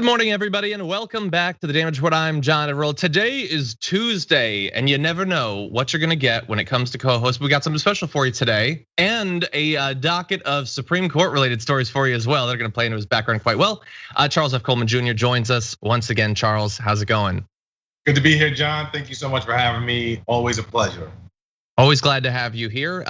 Good morning, everybody, and welcome back to the Damage Report. I'm John Iadarola. Today is Tuesday, and you never know what you're gonna get when it comes to co-hosts. We got something special for you today, and a docket of Supreme Court related stories for you as well. They're gonna play into his background quite well. Charles F. Coleman Jr. joins us once again. Charles, how's it going? Good to be here, John. Thank you so much for having me. Always a pleasure. Always glad to have you here.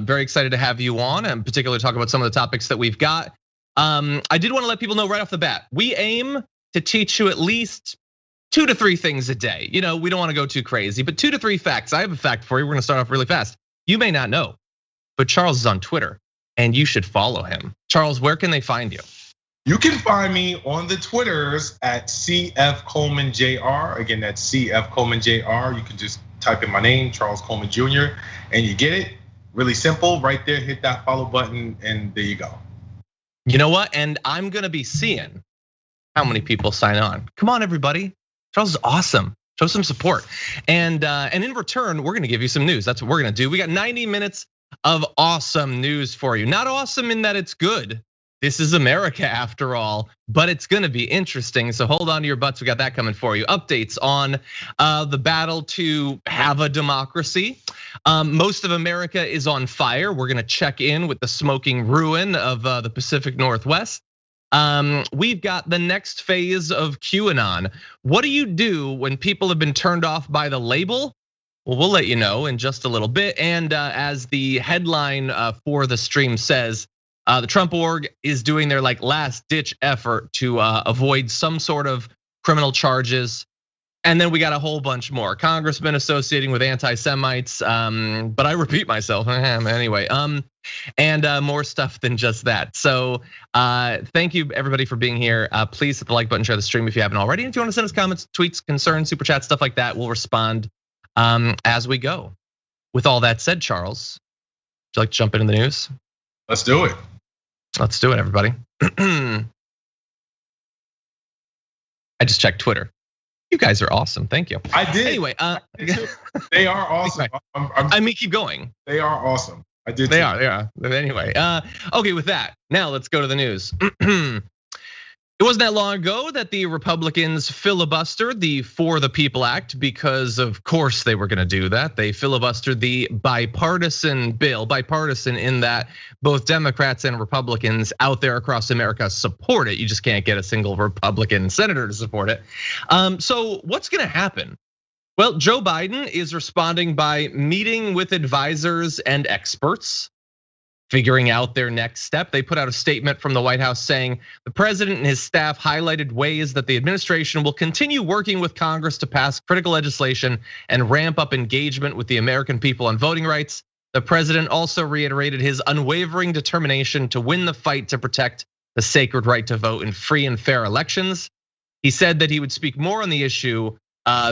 Very excited to have you on, and particularly talk about some of the topics that we've got. I did want to let people know right off the bat, we aim to teach you at least 2 to 3 things a day. You know, we don't want to go too crazy, but 2 to 3 facts. I have a fact for you. We're gonna start off really fast. You may not know, but Charles is on Twitter and you should follow him. Charles, where can they find you? You can find me on the Twitters at CF Coleman JR. Again, that's CF Coleman JR. You can just type in my name, Charles Coleman Jr., and you get it. Really simple, right there, hit that follow button, and there you go. You know what? And I'm gonna be seeing how many people sign on. Come on, everybody. Charles is awesome. Show some support. And in return, we're gonna give you some news. That's what we're gonna do. We got 90 minutes of awesome news for you. Not awesome in that it's good. This is America after all, but it's gonna be interesting. So hold on to your butts. We got that coming for you. Updates on the battle to have a democracy. Most of America is on fire. We're gonna check in with the smoking ruin of the Pacific Northwest. We've got the next phase of QAnon. What do you do when people have been turned off by the label? Well, we'll let you know in just a little bit. And as the headline for the stream says, the Trump org is doing their last ditch effort to avoid some sort of criminal charges. And then we got a whole bunch more. Congressmen associating with anti-Semites, but I repeat myself anyway. And more stuff than just that. So thank you everybody for being here. Please hit the like button, share the stream if you haven't already. And if you want to send us comments, tweets, concerns, super chat, stuff like that, we'll respond as we go. With all that said, Charles, would you like to jump into the news? Let's do it. Let's do it, everybody. I just checked Twitter. You guys are awesome. Thank you. I did. Anyway, they are awesome. I mean, keep going. They are awesome. I did. They are. Anyway, okay. With that, now let's go to the news. It wasn't that long ago that the Republicans filibustered the For the People Act, because of course they were gonna do that. They filibustered the bipartisan bill, bipartisan in that both Democrats and Republicans out there across America support it. You just can't get a single Republican senator to support it. So what's gonna happen? Well, Joe Biden is responding by meeting with advisors and experts, figuring out their next step. They put out a statement from the White House saying the president and his staff highlighted ways that the administration will continue working with Congress to pass critical legislation and ramp up engagement with the American people on voting rights. The president also reiterated his unwavering determination to win the fight to protect the sacred right to vote in free and fair elections. He said that he would speak more on the issue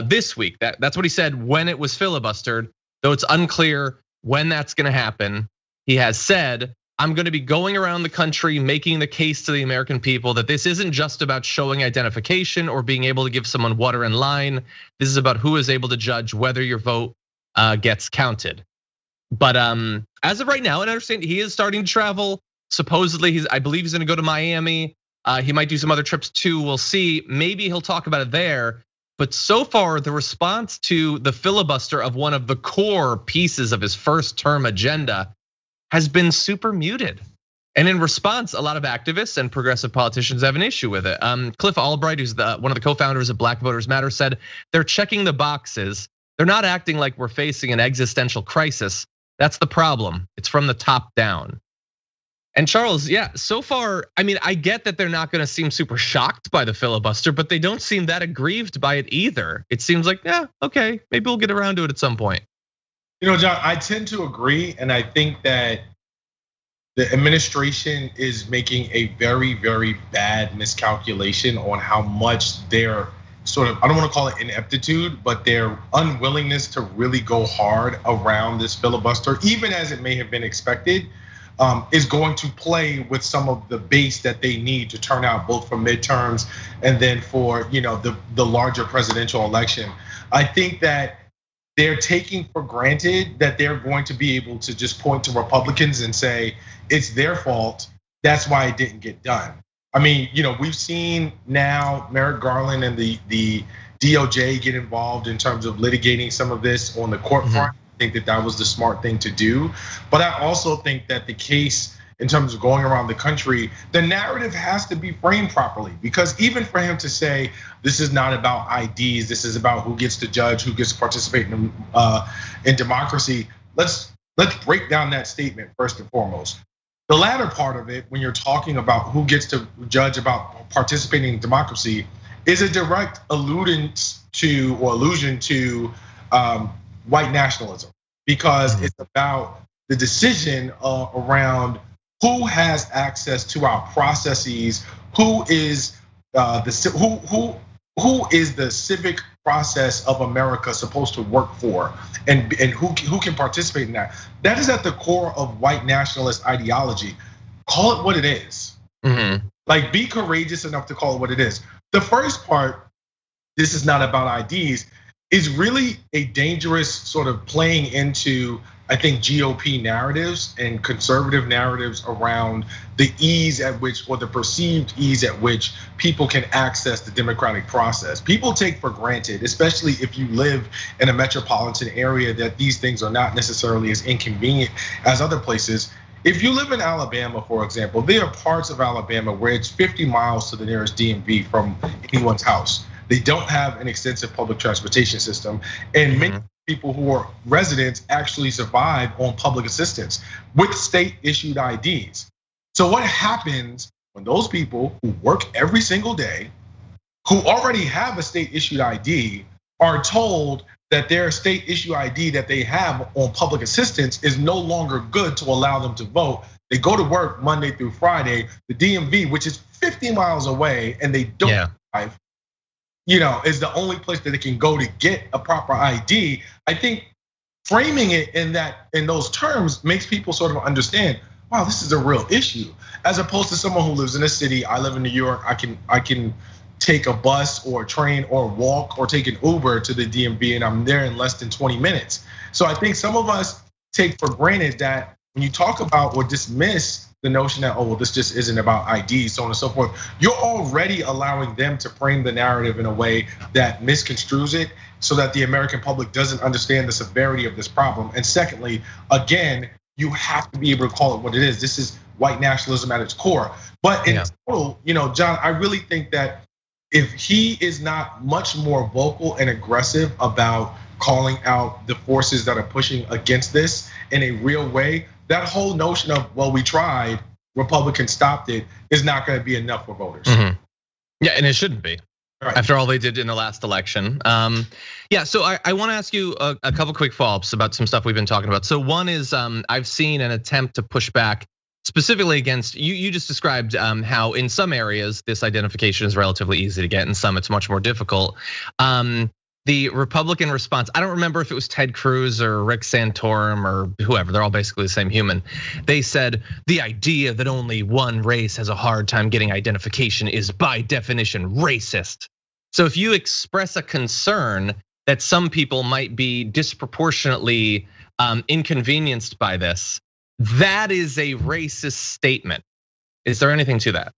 this week. That's what he said when it was filibustered, though it's unclear when that's gonna happen. He has said, I'm gonna be going around the country making the case to the American people that this isn't just about showing identification or being able to give someone water in line. This is about who is able to judge whether your vote gets counted. But as of right now, and I understand he is starting to travel. Supposedly, I believe he's gonna go to Miami. He might do some other trips too, we'll see. Maybe he'll talk about it there. But so far, the response to the filibuster of one of the core pieces of his first term agenda has been super muted. And in response, a lot of activists and progressive politicians have an issue with it. Cliff Albright, who's one of the co-founders of Black Voters Matter, said they're checking the boxes. They're not acting like we're facing an existential crisis. That's the problem. It's from the top down. And Charles, yeah, so far, I mean, I get that they're not gonna seem super shocked by the filibuster, but they don't seem that aggrieved by it either. It seems like, yeah, okay, maybe we'll get around to it at some point. You know, John, I tend to agree, and I think that the administration is making a very, very bad miscalculation on how much their sort of, I don't want to call it ineptitude, but their unwillingness to really go hard around this filibuster, even as it may have been expected, is going to play with some of the base that they need to turn out both for midterms and then for the larger presidential election. I think that they're taking for granted that they're going to be able to just point to Republicans and say it's their fault. That's why it didn't get done. I mean, we've seen now Merrick Garland and the DOJ get involved in terms of litigating some of this on the court front. I think that was the smart thing to do. But I also think that the case, in terms of going around the country, the narrative has to be framed properly, because even for him to say this is not about IDs, this is about who gets to judge, who gets to participate in democracy. Let's break down that statement first and foremost. The latter part of it, when you're talking about who gets to judge about participating in democracy, is a direct allusion to white nationalism, because it's about the decision around who has access to our processes, who is the civic process of America supposed to work for, and who can participate in that. That is at the core of white nationalist ideology. Call it what it is. Like, be courageous enough to call it what it is. The first part, this is not about IDs, is really a dangerous sort of playing into, I think, GOP narratives and conservative narratives around the ease at which, or the perceived ease at which, people can access the democratic process. People take for granted, especially if you live in a metropolitan area, that these things are not necessarily as inconvenient as other places. If you live in Alabama, for example, there are parts of Alabama where it's 50 miles to the nearest DMV from anyone's house. They don't have an extensive public transportation system, and many people who are residents actually survive on public assistance with state issued IDs. So what happens when those people who work every single day, who already have a state issued ID, are told that their state issue ID that they have on public assistance is no longer good to allow them to vote? They go to work Monday through Friday, the DMV, which is 50 miles away, and they don't drive, is the only place that they can go to get a proper ID. I think framing it in those terms makes people sort of understand, wow, this is a real issue. As opposed to someone who lives in a city. I live in New York. I can take a bus or a train or walk or take an Uber to the DMV, and I'm there in less than 20 minutes. So I think some of us take for granted that when you talk about or dismiss the notion that, oh, well, this just isn't about IDs, so on and so forth, you're already allowing them to frame the narrative in a way that misconstrues it, so that the American public doesn't understand the severity of this problem. And secondly, again, you have to be able to call it what it is. This is white nationalism at its core. But in total, John, I really think that if he is not much more vocal and aggressive about calling out the forces that are pushing against this in a real way, that whole notion of, well, we tried, Republicans stopped it, is not gonna be enough for voters. Yeah, and it shouldn't be. Right. After all they did in the last election. Yeah, so I wanna ask you a couple quick follow-ups about some stuff we've been talking about. So one is, I've seen an attempt to push back specifically against, you just described how in some areas this identification is relatively easy to get, in some it's much more difficult. The Republican response, I don't remember if it was Ted Cruz or Rick Santorum or whoever, they're all basically the same human. They said the idea that only one race has a hard time getting identification is by definition racist. So if you express a concern that some people might be disproportionately inconvenienced by this, that is a racist statement. Is there anything to that?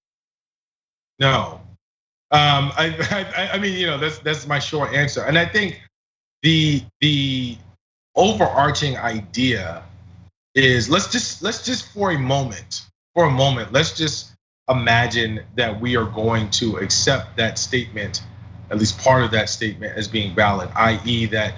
No. I mean, that's my short answer. And I think the overarching idea is, let's just for a moment, let's just imagine that we are going to accept that statement, at least part of that statement, as being valid, i.e. that,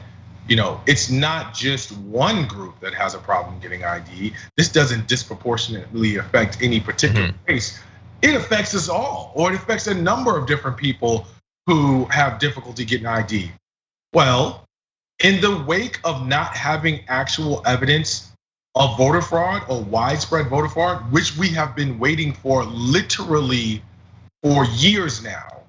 it's not just one group that has a problem getting ID. This doesn't disproportionately affect any particular race. It affects us all, or it affects a number of different people who have difficulty getting ID. Well, in the wake of not having actual evidence of voter fraud or widespread voter fraud, which we have been waiting for literally for years now,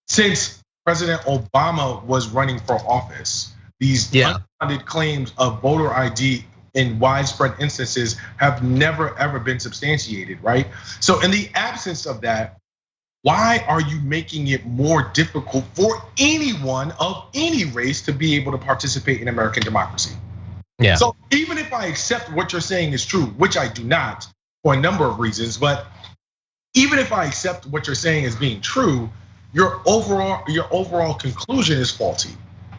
since President Obama was running for office, these unfounded claims of voter ID in widespread instances have never ever been substantiated, right? So in the absence of that, why are you making it more difficult for anyone of any race to be able to participate in American democracy? Yeah. So even if I accept what you're saying is true, which I do not for a number of reasons, but even if I accept what you're saying as being true, your overall conclusion is faulty,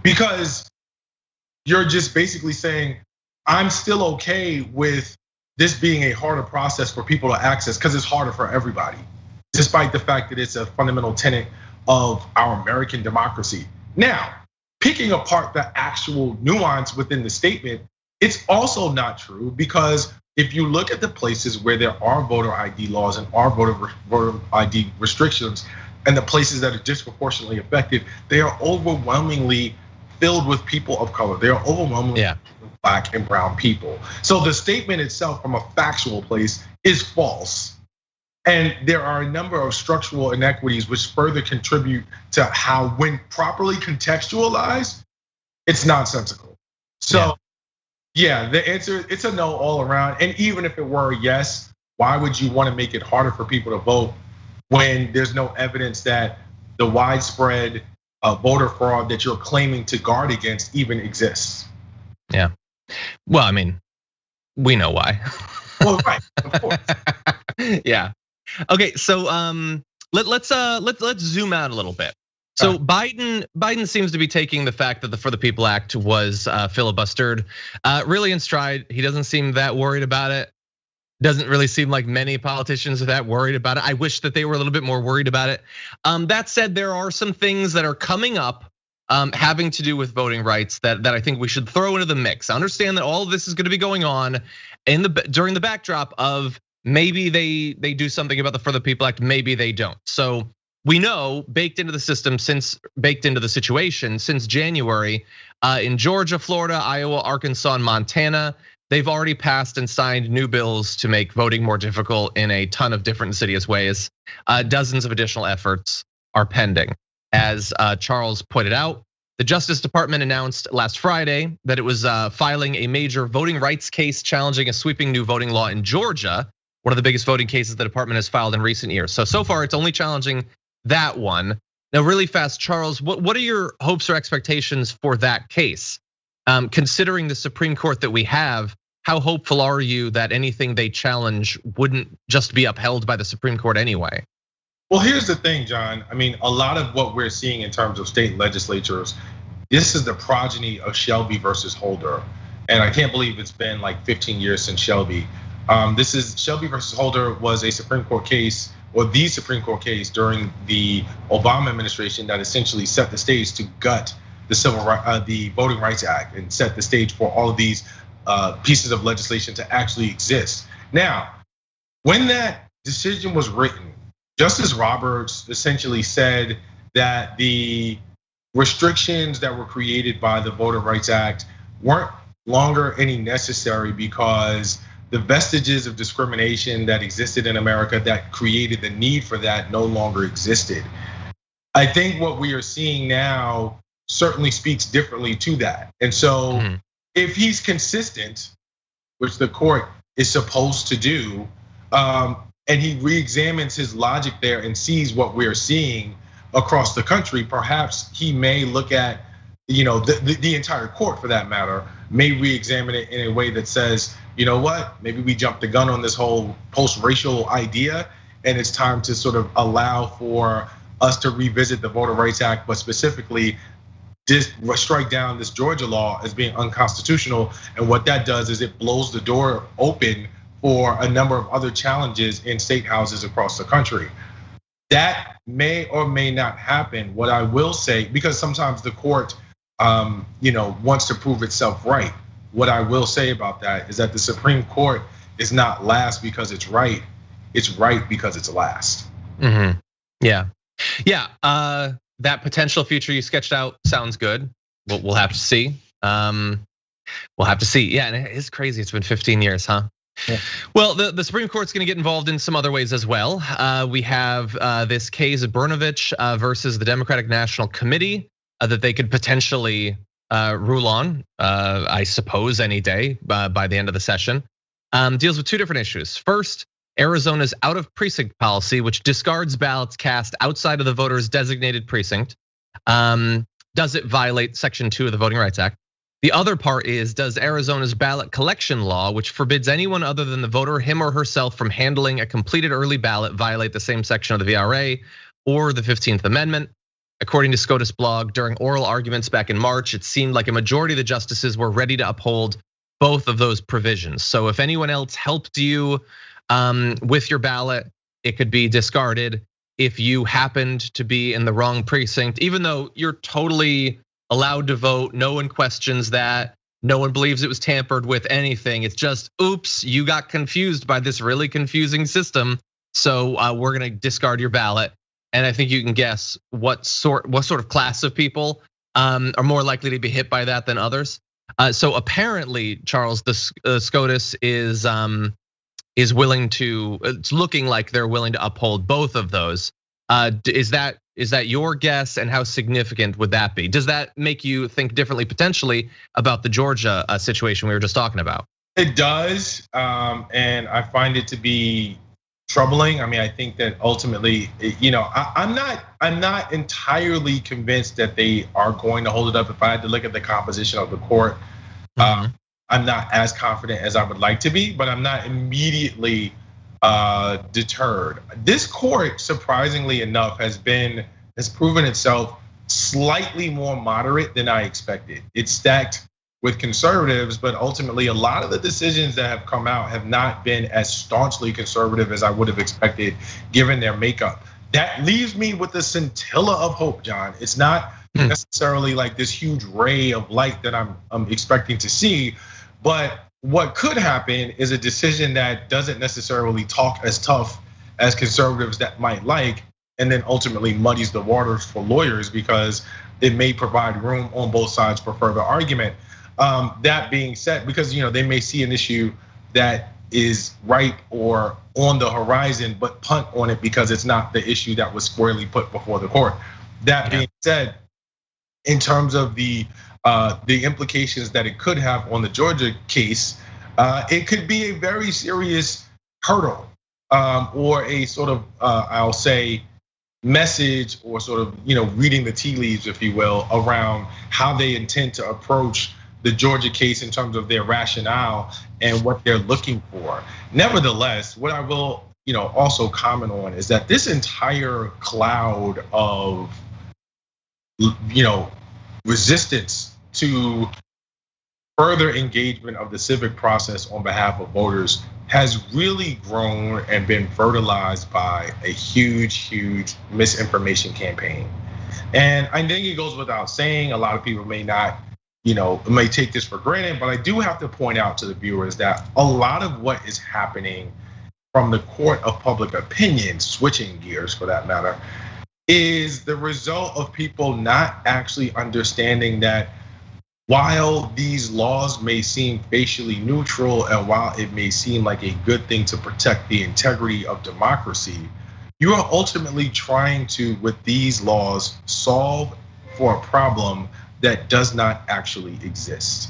because you're just basically saying, I'm still okay with this being a harder process for people to access because it's harder for everybody, despite the fact that it's a fundamental tenet of our American democracy. Now, picking apart the actual nuance within the statement, it's also not true, because if you look at the places where there are voter ID laws and are voter ID restrictions, and the places that are disproportionately affected, they are overwhelmingly filled with people of color. They are overwhelmingly Black and brown people. So the statement itself from a factual place is false. And there are a number of structural inequities which further contribute to how, when properly contextualized, it's nonsensical. So yeah, the answer, it's a no all around. And even if it were a yes, why would you want to make it harder for people to vote when there's no evidence that the widespread voter fraud that you're claiming to guard against even exists? Yeah. Well, I mean, we know why. Well, right, of course. Yeah. Okay, so let's zoom out a little bit. So Biden seems to be taking the fact that the For the People Act was filibustered really in stride. He doesn't seem that worried about it. Doesn't really seem like many politicians are that worried about it. I wish that they were a little bit more worried about it. That said, there are some things that are coming up having to do with voting rights that I think we should throw into the mix. I understand that all of this is going to be going on during the backdrop of maybe they do something about the For the People Act, maybe they don't. So we know, baked into the situation since January, in Georgia, Florida, Iowa, Arkansas, and Montana, they've already passed and signed new bills to make voting more difficult in a ton of different insidious ways. Dozens of additional efforts are pending. As Charles pointed out, the Justice Department announced last Friday that it was filing a major voting rights case challenging a sweeping new voting law in Georgia, one of the biggest voting cases the department has filed in recent years. So far, it's only challenging that one. Now, really fast, Charles, what are your hopes or expectations for that case? Considering the Supreme Court that we have, how hopeful are you that anything they challenge wouldn't just be upheld by the Supreme Court anyway? Well, here's the thing, John. I mean, a lot of what we're seeing in terms of state legislatures, this is the progeny of Shelby versus Holder. And I can't believe it's been like 15 years since Shelby. This is Shelby versus Holder was a Supreme Court case, or the Supreme Court case during the Obama administration that essentially set the stage to gut the Voting Rights Act and set the stage for all of these pieces of legislation to actually exist. Now, when that decision was written, Justice Roberts essentially said that the restrictions that were created by the Voting Rights Act weren't longer any necessary because the vestiges of discrimination that existed in America that created the need for that no longer existed. I think what we are seeing now certainly speaks differently to that. And so if he's consistent, which the court is supposed to do, and he re-examines his logic there and sees what we're seeing across the country, perhaps he may look at, the entire court for that matter, may re-examine it in a way that says, you know what, maybe we jumped the gun on this whole post-racial idea, and it's time to sort of allow for us to revisit the Voting Rights Act, but specifically strike down this Georgia law as being unconstitutional. And what that does is it blows the door open for a number of other challenges in state houses across the country. That may or may not happen. What I will say, because sometimes the court wants to prove itself right. What I will say about that is that the Supreme Court is not last because it's right because it's last. Yeah. That potential future you sketched out sounds good. We'll have to see. We'll have to see. Yeah, and it's crazy. It's been 15 years, huh? Yeah. Well, the Supreme Court's gonna get involved in some other ways as well. We have this case of Brnovich versus the Democratic National Committee that they could potentially rule on, I suppose, any day by the end of the session. Deals with two different issues. First, Arizona's out of precinct policy, which discards ballots cast outside of the voter's designated precinct. Does it violate Section 2 of the Voting Rights Act? The other part is, does Arizona's ballot collection law, which forbids anyone other than the voter, him or herself, from handling a completed early ballot, violate the same section of the VRA or the 15th Amendment? According to SCOTUS blog, during oral arguments back in March, it seemed like a majority of the justices were ready to uphold both of those provisions. So if anyone else helped you with your ballot, it could be discarded. If you happened to be in the wrong precinct, even though you're totally allowed to vote, no one questions that, no one believes it was tampered with, anything. It's just, oops, you got confused by this really confusing system, so we're gonna discard your ballot. And I think you can guess what sort of class of people are more likely to be hit by that than others. So apparently, Charles, the SCOTUS is willing to. It's looking like they're willing to uphold both of those. Is that your guess, and how significant would that be? Does that make you think differently potentially about the Georgia situation we were just talking about? It does, and I find it to be troubling. I mean, I think that ultimately, I'm not entirely convinced that they are going to hold it up. If I had to look at the composition of the court, I'm not as confident as I would like to be, but I'm not immediately deterred. This court, surprisingly enough, has proven itself slightly more moderate than I expected. It's stacked with conservatives, but ultimately a lot of the decisions that have come out have not been as staunchly conservative as I would have expected given their makeup. That leaves me with a scintilla of hope, John. It's not necessarily like this huge ray of light that I'm expecting to see, but what could happen is a decision that doesn't necessarily talk as tough as conservatives that might like, and then ultimately muddies the waters for lawyers because it may provide room on both sides for further argument. That being said, because they may see an issue that is ripe or on the horizon, but punt on it because it's not the issue that was squarely put before the court. That being said, in terms of the implications that it could have on the Georgia case, it could be a very serious hurdle, or a sort of I'll say message, or sort of reading the tea leaves, if you will, around how they intend to approach the Georgia case in terms of their rationale and what they're looking for. Nevertheless, what I will also comment on is that this entire cloud of resistance to further engagement of the civic process on behalf of voters has really grown and been fertilized by a huge misinformation campaign. And I think it goes without saying, a lot of people may not, may take this for granted, but I do have to point out to the viewers that a lot of what is happening from the court of public opinion, switching gears for that matter, is the result of people not actually understanding that while these laws may seem facially neutral, and while it may seem like a good thing to protect the integrity of democracy, you are ultimately trying to, with these laws, solve for a problem that does not actually exist.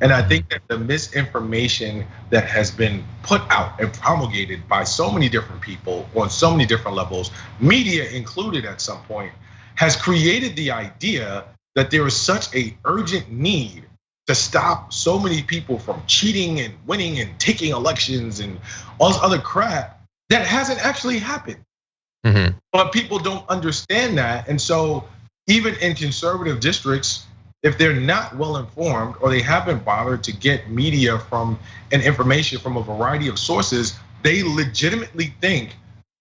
And I think that the misinformation that has been put out and promulgated by so many different people on so many different levels, media included at some point, has created the idea that there is such an urgent need to stop so many people from cheating and winning and taking elections and all this other crap that hasn't actually happened. But people don't understand that. And so even in conservative districts, if they're not well informed or they haven't bothered to get media from and information from a variety of sources, they legitimately think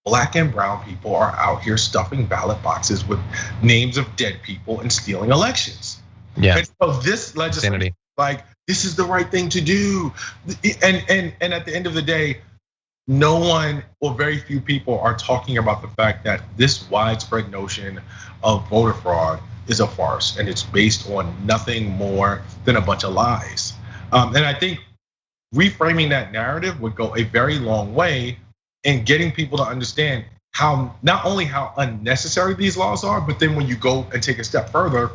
Black and brown people are out here stuffing ballot boxes with names of dead people and stealing elections. Yeah. And so this legislation, like, this is the right thing to do. And at the end of the day, no one or very few people are talking about the fact that this widespread notion of voter fraud is a farce, and it's based on nothing more than a bunch of lies. And I think reframing that narrative would go a very long way in getting people to understand how, not only how unnecessary these laws are, but then when you go and take a step further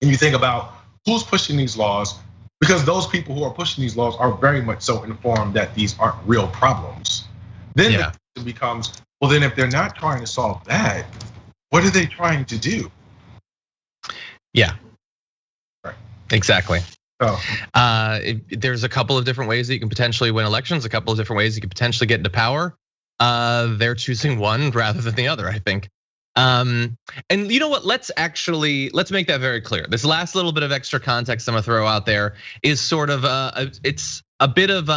and you think about who's pushing these laws, because those people who are pushing these laws are very much so informed that these aren't real problems. Then the question becomes, well, then if they're not trying to solve that, what are they trying to do? Yeah, exactly. There's a couple of different ways that you can potentially win elections, a couple of different ways you can potentially get into power. They're choosing one rather than the other, I think. And you know what? Let's make that very clear. This last little bit of extra context I'm gonna throw out there is sort of it's a bit of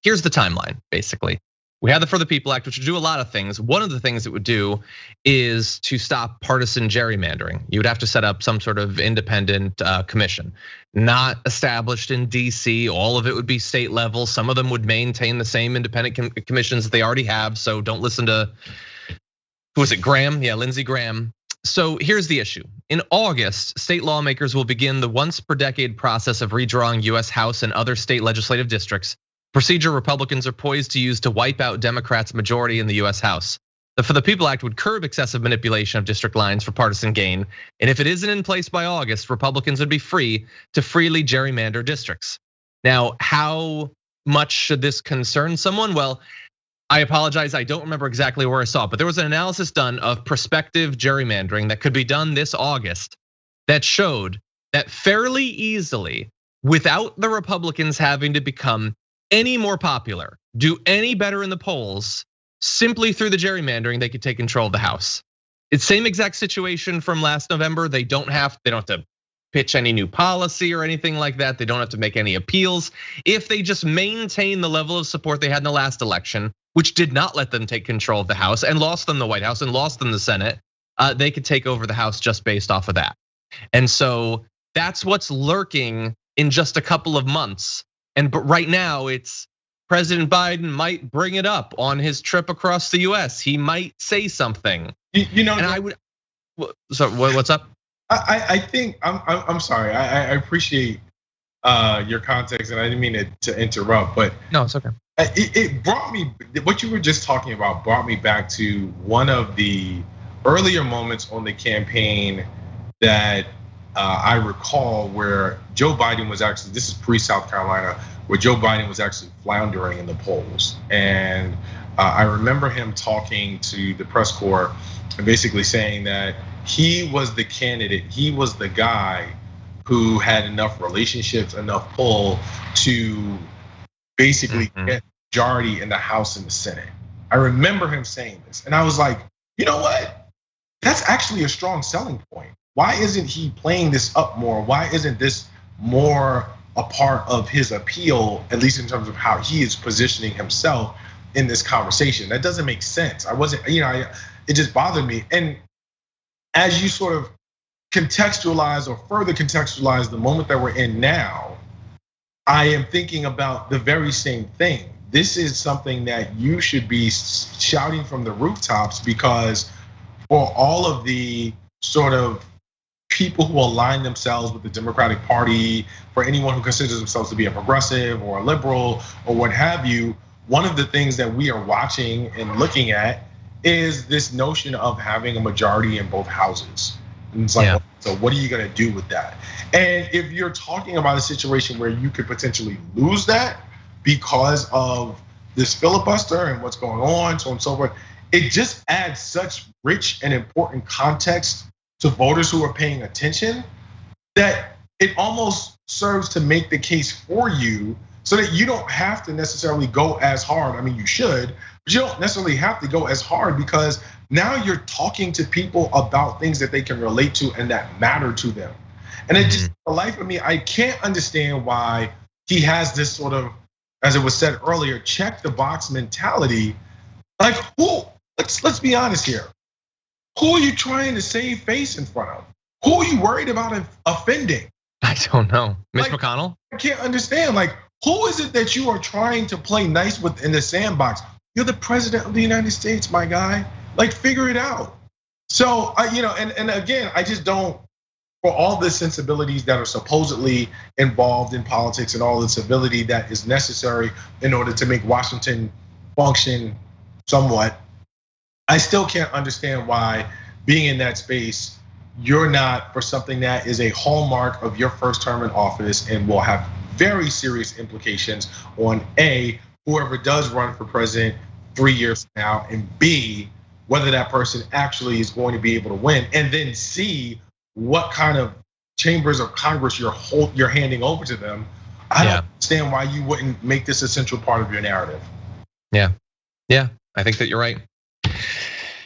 here's the timeline, basically. We have the For the People Act, which would do a lot of things. One of the things it would do is to stop partisan gerrymandering. You would have to set up some sort of independent commission, not established in DC. All of it would be state level. Some of them would maintain the same independent commissions that they already have. So don't listen to, who was it, Graham? Yeah, Lindsey Graham. So here's the issue. In August, state lawmakers will begin the once per decade process of redrawing US House and other state legislative districts, procedure Republicans are poised to use to wipe out Democrats' majority in the US House. The For the People Act would curb excessive manipulation of district lines for partisan gain. And if it isn't in place by August, Republicans would be free to freely gerrymander districts. Now, how much should this concern someone? Well, I apologize, I don't remember exactly where I saw it, but there was an analysis done of prospective gerrymandering that could be done this August that showed that fairly easily, without the Republicans having to become any more popular, do any better in the polls, simply through the gerrymandering, they could take control of the House. It's same exact situation from last November. They don't have to pitch any new policy or anything like that. They don't have to make any appeals. If they just maintain the level of support they had in the last election, which did not let them take control of the House and lost them the White House and lost them the Senate, they could take over the House just based off of that. And so that's what's lurking in just a couple of months. But right now, it's President Biden might bring it up on his trip across the US. He might say something. And I would. So what's up? I think I'm sorry. I appreciate your context, and I didn't mean to interrupt, but no, it's okay. It brought me, what you were just talking about brought me back to one of the earlier moments on the campaign that I recall, where Joe Biden was actually, this is pre-South Carolina, where Joe Biden was actually floundering in the polls. And I remember him talking to the press corps and basically saying that he was the candidate, he was the guy who had enough relationships, enough pull to basically get majority in the House and the Senate. I remember him saying this, and I was like, you know what? That's actually a strong selling point. Why isn't he playing this up more? Why isn't this more a part of his appeal, at least in terms of how he is positioning himself in this conversation? That doesn't make sense. It just bothered me. And as you sort of contextualize or further contextualize the moment that we're in now, I am thinking about the very same thing. This is something that you should be shouting from the rooftops, because for all of the sort of people who align themselves with the Democratic Party, for anyone who considers themselves to be a progressive or a liberal or what have you, one of the things that we are watching and looking at is this notion of having a majority in both houses. And it's like, so what are you gonna do with that? And if you're talking about a situation where you could potentially lose that because of this filibuster and what's going on, so on and so forth, it just adds such rich and important context to voters who are paying attention that it almost serves to make the case for you, so that you don't have to necessarily go as hard. I mean, you should, but you don't necessarily have to go as hard, because now you're talking to people about things that they can relate to and that matter to them. And it just, the life of me, I can't understand why he has this sort of, as it was said earlier, check the box mentality. Like, who? Let's be honest here. Who are you trying to save face in front of? Who are you worried about offending? I don't know. Mitch McConnell? I can't understand. Like, who is it that you are trying to play nice with in the sandbox? You're the president of the United States, my guy. Like, figure it out. So, and again, I just don't, for all the sensibilities that are supposedly involved in politics and all the civility that is necessary in order to make Washington function somewhat, I still can't understand why, being in that space, you're not for something that is a hallmark of your first term in office and will have very serious implications on A, whoever does run for president 3 years from now, and B, whether that person actually is going to be able to win, and then C, what kind of chambers of Congress you're handing over to them. I don't understand why you wouldn't make this a central part of your narrative. Yeah, I think that you're right.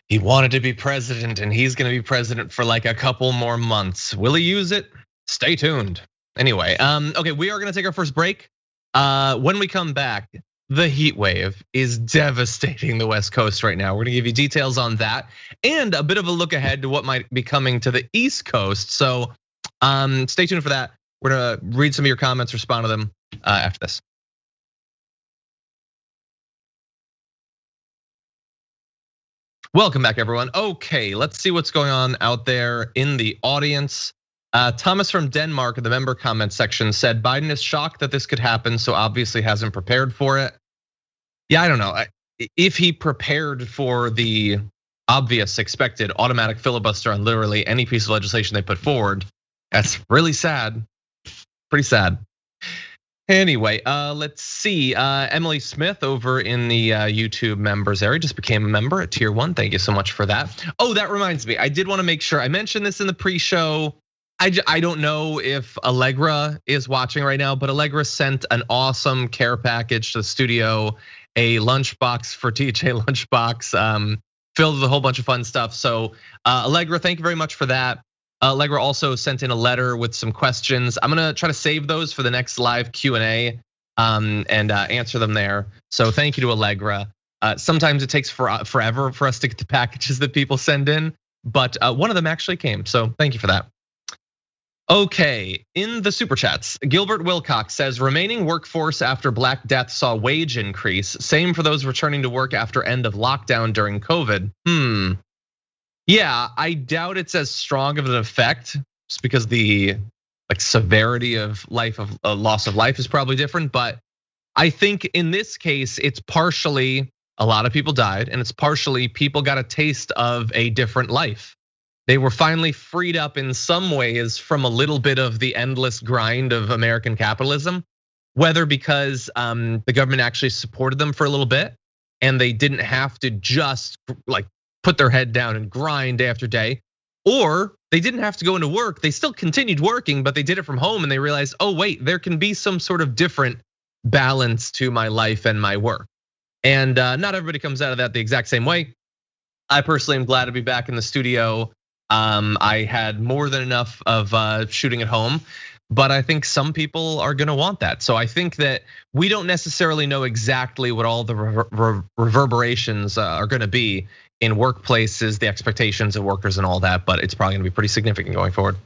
He wanted to be president, and he's gonna be president for like a couple more months. Will he use it? Stay tuned. Anyway, okay, we are gonna take our first break. When we come back, the heat wave is devastating the West Coast right now. We're gonna give you details on that and a bit of a look ahead to what might be coming to the East Coast. So stay tuned for that. We're gonna read some of your comments, respond to them after this. Welcome back, everyone. Okay, let's see what's going on out there in the audience. Thomas from Denmark in the member comment section said Biden is shocked that this could happen, so obviously hasn't prepared for it. Yeah, I don't know. If he prepared for the obvious expected automatic filibuster on literally any piece of legislation they put forward, that's really sad, pretty sad. Anyway, let's see. Emily Smith over in the YouTube members area just became a member at tier 1. Thank you so much for that. Oh, that reminds me. I did want to make sure I mentioned this in the pre-show. I don't know if Allegra is watching right now, but Allegra sent an awesome care package to the studio, a lunchbox for TJ Lunchbox, filled with a whole bunch of fun stuff. So Allegra, thank you very much for that. Allegra also sent in a letter with some questions. I'm gonna try to save those for the next live Q&A and answer them there. So thank you to Allegra. Sometimes it takes forever for us to get the packages that people send in, but one of them actually came. So thank you for that. Okay, in the super chats, Gilbert Wilcox says remaining workforce after Black Death saw wage increase. Same for those returning to work after end of lockdown during COVID. Yeah, I doubt it's as strong of an effect just because the severity of loss of life is probably different. But I think in this case, it's partially a lot of people died, and it's partially people got a taste of a different life. They were finally freed up in some ways from a little bit of the endless grind of American capitalism, whether because the government actually supported them for a little bit and they didn't have to just put their head down and grind day after day, or they didn't have to go into work. They still continued working, but they did it from home and they realized, oh wait, there can be some sort of different balance to my life and my work. And not everybody comes out of that the exact same way. I personally am glad to be back in the studio. I had more than enough of shooting at home, but I think some people are gonna want that. So I think that we don't necessarily know exactly what all the reverberations are gonna be in workplaces, the expectations of workers and all that, but it's probably gonna be pretty significant going forward.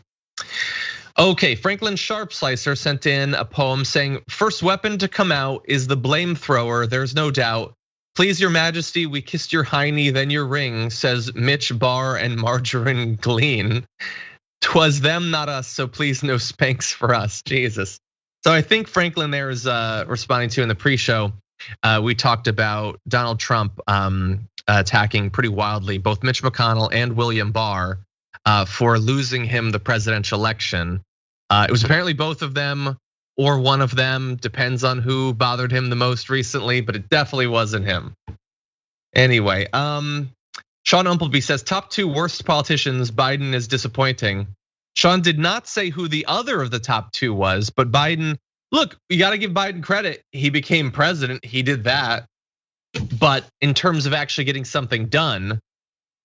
Okay, Franklin Sharp Slicer sent in a poem saying, first weapon to come out is the blame thrower, there's no doubt. Please your majesty, we kissed your hiney, then your ring, says Mitch Barr and Margarine Glean. 'Twas them, not us, so please no spanks for us, Jesus. So I think Franklin there is responding to in the pre-show. We talked about Donald Trump attacking pretty wildly both Mitch McConnell and William Barr for losing him the presidential election. It was apparently both of them or one of them, depends on who bothered him the most recently, but it definitely wasn't him. Anyway, Sean Umpleby says top 2 worst politicians, Biden is disappointing. Sean did not say who the other of the top 2 was, but Biden, look, you gotta give Biden credit. He became president, he did that. But in terms of actually getting something done,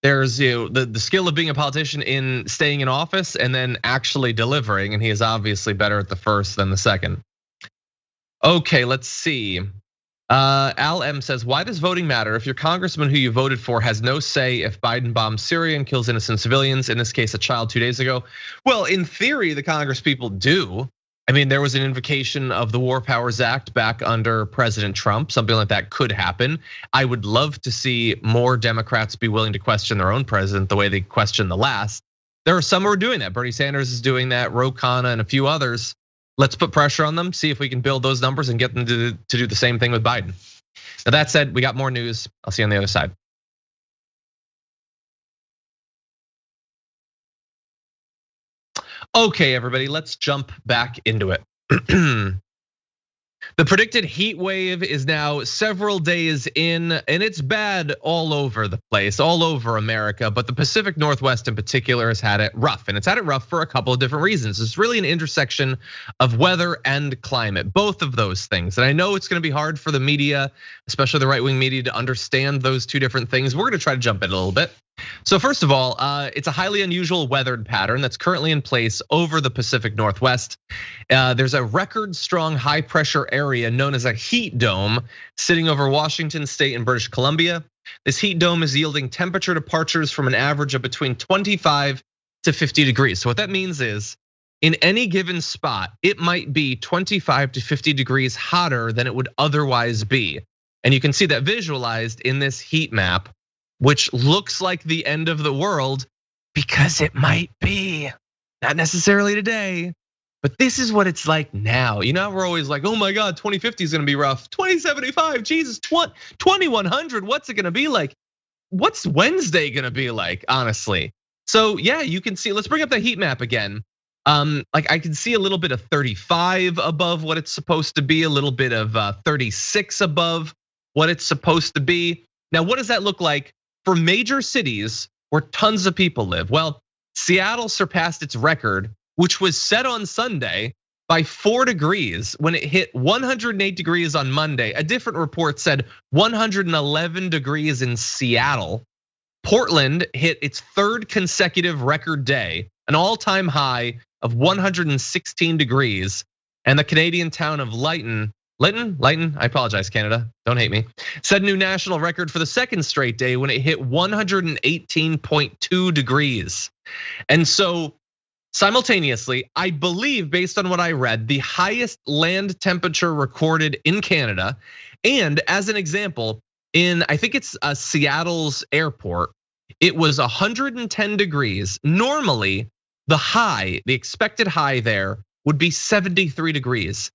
there's the skill of being a politician in staying in office and then actually delivering, and he is obviously better at the first than the second. Okay, let's see. Al M says, why does voting matter if your congressman who you voted for has no say if Biden bombs Syria and kills innocent civilians, in this case a child 2 days ago? Well, in theory, the Congress people do. I mean, there was an invocation of the War Powers Act back under President Trump. Something like that could happen. I would love to see more Democrats be willing to question their own president the way they questioned the last. There are some who are doing that. Bernie Sanders is doing that, Ro Khanna and a few others. Let's put pressure on them, see if we can build those numbers and get them to do the same thing with Biden. Now that said, we got more news. I'll see you on the other side. Okay, everybody, let's jump back into it. The predicted heat wave is now several days in, and it's bad all over the place, all over America, but the Pacific Northwest in particular has had it rough, and it's had it rough for a couple of different reasons. It's really an intersection of weather and climate, both of those things. And I know it's gonna be hard for the media, especially the right-wing media, to understand those two different things. We're gonna try to jump in a little bit. So first of all, it's a highly unusual weathered pattern that's currently in place over the Pacific Northwest. There's a record strong high pressure area known as a heat dome sitting over Washington State and British Columbia. This heat dome is yielding temperature departures from an average of between 25 to 50 degrees. So what that means is in any given spot, it might be 25 to 50 degrees hotter than it would otherwise be. And you can see that visualized in this heat map, which looks like the end of the world because it might be. Not necessarily today, but this is what it's like now. You know, we're always like, oh my God, 2050 is gonna be rough. 2075, Jesus, 2100, what's it gonna be like? What's Wednesday gonna be like, honestly? So yeah, you can see, let's bring up the heat map again. Like I can see a little bit of 35 above what it's supposed to be, a little bit of 36 above what it's supposed to be. Now, what does that look like for major cities where tons of people live? Well, Seattle surpassed its record, which was set on Sunday, by 4 degrees when it hit 108 degrees on Monday. A different report said 111 degrees in Seattle. Portland hit its 3rd consecutive record day, an all-time high of 116 degrees. And the Canadian town of Lahren, I apologize, Canada, don't hate me, set a new national record for the 2nd straight day when it hit 118.2 degrees. And so simultaneously, I believe, based on what I read, the highest land temperature recorded in Canada. And as an example, in, I think it's Seattle's airport, it was 110 degrees. Normally, the expected high there would be 73 degrees.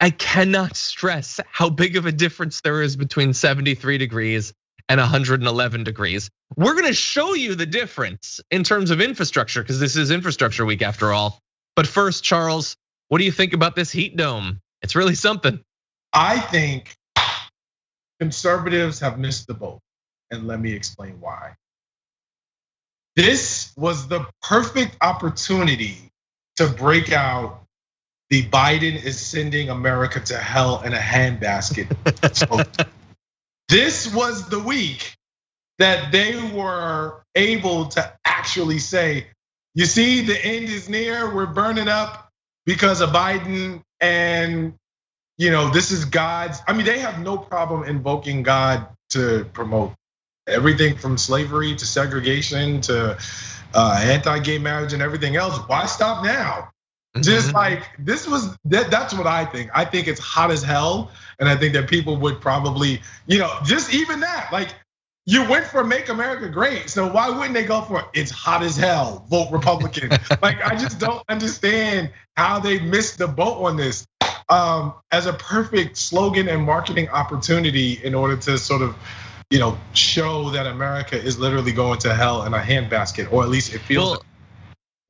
I cannot stress how big of a difference there is between 73 degrees and 111 degrees. We're gonna show you the difference in terms of infrastructure, because this is infrastructure week after all. But first, Charles, what do you think about this heat dome? It's really something. I think conservatives have missed the boat, and let me explain why. This was the perfect opportunity to break out the Biden is sending America to hell in a handbasket. So this was the week that they were able to actually say, you see, the end is near, we're burning up because of Biden, and this is God's. I mean, they have no problem invoking God to promote everything from slavery to segregation to anti-gay marriage and everything else. Why stop now? Just like this was, that's what I think. I think it's hot as hell. And I think that people would probably, just even that, like you went for Make America Great. So why wouldn't they go for it's hot as hell, vote Republican? Like, I just don't understand how they missed the boat on this as a perfect slogan and marketing opportunity in order to sort of, show that America is literally going to hell in a handbasket, or at least it feels.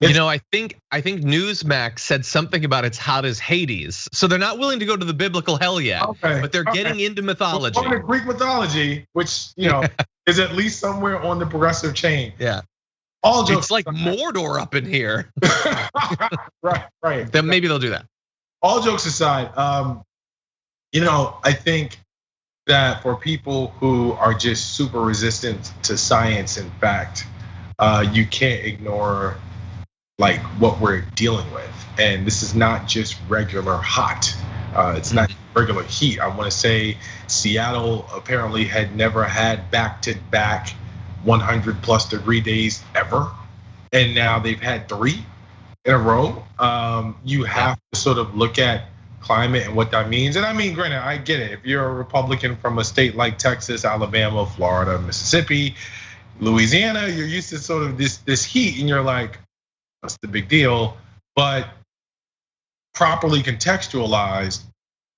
Well, I think Newsmax said something about it's hot as Hades. So they're not willing to go to the biblical hell yet, but they're getting into mythology. We're going to Greek mythology, which is at least somewhere on the progressive chain. Yeah. All jokes. It's like Mordor up in here. Right. Then maybe they'll do that. All jokes aside, I think that for people who are just super resistant to science and fact, you can't ignore like what we're dealing with. And this is not just regular hot. It's not regular heat. I want to say Seattle apparently had never had back-to-back 100+ degree days ever. And now they've had 3 in a row. You have to sort of look at climate and what that means. And I mean, granted, I get it. If you're a Republican from a state like Texas, Alabama, Florida, Mississippi, Louisiana, you're used to sort of this heat and you're like, what's the big deal? But properly contextualized,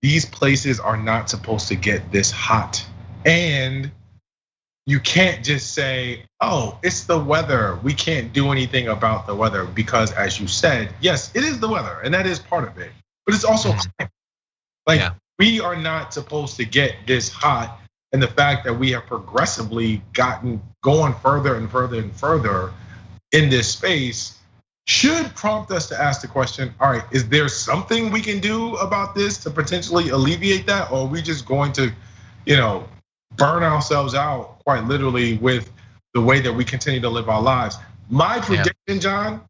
these places are not supposed to get this hot. And you can't just say, oh, it's the weather. We can't do anything about the weather because, as you said, yes, it is the weather and that is part of it. But it's also climate. Like we are not supposed to get this hot. And the fact that we have progressively gotten going further and further and further in this space should prompt us to ask the question, all right, is there something we can do about this to potentially alleviate that? Or are we just going to, burn ourselves out quite literally with the way that we continue to live our lives? My prediction, John,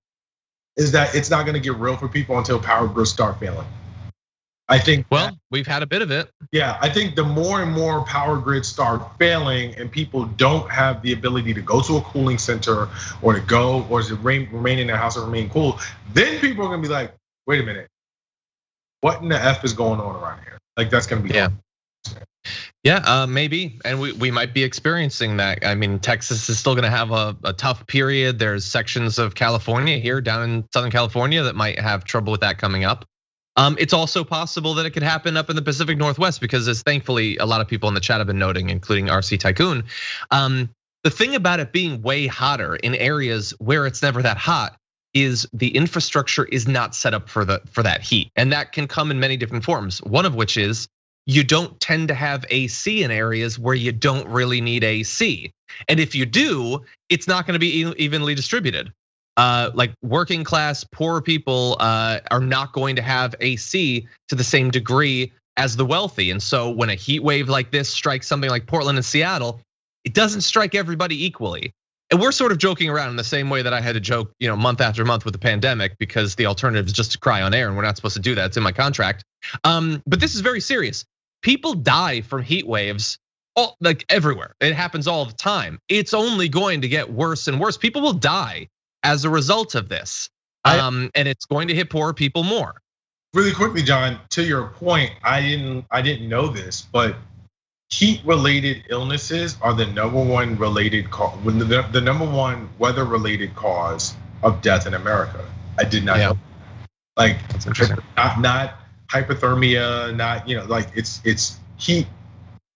is that it's not gonna get real for people until power grids start failing. I think. Well, we've had a bit of it. Yeah, I think the more and more power grids start failing and people don't have the ability to go to a cooling center or to remain in their house and remain cool, then people are gonna be like, wait a minute, what in the F is going on around here? Like that's gonna be. Yeah, maybe, and we might be experiencing that. I mean, Texas is still going to have a tough period. There's sections of California here, down in Southern California, that might have trouble with that coming up. It's also possible that it could happen up in the Pacific Northwest because, as thankfully a lot of people in the chat have been noting, including RC Tycoon. The thing about it being way hotter in areas where it's never that hot is the infrastructure is not set up for that heat, and that can come in many different forms. One of which is you don't tend to have AC in areas where you don't really need AC. And if you do, it's not gonna be evenly distributed. Like working class, poor people are not going to have AC to the same degree as the wealthy. And so when a heat wave like this strikes something like Portland and Seattle, it doesn't strike everybody equally. And we're sort of joking around in the same way that I had to joke, month after month with the pandemic, because the alternative is just to cry on air, and we're not supposed to do that. It's in my contract. But this is very serious. People die from heat waves like everywhere. It happens all the time. It's only going to get worse and worse. People will die as a result of this, and it's going to hit poorer people more. Really quickly, John, to your point, I didn't know this, but heat-related illnesses are the number one the number one weather-related cause of death in America. I did not know. Like, that's interesting. Not hypothermia, not like it's heat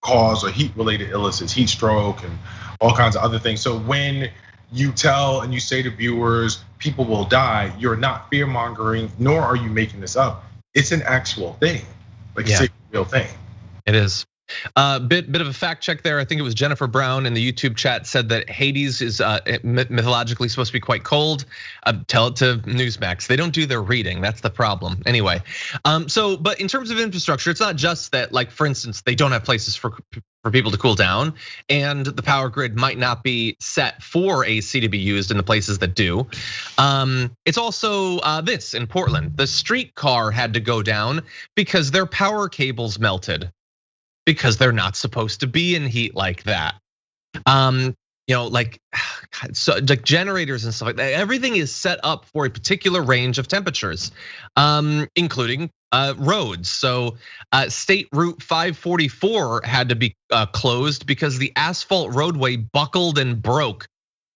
cause or heat-related illnesses, heat stroke, and all kinds of other things. So when you tell and you say to viewers, people will die, you're not fear-mongering, nor are you making this up. It's an actual thing, like it's a real thing. It is. Bit of a fact check there. I think it was Jennifer Brown in the YouTube chat said that Hades is mythologically supposed to be quite cold. Tell it to Newsmax. They don't do their reading. That's the problem. Anyway, but in terms of infrastructure, it's not just that. Like for instance, they don't have places for people to cool down, and the power grid might not be set for AC to be used in the places that do. It's also this in Portland. The streetcar had to go down because their power cables melted, because they're not supposed to be in heat like that. Like generators and stuff like that. Everything is set up for a particular range of temperatures, including roads. So State Route 544 had to be closed because the asphalt roadway buckled and broke.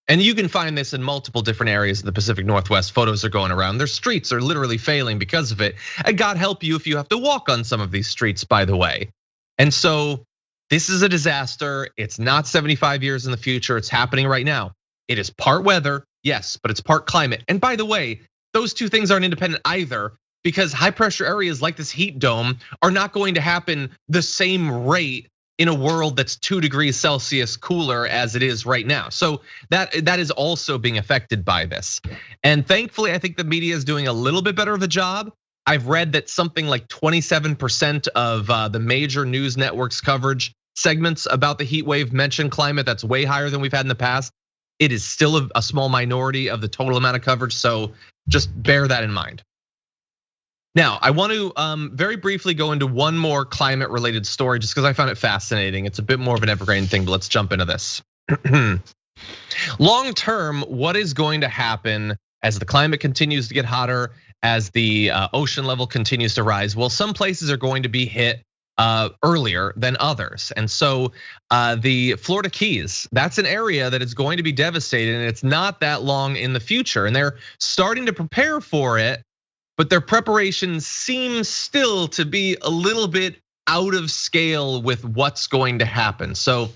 And you can find this in multiple different areas of the Pacific Northwest. Photos are going around. Their streets are literally failing because of it. And God help you if you have to walk on some of these streets, by the way. And so this is a disaster. It's not 75 years in the future. It's happening right now. It is part weather, yes, but it's part climate. And by the way, those two things aren't independent either, because high pressure areas like this heat dome are not going to happen the same rate in a world that's 2 degrees Celsius cooler as it is right now. So that is also being affected by this. And thankfully, I think the media is doing a little bit better of a job. I've read that something like 27% of the major news networks' coverage segments about the heat wave mention climate. That's way higher than we've had in the past. It is still a small minority of the total amount of coverage, so just bear that in mind. Now, I want to very briefly go into one more climate-related story just because I found it fascinating. It's a bit more of an evergreen thing, but let's jump into this. Long term, what is going to happen as the climate continues to get hotter, as the ocean level continues to rise? Well, some places are going to be hit earlier than others. And so the Florida Keys, that's an area that is going to be devastated, and it's not that long in the future. And they're starting to prepare for it, but their preparations seem still to be a little bit out of scale with what's going to happen. So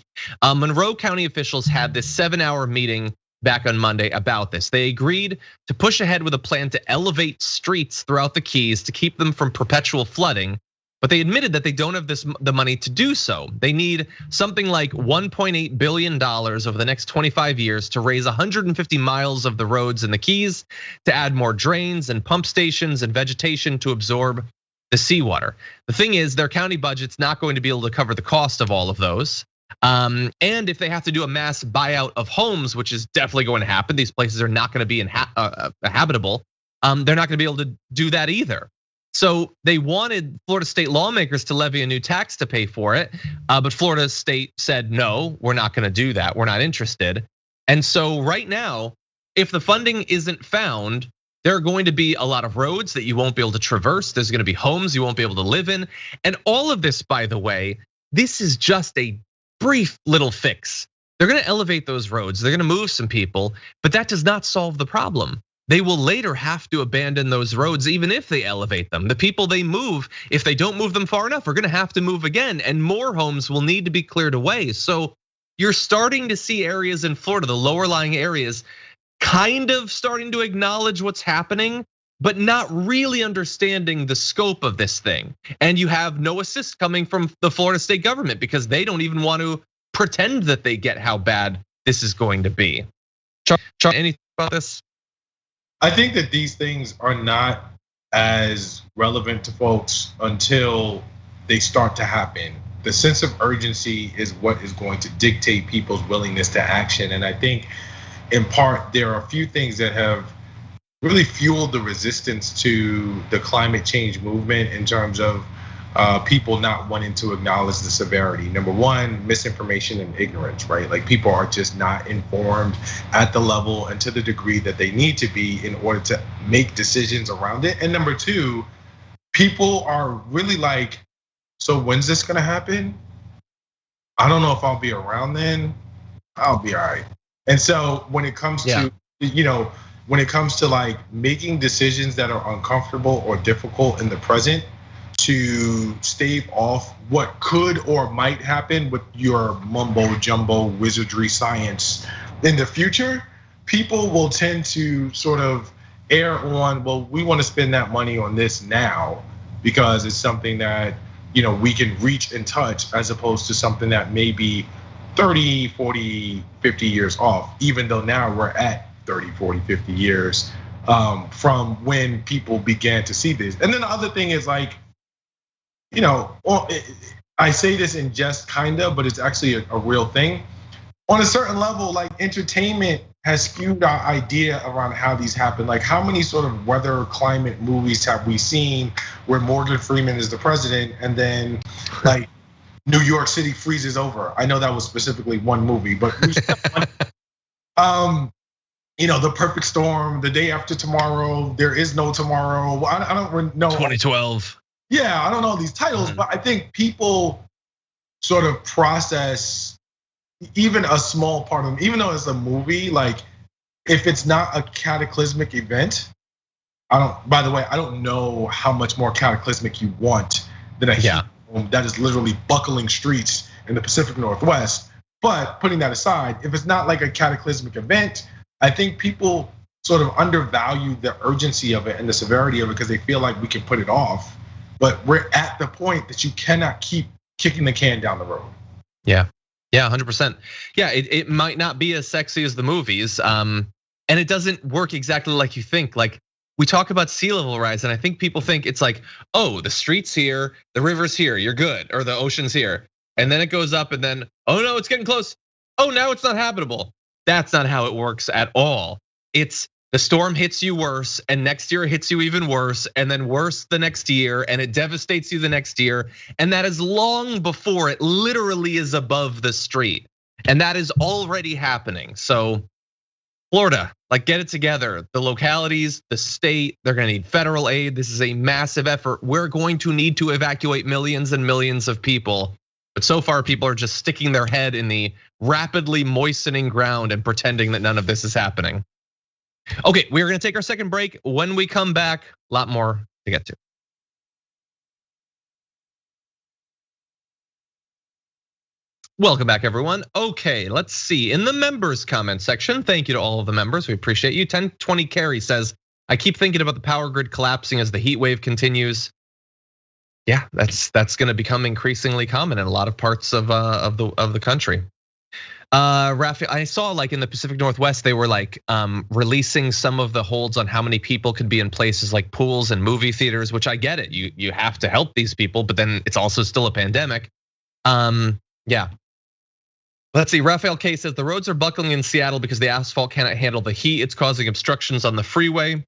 Monroe County officials had this 7-hour meeting back on Monday about this. They agreed to push ahead with a plan to elevate streets throughout the Keys to keep them from perpetual flooding, but they admitted that they don't have the money to do so. They need something like $1.8 billion over the next 25 years to raise 150 miles of the roads in the Keys, to add more drains and pump stations and vegetation to absorb the seawater. The thing is, their county budget's not going to be able to cover the cost of all of those. And if they have to do a mass buyout of homes, which is definitely going to happen, these places are not going to be habitable. They're not going to be able to do that either. So they wanted Florida state lawmakers to levy a new tax to pay for it, but Florida state said, no, we're not going to do that. We're not interested. And so right now, if the funding isn't found, there are going to be a lot of roads that you won't be able to traverse. There's going to be homes you won't be able to live in. And all of this, by the way, this is just a brief little fix. They're going to elevate those roads. They're going to move some people, but that does not solve the problem. They will later have to abandon those roads even if they elevate them. The people they move, if they don't move them far enough, are going to have to move again, and more homes will need to be cleared away. So you're starting to see areas in Florida, the lower lying areas, kind of starting to acknowledge what's happening, but not really understanding the scope of this thing. And you have no assist coming from the Florida state government because they don't even want to pretend that they get how bad this is going to be. Charlie, anything about this? I think that these things are not as relevant to folks until they start to happen. The sense of urgency is what is going to dictate people's willingness to action. And I think in part, there are a few things that have really fueled the resistance to the climate change movement in terms of people not wanting to acknowledge the severity. Number one, misinformation and ignorance, right? Like people are just not informed at the level and to the degree that they need to be in order to make decisions around it. And number two, people are really like, so when's this gonna happen? I don't know if I'll be around then. I'll be all right. And so when it comes to, when it comes to like making decisions that are uncomfortable or difficult in the present to stave off what could or might happen with your mumbo jumbo wizardry science in the future, people will tend to sort of err on, well, we want to spend that money on this now because it's something that we can reach and touch, as opposed to something that may be 30, 40, 50 years off, even though now we're at 30, 40, 50 years from when people began to see this. And then the other thing is like, I say this in jest kind of, but it's actually a real thing. On a certain level, like entertainment has skewed our idea around how these happen. Like how many sort of weather climate movies have we seen where Morgan Freeman is the president and then like New York City freezes over? I know that was specifically one movie, but The Perfect Storm, The Day After Tomorrow, There Is No Tomorrow. I don't know. 2012. Yeah, I don't know these titles, but I think people sort of process even a small part of them, even though it's a movie, like if it's not a cataclysmic event, by the way, I don't know how much more cataclysmic you want than a heat dome that is literally buckling streets in the Pacific Northwest. But putting that aside, if it's not like a cataclysmic event, I think people sort of undervalue the urgency of it and the severity of it because they feel like we can put it off. But we're at the point that you cannot keep kicking the can down the road. Yeah, 100%. Yeah, it might not be as sexy as the movies, and it doesn't work exactly like you think. Like we talk about sea level rise, and I think people think it's like, oh, the street's here, the river's here, you're good, or the ocean's here, and then it goes up, and then oh no, it's getting close. Oh, now it's not habitable. That's not how it works at all. It's the storm hits you worse, and next year it hits you even worse, and then worse the next year, and it devastates you the next year. And that is long before it literally is above the street. And that is already happening. So Florida, like get it together. The localities, the state, they're gonna need federal aid. This is a massive effort. We're going to need to evacuate millions and millions of people. But so far, people are just sticking their head in the rapidly moistening ground and pretending that none of this is happening. Okay, we're gonna take our second break. When we come back, a lot more to get to. Welcome back, everyone. Okay, let's see. In the members comment section, thank you to all of the members. We appreciate you. 1020 Carey says, I keep thinking about the power grid collapsing as the heat wave continues. Yeah, that's going to become increasingly common in a lot of parts of the country. Raphael, I saw like in the Pacific Northwest, they were like releasing some of the holds on how many people could be in places like pools and movie theaters, which I get it. You have to help these people, but then it's also still a pandemic. Yeah. Let's see, Raphael K says the roads are buckling in Seattle because the asphalt cannot handle the heat. It's causing obstructions on the freeway.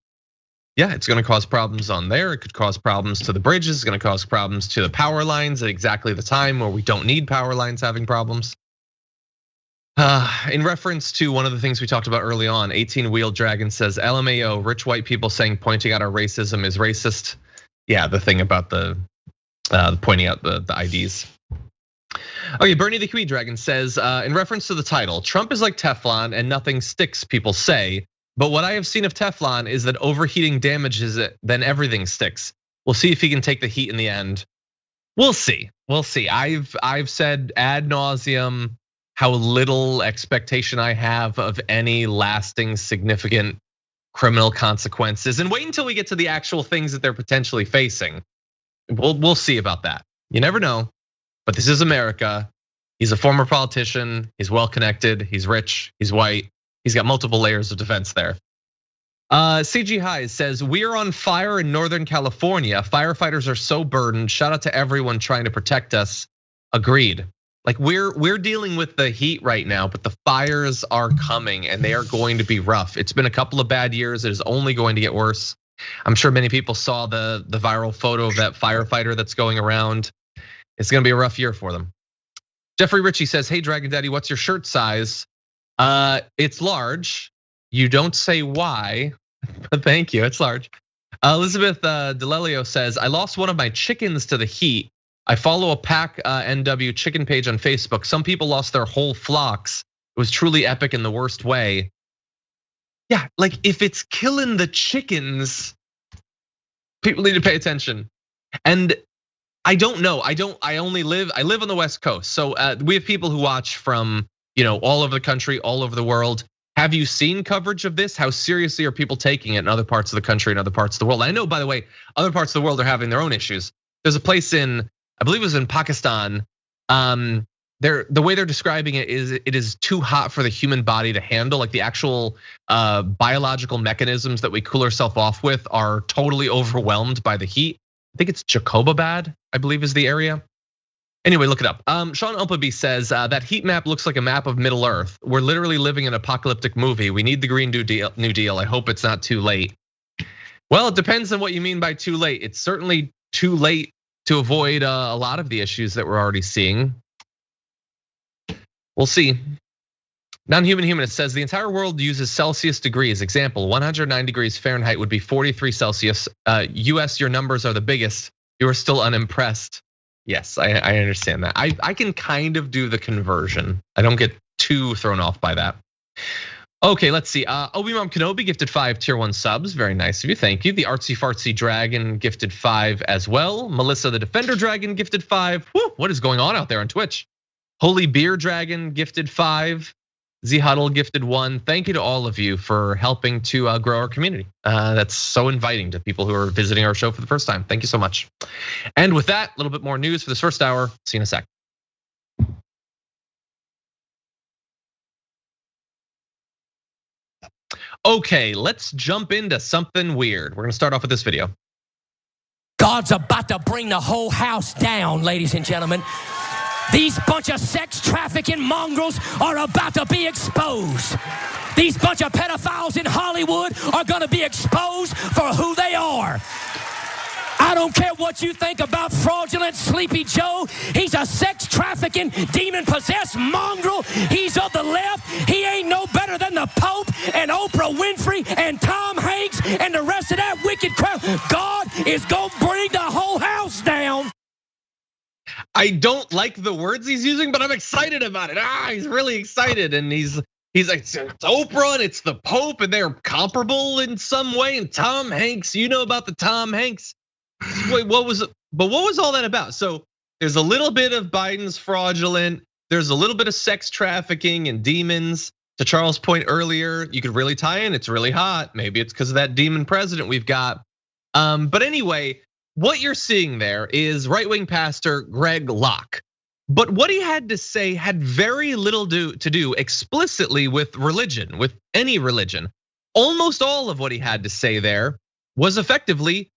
Yeah, it's gonna cause problems on there. It could cause problems to the bridges. It's gonna cause problems to the power lines at exactly the time where we don't need power lines having problems. In reference to one of the things we talked about early on, 18-Wheel Dragon says, LMAO, rich white people saying pointing out our racism is racist. Yeah, the thing about the pointing out the IDs. Okay, Bernie the Kiwi Dragon says, in reference to the title, Trump is like Teflon and nothing sticks, people say. But what I have seen of Teflon is that overheating damages it, then everything sticks. We'll see if he can take the heat in the end. We'll see. I've said ad nauseum how little expectation I have of any lasting significant criminal consequences, and wait until we get to the actual things that they're potentially facing. We'll see about that. You never know, but this is America. He's a former politician. He's well connected. He's rich. He's white. He's got multiple layers of defense there. CG Highs says, we're on fire in Northern California. Firefighters are so burdened. Shout out to everyone trying to protect us. Agreed. Like we're dealing with the heat right now, but the fires are coming and they are going to be rough. It's been a couple of bad years. It is only going to get worse. I'm sure many people saw the viral photo of that firefighter that's going around. It's gonna be a rough year for them. Jeffrey Ritchie says, hey Dragon Daddy, what's your shirt size? It's large. You don't say why, but thank you, it's large. Elizabeth Delelio says, I lost one of my chickens to the heat. I follow a Pack NW chicken page on Facebook. Some people lost their whole flocks. It was truly epic in the worst way. Yeah, like if it's killing the chickens, people need to pay attention. And I don't know, I live on the West Coast. So we have people who watch from all over the country, all over the world. Have you seen coverage of this? How seriously are people taking it in other parts of the country and other parts of the world? I know, by the way, other parts of the world are having their own issues. There's a place in, I believe it was in Pakistan. The way they're describing it is too hot for the human body to handle. Like the actual biological mechanisms that we cool ourselves off with are totally overwhelmed by the heat. I think it's Jacobabad, I believe is the area. Anyway, look it up. Sean Umpaby says that heat map looks like a map of Middle Earth. We're literally living in an apocalyptic movie. We need the Green New Deal. I hope it's not too late. Well, it depends on what you mean by too late. It's certainly too late to avoid a lot of the issues that we're already seeing. We'll see. Non-human humanist says the entire world uses Celsius degrees. Example, 109 degrees Fahrenheit would be 43 Celsius. US, your numbers are the biggest. You are still unimpressed. Yes, I understand that. I can kind of do the conversion. I don't get too thrown off by that. Okay, let's see. Obi-Wan Kenobi gifted 5 tier 1 subs. Very nice of you, thank you. The Artsy Fartsy Dragon gifted 5 as well. Melissa the Defender Dragon gifted 5. Woo, what is going on out there on Twitch? Holy Beer Dragon gifted 5. Z Huddle gifted 1. Thank you to all of you for helping to grow our community. That's so inviting to people who are visiting our show for the first time. Thank you so much. And with that, a little bit more news for this first hour. See you in a sec. Okay, let's jump into something weird. We're gonna start off with this video. God's about to bring the whole house down, ladies and gentlemen. These bunch of sex trafficking mongrels are about to be exposed. These bunch of pedophiles in Hollywood are gonna be exposed for who they are. I don't care what you think about fraudulent Sleepy Joe. He's a sex trafficking, demon-possessed mongrel. He's of the left. He ain't no better than the Pope and Oprah Winfrey and Tom Hanks and the rest of that wicked crowd. God is gonna bring the whole house down. I don't like the words he's using, but I'm excited about it. He's really excited, and he's like, it's Oprah and it's the Pope, and they're comparable in some way. And Tom Hanks, you know about the Tom Hanks. Wait, what was all that about? So there's a little bit of Biden's fraudulent. There's a little bit of sex trafficking and demons. To Charles' point earlier, you could really tie in. It's really hot. Maybe it's because of that demon president we've got. But anyway, what you're seeing there is right-wing pastor Greg Locke. But what he had to say had very little to do explicitly with religion, with any religion. Almost all of what he had to say there was effectively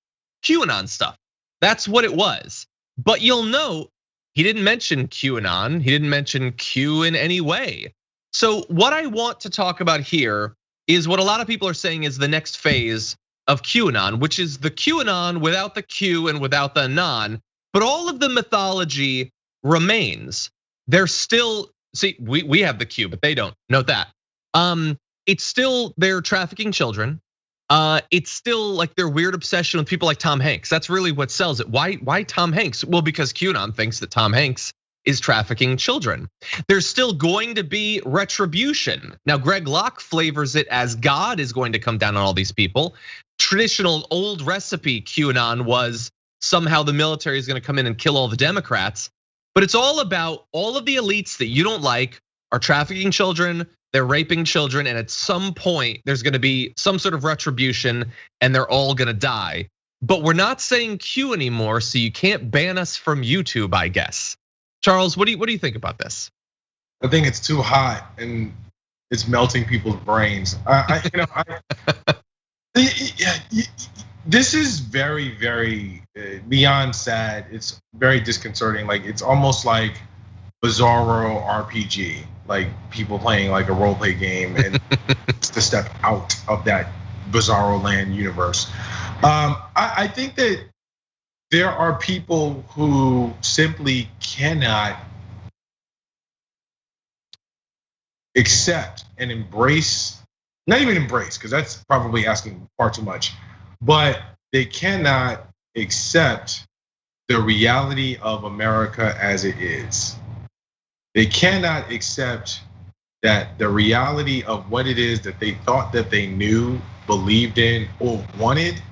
QAnon stuff. That's what it was. But you'll note he didn't mention QAnon. He didn't mention Q in any way. So what I want to talk about here is what a lot of people are saying is the next phase of QAnon, which is the QAnon without the Q and without the anon. But all of the mythology remains. They're still, see, we have the Q, but they don't. Note that. It's still they're trafficking children. It's still like their weird obsession with people like Tom Hanks. That's really what sells it. Why Tom Hanks? Well, because QAnon thinks that Tom Hanks is trafficking children. There's still going to be retribution. Now, Greg Locke flavors it as God is going to come down on all these people. Traditional old recipe QAnon was somehow the military is going to come in and kill all the Democrats. But it's all about all of the elites that you don't like are trafficking children, they're raping children, and at some point there's gonna be some sort of retribution and they're all gonna die. But we're not saying Q anymore, so you can't ban us from YouTube, I guess. Charles, what do you think about this? I think it's too hot and it's melting people's brains. This is very, very beyond sad. It's very disconcerting. Like it's almost like Bizarro RPG, like people playing like a role play game, and it's to step out of that Bizarro Land universe. I think that there are people who simply cannot accept and embrace, not even embrace, because that's probably asking far too much, but they cannot accept the reality of America as it is. They cannot accept that the reality of what it is that they thought that they knew, believed in, or wanted,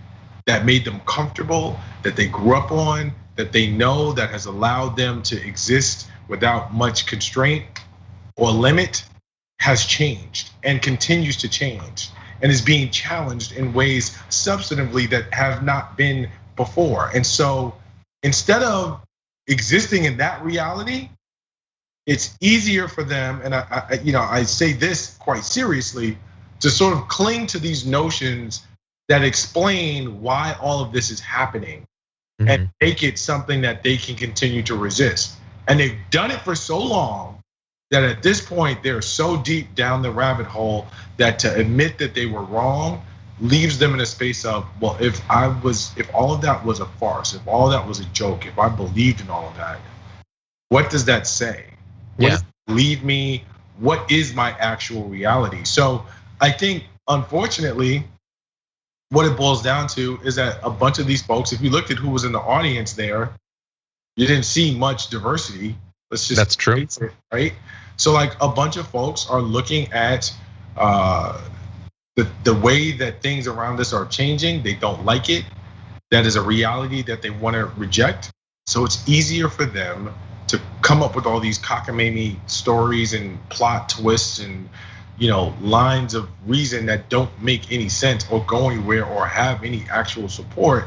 that made them comfortable, that they grew up on, that they know that has allowed them to exist without much constraint or limit, has changed and continues to change and is being challenged in ways substantively that have not been before. And so instead of existing in that reality, it's easier for them, and I say this quite seriously, to sort of cling to these notions that explain why all of this is happening and make it something that they can continue to resist. And they've done it for so long that at this point they're so deep down the rabbit hole that to admit that they were wrong leaves them in a space of, well, if all of that was a farce, if all of that was a joke, if I believed in all of that, what does that say? What does it leave me? What is my actual reality? So I think, unfortunately, what it boils down to is that a bunch of these folks, if you looked at who was in the audience there, you didn't see much diversity. That's true, right? So like a bunch of folks are looking at the way that things around us are changing. They don't like it. That is a reality that they want to reject. So it's easier for them to come up with all these cockamamie stories and plot twists and lines of reason that don't make any sense or go anywhere or have any actual support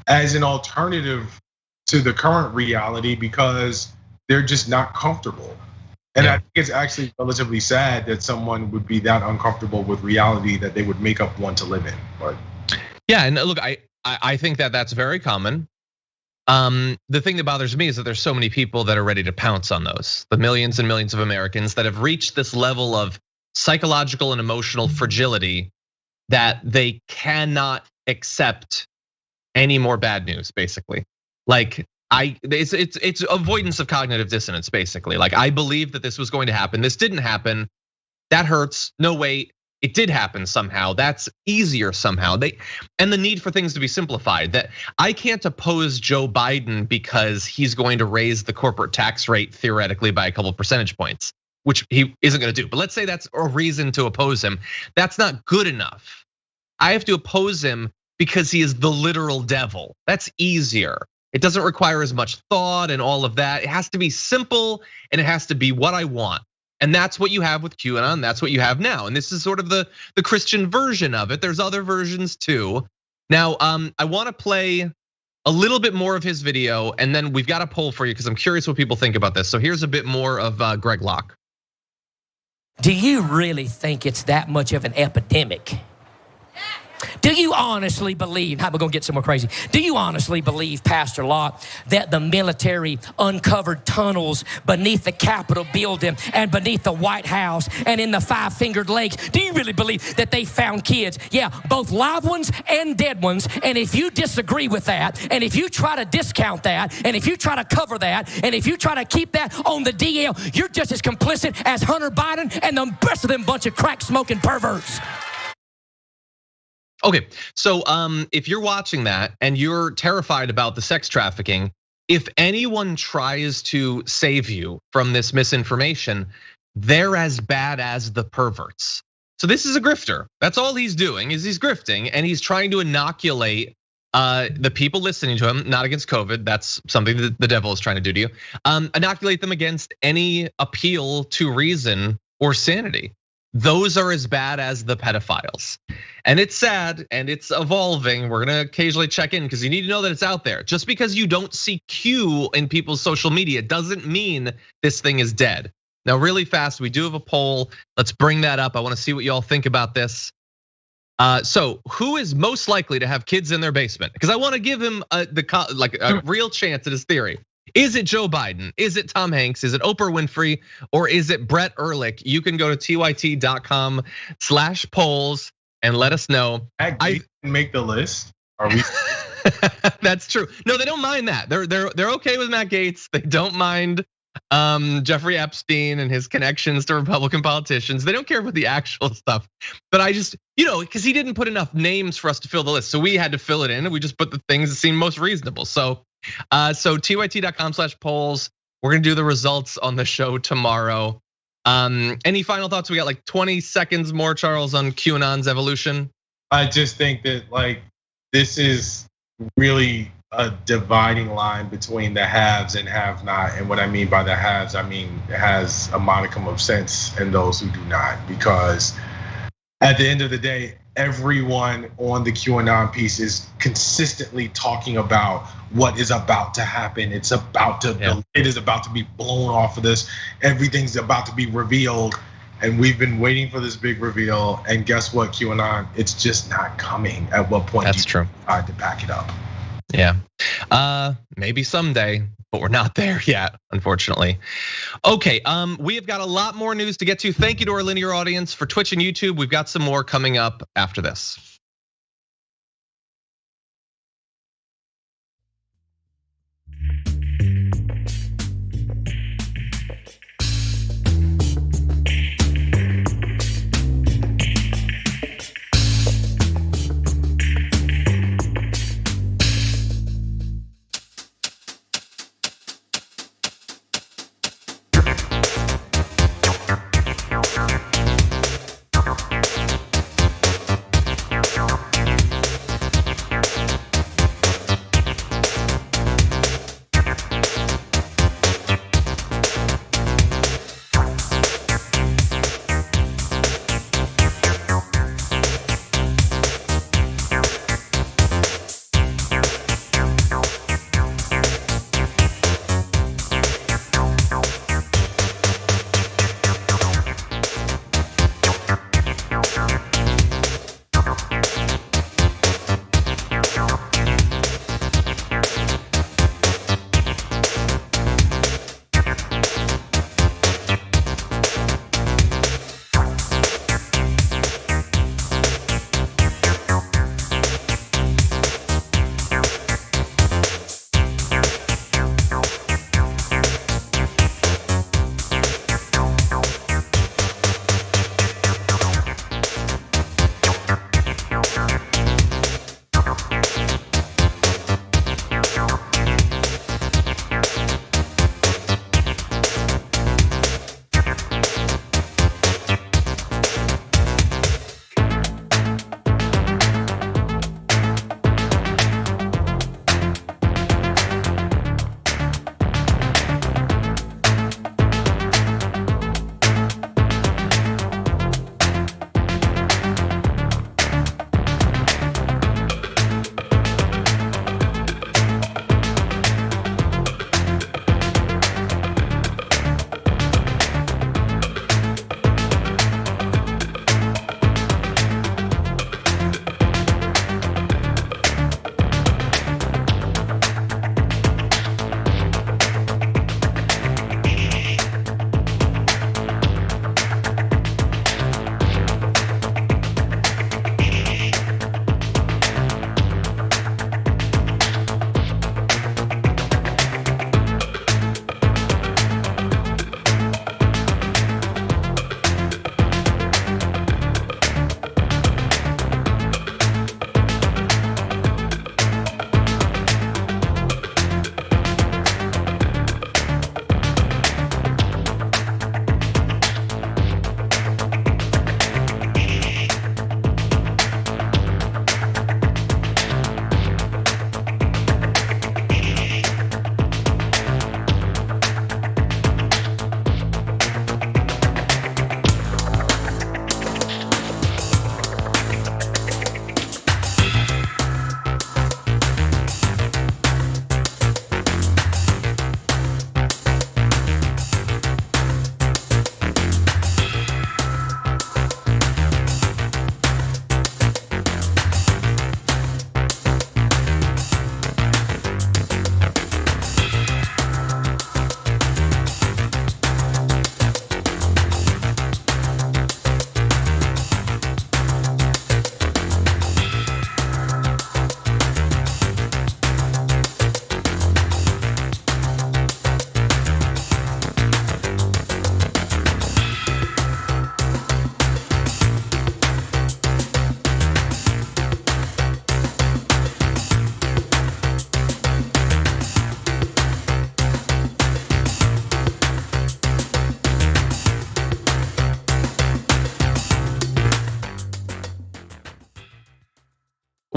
as an alternative to the current reality because they're just not comfortable. And I think it's actually relatively sad that someone would be that uncomfortable with reality that they would make up one to live in. But yeah, and look, I think that that's very common. The thing that bothers me is that there's so many people that are ready to pounce on those. The millions and millions of Americans that have reached this level of psychological and emotional fragility that they cannot accept any more bad news, basically. Like it's avoidance of cognitive dissonance, basically. Like I believe that this was going to happen. This didn't happen. That hurts. No, wait, it did happen somehow. That's easier somehow. And the need for things to be simplified. That I can't oppose Joe Biden because he's going to raise the corporate tax rate theoretically by a couple percentage points, which he isn't going to do. But let's say that's a reason to oppose him. That's not good enough. I have to oppose him because he is the literal devil. That's easier. It doesn't require as much thought and all of that. It has to be simple and it has to be what I want. And that's what you have with QAnon, that's what you have now. And this is sort of the Christian version of it. There's other versions too. Now, I wanna play a a little bit more of his video, and then we've got a poll for you because I'm curious what people think about this. So here's a bit more of Greg Locke. Do you really think it's that much of an epidemic? Do you honestly believe, we're gonna get some more crazy. Do you honestly believe, Pastor Locke, that the military uncovered tunnels beneath the Capitol building and beneath the White House and in the Five-Fingered Lakes? Do you really believe that they found kids? Yeah, both live ones and dead ones. And if you disagree with that, and if you try to discount that, and if you try to cover that, and if you try to keep that on the DL, you're just as complicit as Hunter Biden and the rest of them bunch of crack-smoking perverts. Okay, so if you're watching that and you're terrified about the sex trafficking, if anyone tries to save you from this misinformation, they're as bad as the perverts. So this is a grifter. That's all he's doing is he's grifting, and he's trying to inoculate the people listening to him, not against COVID. That's something that the devil is trying to do to you. Inoculate them against any appeal to reason or sanity. Those are as bad as the pedophiles. And it's sad and it's evolving. We're gonna occasionally check in because you need to know that it's out there. Just because you don't see Q in people's social media doesn't mean this thing is dead. Now, really fast, we do have a poll. Let's bring that up. I wanna see what y'all think about this. So who is most likely to have kids in their basement? Because I wanna give him a real chance at his theory. Is it Joe Biden? Is it Tom Hanks? Is it Oprah Winfrey? Or is it Brett Ehrlich? You can go to tyt.com/polls and let us know. I make the list. Are we? That's true. No, they don't mind that. They're okay with Matt Gaetz. They don't mind Jeffrey Epstein and his connections to Republican politicians. They don't care about the actual stuff. But I just, because he didn't put enough names for us to fill the list. So we had to fill it in, and we just put the things that seemed most reasonable. So tyt.com/polls. We're gonna do the results on the show tomorrow. Any final thoughts? We got like 20 seconds more, Charles, on QAnon's evolution. I just think that this is really a dividing line between the haves and have not. And what I mean by the haves, I mean it has a modicum of sense and those who do not. Because at the end of the day, everyone on the QAnon piece is consistently talking about what is about to happen. It is about to be blown off of this. Everything's about to be revealed. And we've been waiting for this big reveal. And guess what, QAnon? It's just not coming. At what point That's do true. you decide to back it up? Yeah, maybe someday, but we're not there yet, unfortunately. Okay, we have got a lot more news to get to. Thank you to our linear audience for Twitch and YouTube. We've got some more coming up after this.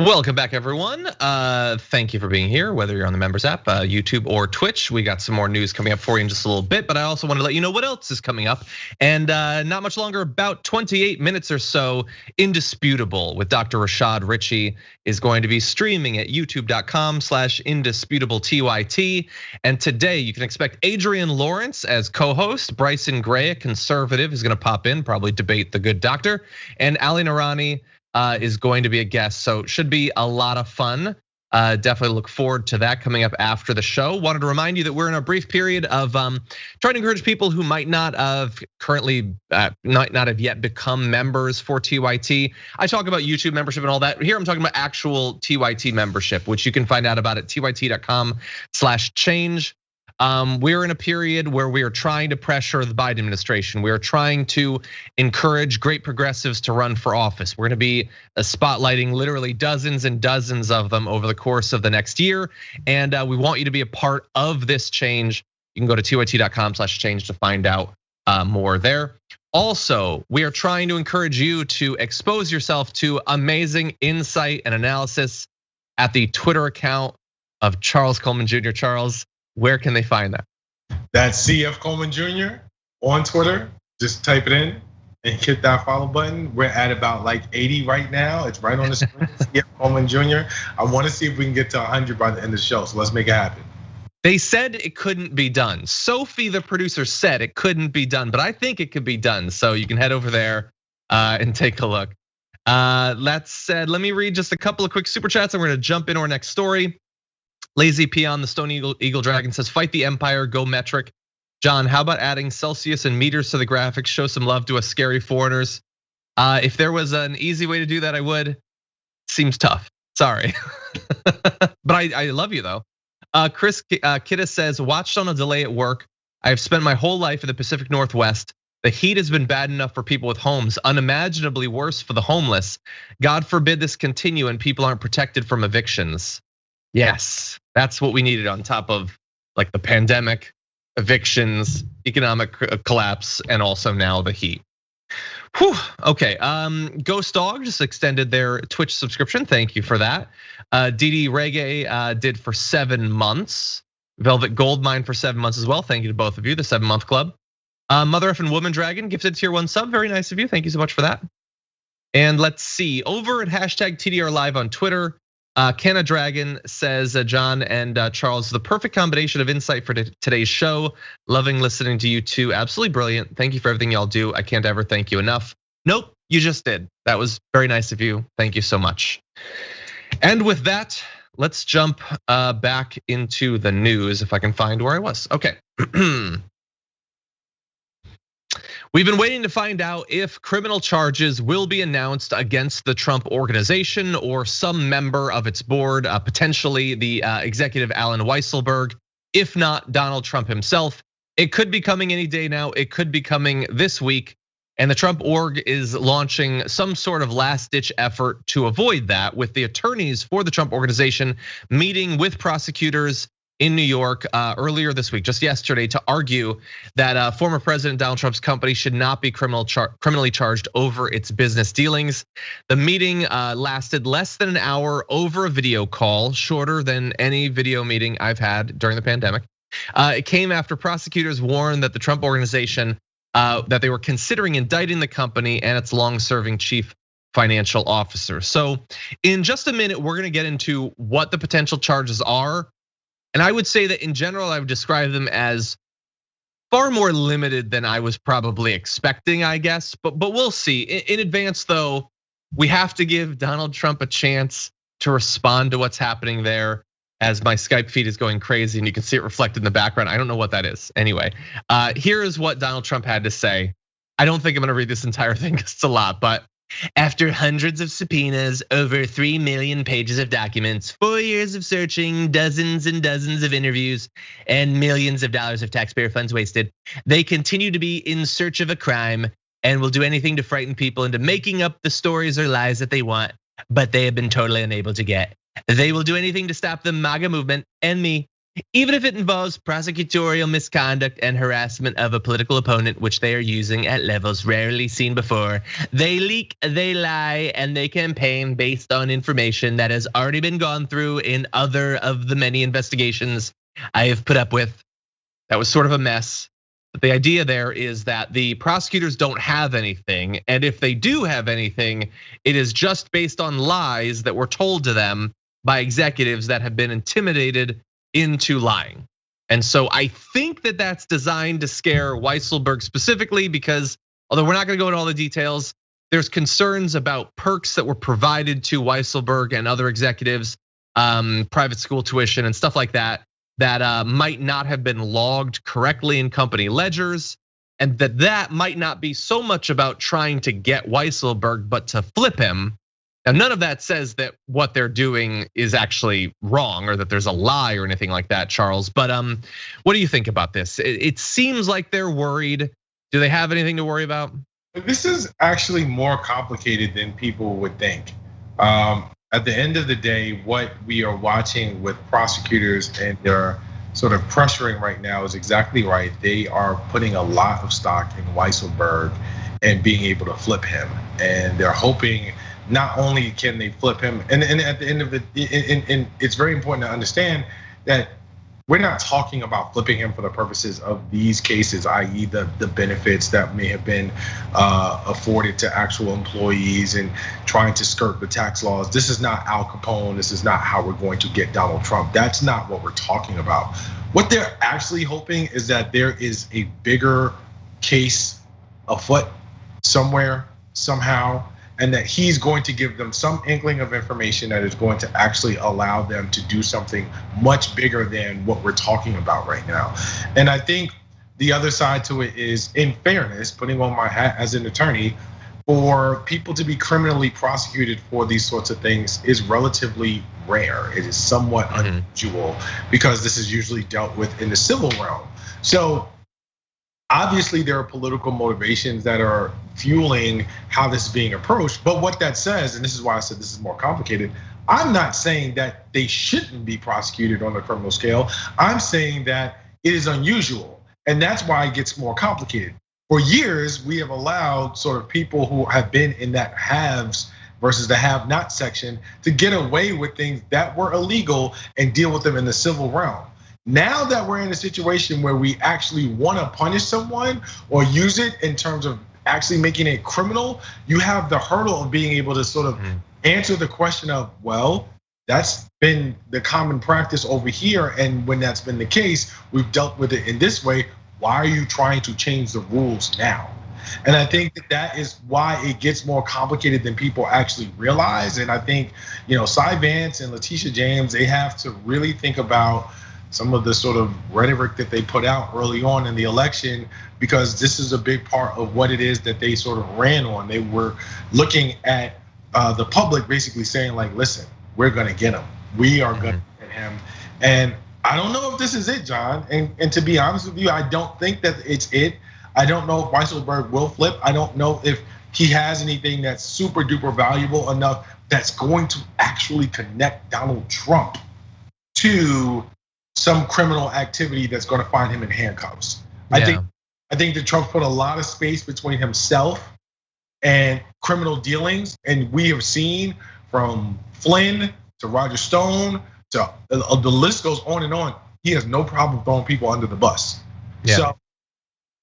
Welcome back, everyone. Thank you for being here, whether you're on the members app, YouTube, or Twitch. We got some more news coming up for you in just a little bit, but I also want to let you know what else is coming up. And not much longer, about 28 minutes or so, Indisputable with Dr. Rashad Ritchie is going to be streaming at youtube.com/indisputable_TYT. And today you can expect Adrian Lawrence as co-host, Bryson Gray, a conservative, is going to pop in, probably debate the good doctor, and Ali Narani is going to be a guest, so should be a lot of fun. Definitely look forward to that coming up after the show. Wanted to remind you that we're in a brief period of trying to encourage people who might not have currently, not have yet become members for TYT. I talk about YouTube membership and all that. Here I'm talking about actual TYT membership, which you can find out about at tyt.com/change. We're in a period where we are trying to pressure the Biden administration. We are trying to encourage great progressives to run for office. We're gonna be spotlighting literally dozens and dozens of them over the course of the next year. And we want you to be a part of this change. You can go to tyt.com/change to find out more there. Also, we are trying to encourage you to expose yourself to amazing insight and analysis at the Twitter account of Charles Coleman Jr. Charles, where can they find that? That's CF Coleman Jr. on Twitter. Just type it in and hit that follow button. We're at about like 80 right now. It's right on the screen, CF Coleman Jr. I wanna see if we can get to 100 by the end of the show, so let's make it happen. They said it couldn't be done. Sophie, the producer, said it couldn't be done, but I think it could be done. So you can head over there and take a look. That said, let me read just a couple of quick super chats and we're gonna jump into our next story. Lazy Peon, the Stone Eagle Dragon says, fight the empire, go metric. John, how about adding Celsius and meters to the graphics? Show some love to us scary foreigners. If there was an easy way to do that, I would. Seems tough, sorry. But I love you though. Chris Kidda says, watched on a delay at work. I've spent my whole life in the Pacific Northwest. The heat has been bad enough for people with homes, unimaginably worse for the homeless. God forbid this continue and people aren't protected from evictions. Yes, that's what we needed on top of like the pandemic, evictions, economic collapse, and also now the heat. Whew, okay, Ghost Dog just extended their Twitch subscription. Thank you for that. DD Reggae did for 7 months. Velvet Goldmine for 7 months as well. Thank you to both of you, the 7-month club. Mother effing Woman Dragon gifted tier 1 sub. Very nice of you. Thank you so much for that. And let's see, over at #TDR Live on Twitter, Canna Dragon says, John and Charles, the perfect combination of insight for today's show. Loving listening to you two, absolutely brilliant. Thank you for everything y'all do. I can't ever thank you enough. Nope, you just did. That was very nice of you. Thank you so much. And with that, let's jump back into the news if I can find where I was. Okay. We've been waiting to find out if criminal charges will be announced against the Trump organization or some member of its board, potentially the executive Alan Weisselberg, if not Donald Trump himself. It could be coming any day now. It could be coming this week. And the Trump org is launching some sort of last-ditch effort to avoid that, with the attorneys for the Trump organization meeting with prosecutors in New York earlier this week, just yesterday, to argue that former President Donald Trump's company should not be criminally charged over its business dealings. The meeting lasted less than an hour over a video call, shorter than any video meeting I've had during the pandemic. It came after prosecutors warned that the Trump organization, that they were considering indicting the company and its long-serving chief financial officer. So in just a minute, we're gonna get into what the potential charges are. And I would say that in general, I would describe them as far more limited than I was probably expecting, I guess. But we'll see. In advance, though, we have to give Donald Trump a chance to respond to what's happening there, as my Skype feed is going crazy and you can see it reflected in the background. I don't know what that is. Anyway, here is what Donald Trump had to say. I don't think I'm gonna read this entire thing because it's a lot, but after hundreds of subpoenas, over 3 million pages of documents, 4 years of searching, dozens and dozens of interviews, and millions of dollars of taxpayer funds wasted, they continue to be in search of a crime and will do anything to frighten people into making up the stories or lies that they want, but they have been totally unable to get. They will do anything to stop the MAGA movement and me Even if it involves prosecutorial misconduct and harassment of a political opponent, which they are using at levels rarely seen before, they leak, they lie, and they campaign based on information that has already been gone through in other of the many investigations I have put up with. That was sort of a mess. But the idea there is that the prosecutors don't have anything, and if they do have anything, it is just based on lies that were told to them by executives that have been intimidated into lying. And so I think that that's designed to scare Weisselberg specifically because although we're not gonna go into all the details, there's concerns about perks that were provided to Weisselberg and other executives, private school tuition and stuff like that, that might not have been logged correctly in company ledgers, and that might not be so much about trying to get Weisselberg, but to flip him. Now, none of that says that what they're doing is actually wrong or that there's a lie or anything like that, Charles. But what do you think about this? It seems like they're worried. Do they have anything to worry about? This is actually more complicated than people would think. At the end of the day, what we are watching with prosecutors and they're sort of pressuring right now is exactly right. They are putting a lot of stock in Weisselberg and being able to flip him. And they're hoping not only can they flip him, and at the end of it, and it's very important to understand that we're not talking about flipping him for the purposes of these cases, i.e. the benefits that may have been afforded to actual employees and trying to skirt the tax laws. This is not Al Capone. This is not how we're going to get Donald Trump. That's not what we're talking about. What they're actually hoping is that there is a bigger case afoot somewhere, somehow, and that he's going to give them some inkling of information that is going to actually allow them to do something much bigger than what we're talking about right now. And I think the other side to it is, in fairness, putting on my hat as an attorney, for people to be criminally prosecuted for these sorts of things is relatively rare. It is somewhat unusual because this is usually dealt with in the civil realm. So obviously, there are political motivations that are fueling how this is being approached. But what that says, and this is why I said this is more complicated, I'm not saying that they shouldn't be prosecuted on a criminal scale. I'm saying that it is unusual. And that's why it gets more complicated. For years, we have allowed sort of people who have been in that haves versus the have-not section to get away with things that were illegal and deal with them in the civil realm. Now that we're in a situation where we actually want to punish someone or use it in terms of actually making it criminal, you have the hurdle of being able to sort of answer the question of, well, that's been the common practice over here. And when that's been the case, we've dealt with it in this way. Why are you trying to change the rules now? And I think that is why it gets more complicated than people actually realize. And I think, Cy Vance and Letitia James, they have to really think about some of the sort of rhetoric that they put out early on in the election, because this is a big part of what it is that they sort of ran on. They were looking at the public basically saying like, listen, we're gonna get him. We are gonna get him. And I don't know if this is it, John. And to be honest with you, I don't think that it's it. I don't know if Weisselberg will flip. I don't know if he has anything that's super duper valuable enough that's going to actually connect Donald Trump to some criminal activity that's going to find him in handcuffs. I think that Trump put a lot of space between himself and criminal dealings, and we have seen from Flynn to Roger Stone to the list goes on and on. He has no problem throwing people under the bus. Yeah. So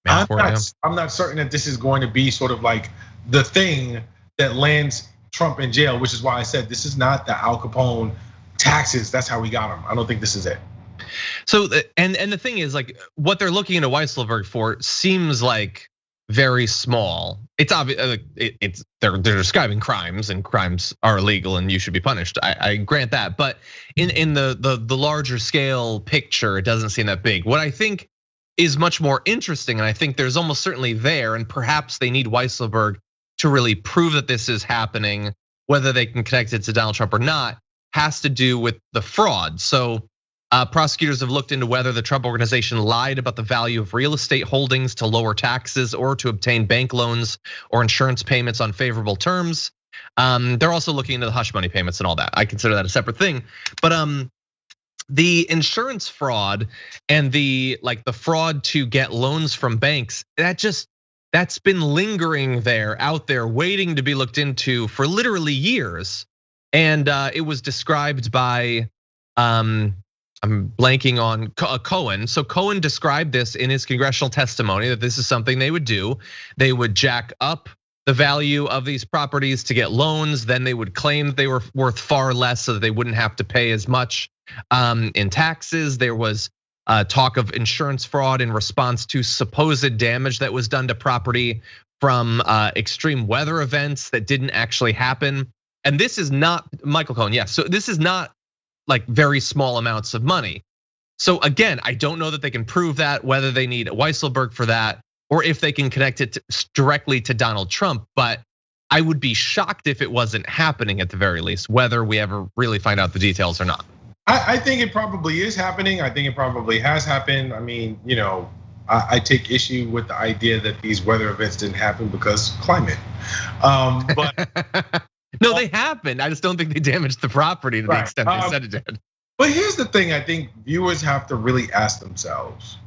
I'm not certain that this is going to be sort of like the thing that lands Trump in jail, which is why I said this is not the Al Capone taxes. That's how we got him. I don't think this is it. So, and the thing is, like, what they're looking into Weisselberg for seems like very small. It's obvious. They're describing crimes, and crimes are illegal, and you should be punished. I grant that, but in the larger scale picture, it doesn't seem that big. What I think is much more interesting, and I think there's almost certainly there, and perhaps they need Weisselberg to really prove that this is happening, whether they can connect it to Donald Trump or not, has to do with the fraud. So. Prosecutors have looked into whether the Trump organization lied about the value of real estate holdings to lower taxes or to obtain bank loans or insurance payments on favorable terms. They're also looking into the hush money payments and all that. I consider that a separate thing. But the insurance fraud and the fraud to get loans from banks, that's been lingering out there, waiting to be looked into for literally years. And it was described by, I'm blanking on Cohen. So Cohen described this in his congressional testimony that this is something they would do. They would jack up the value of these properties to get loans. Then they would claim that they were worth far less so that they wouldn't have to pay as much in taxes. There was talk of insurance fraud in response to supposed damage that was done to property from extreme weather events that didn't actually happen. And this is not Michael Cohen. Yes, so this is not like very small amounts of money. So again, I don't know that they can prove that, whether they need Weisselberg for that, or if they can connect it directly to Donald Trump. But I would be shocked if it wasn't happening at the very least, whether we ever really find out the details or not. I think it probably is happening. I think it probably has happened. I mean, I take issue with the idea that these weather events didn't happen because climate. But no, they happened. I just don't think they damaged the property to the extent they said it did. But here's the thing: I think viewers have to really ask themselves,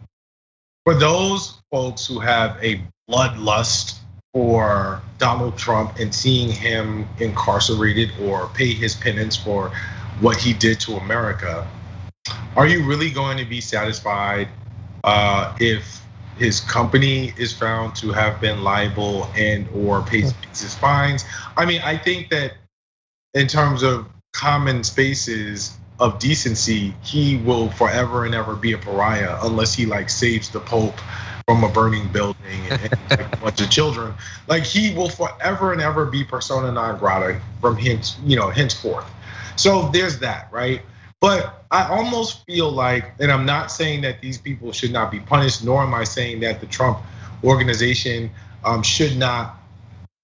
for those folks who have a bloodlust for Donald Trump and seeing him incarcerated or pay his penance for what he did to America, are you really going to be satisfied if his company is found to have been liable and or pays his fines? I mean, I think that in terms of common spaces of decency, he will forever and ever be a pariah unless he saves the Pope from a burning building and a bunch of children. He will forever and ever be persona non grata from henceforth. So there's that, right? But I almost feel like, and I'm not saying that these people should not be punished, nor am I saying that the Trump organization should not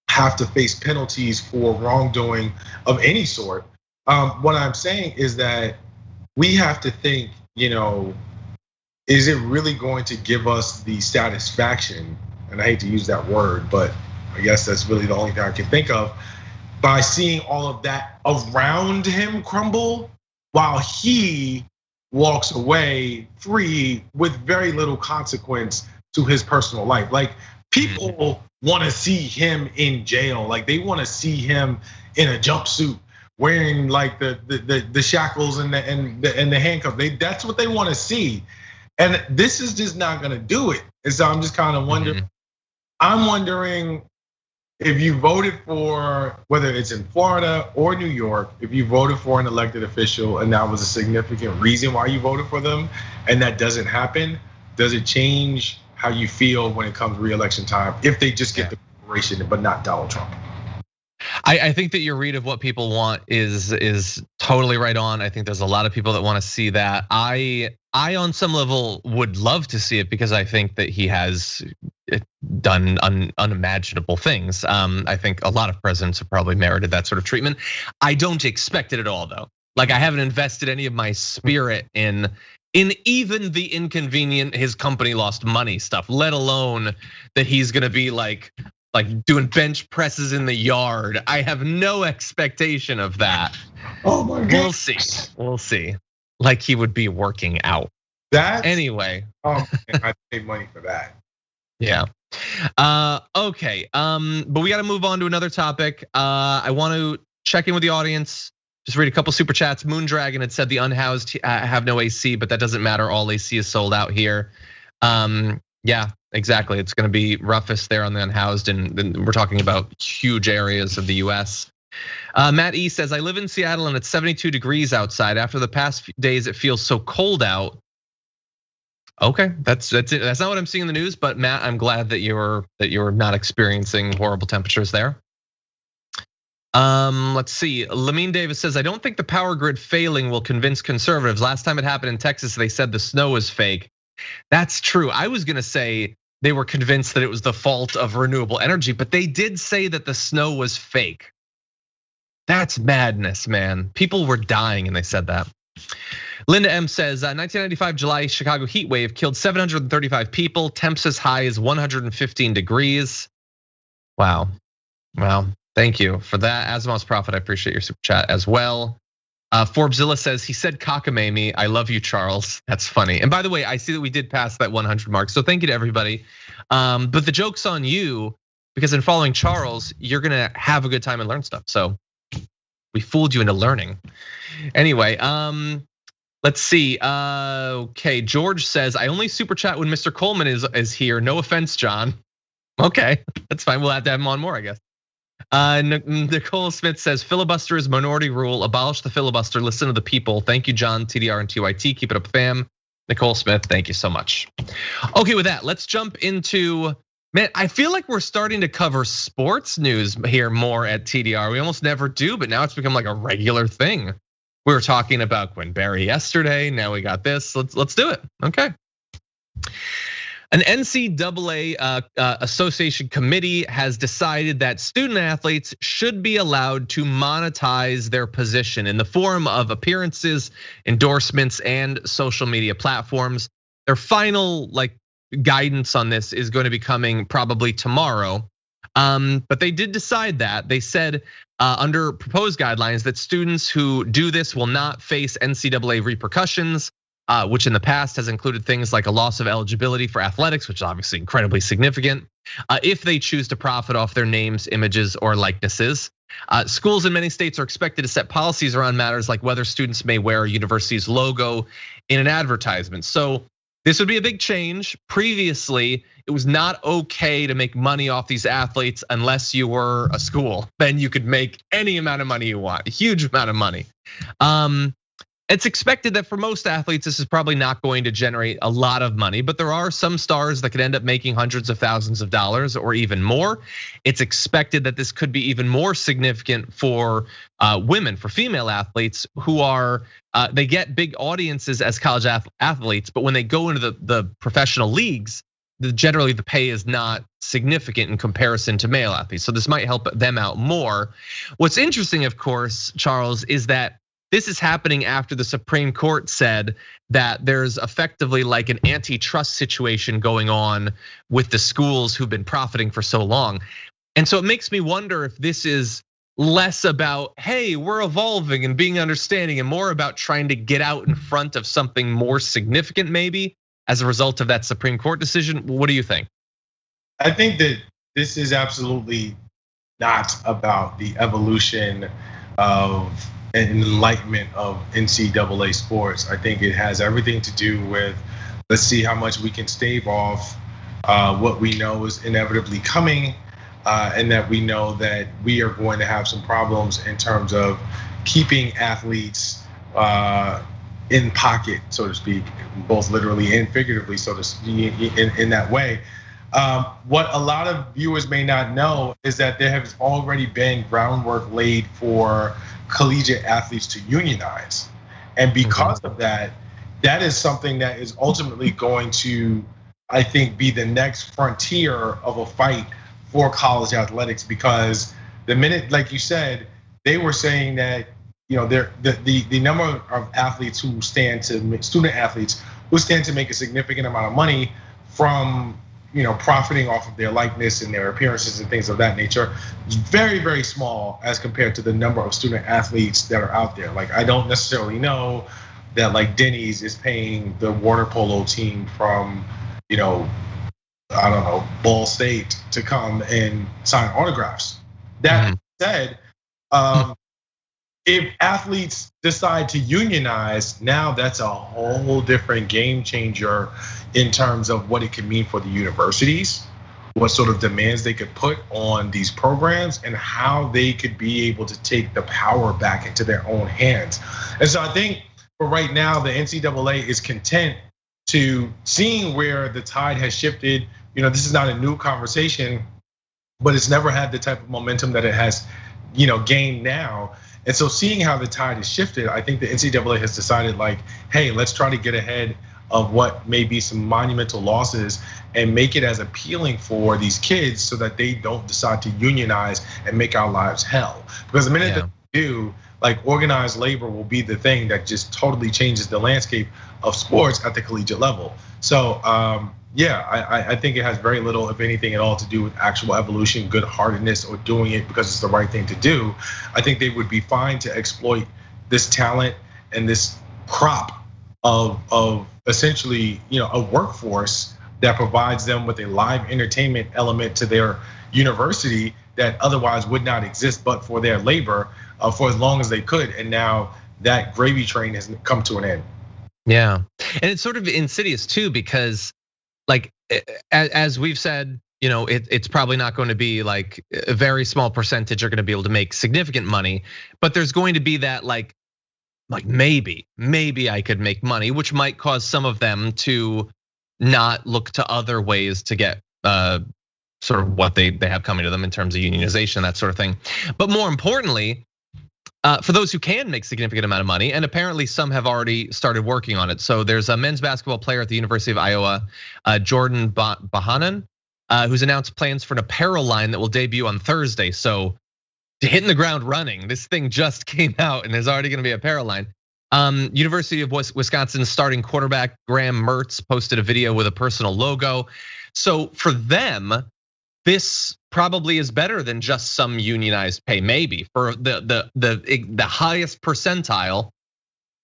have to face penalties for wrongdoing of any sort. What I'm saying is that we have to think, is it really going to give us the satisfaction, and I hate to use that word, but I guess that's really the only thing I can think of, by seeing all of that around him crumble while he walks away free with very little consequence to his personal life. People want to see him in jail. They want to see him in a jumpsuit wearing the shackles and the handcuffs. That's what they want to see. And this is just not gonna do it. And so I'm just kind of wondering, I'm wondering if you voted for, whether it's in Florida or New York, if you voted for an elected official and that was a significant reason why you voted for them, and that doesn't happen, does it change how you feel when it comes re-election time if they just get the corporation but not Donald Trump? I think that your read of what people want is totally right on. I think there's a lot of people that want to see that. I on some level would love to see it because I think that he has done unimaginable things. I think a lot of presidents have probably merited that sort of treatment. I don't expect it at all though. I haven't invested any of my spirit in even the inconvenient his company lost money stuff, let alone that he's gonna be like doing bench presses in the yard. I have no expectation of that. Oh my God. We'll see. He would be working out. Anyway. Oh, I'd pay money for that. Yeah. Okay. But we got to move on to another topic. I want to check in with the audience. Just read a couple super chats. Moondragon had said the unhoused have no AC, but that doesn't matter. All AC is sold out here. Yeah, exactly. It's going to be roughest there on the unhoused, and we're talking about huge areas of the US. Matt E says, I live in Seattle and it's 72 degrees outside. After the past few days, it feels so cold out. Okay, that's it. That's not what I'm seeing in the news, but Matt, I'm glad that you're not experiencing horrible temperatures there. Let's see. Lamine Davis says, I don't think the power grid failing will convince conservatives. Last time it happened in Texas, they said the snow was fake. That's true. I was gonna say they were convinced that it was the fault of renewable energy, but they did say that the snow was fake. That's madness, man. People were dying and they said that. Linda M says, 1995 July Chicago heat wave killed 735 people. Temps as high as 115 degrees. Wow. Thank you for that. Asmos Prophet, I appreciate your super chat as well. Forbesilla says, he said cockamamie. I love you, Charles. That's funny. And by the way, I see that we did pass that 100 mark. So thank you to everybody. But the joke's on you, because in following Charles, you're gonna have a good time and learn stuff. So we fooled you into learning. Anyway, let's see. Okay, George says, I only super chat when Mr. Coleman is here. No offense, John. Okay, that's fine. We'll have to have him on more, I guess. Nicole Smith says, filibuster is minority rule. Abolish the filibuster. Listen to the people. Thank you, John, TDR and TYT. Keep it up, fam. Nicole Smith, thank you so much. Okay, with that, let's jump into, man, I feel like we're starting to cover sports news here more at TDR. We almost never do, but now it's become like a regular thing. We were talking about Gwen Berry yesterday. Now we got this. Let's do it. Okay. An NCAA association committee has decided that student athletes should be allowed to monetize their position in the form of appearances, endorsements, and social media platforms. Their final guidance on this is going to be coming probably tomorrow. But they did decide that. They said under proposed guidelines that students who do this will not face NCAA repercussions, which in the past has included things like a loss of eligibility for athletics, which is obviously incredibly significant, if they choose to profit off their names, images, or likenesses. Schools in many states are expected to set policies around matters like whether students may wear a university's logo in an advertisement. So this would be a big change. Previously, it was not okay to make money off these athletes unless you were a school. Then you could make any amount of money you want, a huge amount of money. It's expected that for most athletes, this is probably not going to generate a lot of money, but there are some stars that could end up making hundreds of thousands of dollars or even more. It's expected that this could be even more significant for women, for female athletes who are, they get big audiences as college athletes, but when they go into the professional leagues, generally the pay is not significant in comparison to male athletes. So this might help them out more. What's interesting, of course, Charles, is that this is happening after the Supreme Court said that there's effectively like an antitrust situation going on with the schools who've been profiting for so long. And so it makes me wonder if this is less about, hey, we're evolving and being understanding, and more about trying to get out in front of something more significant maybe as a result of that Supreme Court decision. What do you think? I think that this is absolutely not about the evolution of an enlightenment of NCAA sports. I think it has everything to do with, let's see how much we can stave off what we know is inevitably coming, and that we know that we are going to have some problems in terms of keeping athletes in pocket, so to speak, both literally and figuratively, so to speak, in that way. What a lot of viewers may not know is that there has already been groundwork laid for collegiate athletes to unionize. And because of that, that is something that is ultimately going to, I think, be the next frontier of a fight for college athletics. Because the minute, like you said, they were saying that, the number of athletes who stand to, student athletes who stand to make a significant amount of money from profiting off of their likeness and their appearances and things of that nature, is very, very small as compared to the number of student athletes that are out there. Like, I don't necessarily know that like Denny's is paying the water polo team from, I don't know, Ball State to come and sign autographs. That said, if athletes decide to unionize, now that's a whole different game changer in terms of what it can mean for the universities, what sort of demands they could put on these programs, and how they could be able to take the power back into their own hands. And so I think for right now, the NCAA is content to seeing where the tide has shifted. This is not a new conversation, but it's never had the type of momentum that it has, gained now. And so seeing how the tide has shifted, I think the NCAA has decided like, hey, let's try to get ahead of what may be some monumental losses and make it as appealing for these kids so that they don't decide to unionize and make our lives hell. Because the minute that they do, like, organized labor will be the thing that just totally changes the landscape of sports at the collegiate level. So I think it has very little, if anything at all, to do with actual evolution, good-heartedness, or doing it because it's the right thing to do. I think they would be fine to exploit this talent and this crop of essentially, a workforce that provides them with a live entertainment element to their university that otherwise would not exist but for their labor for as long as they could. And now that gravy train has come to an end. Yeah, and it's sort of insidious too, because like, as we've said, it's probably not going to be like a very small percentage are going to be able to make significant money, but there's going to be that like maybe I could make money, which might cause some of them to not look to other ways to get sort of what they have coming to them in terms of unionization, that sort of thing. But more importantly, for those who can make significant amount of money, and apparently some have already started working on it. So there's a men's basketball player at the University of Iowa, Jordan Bahanan, who's announced plans for an apparel line that will debut on Thursday. So hitting the ground running, this thing just came out and there's already gonna be an apparel line. University of Wisconsin starting quarterback Graham Mertz posted a video with a personal logo. So for them, this probably is better than just some unionized pay, maybe for the highest percentile.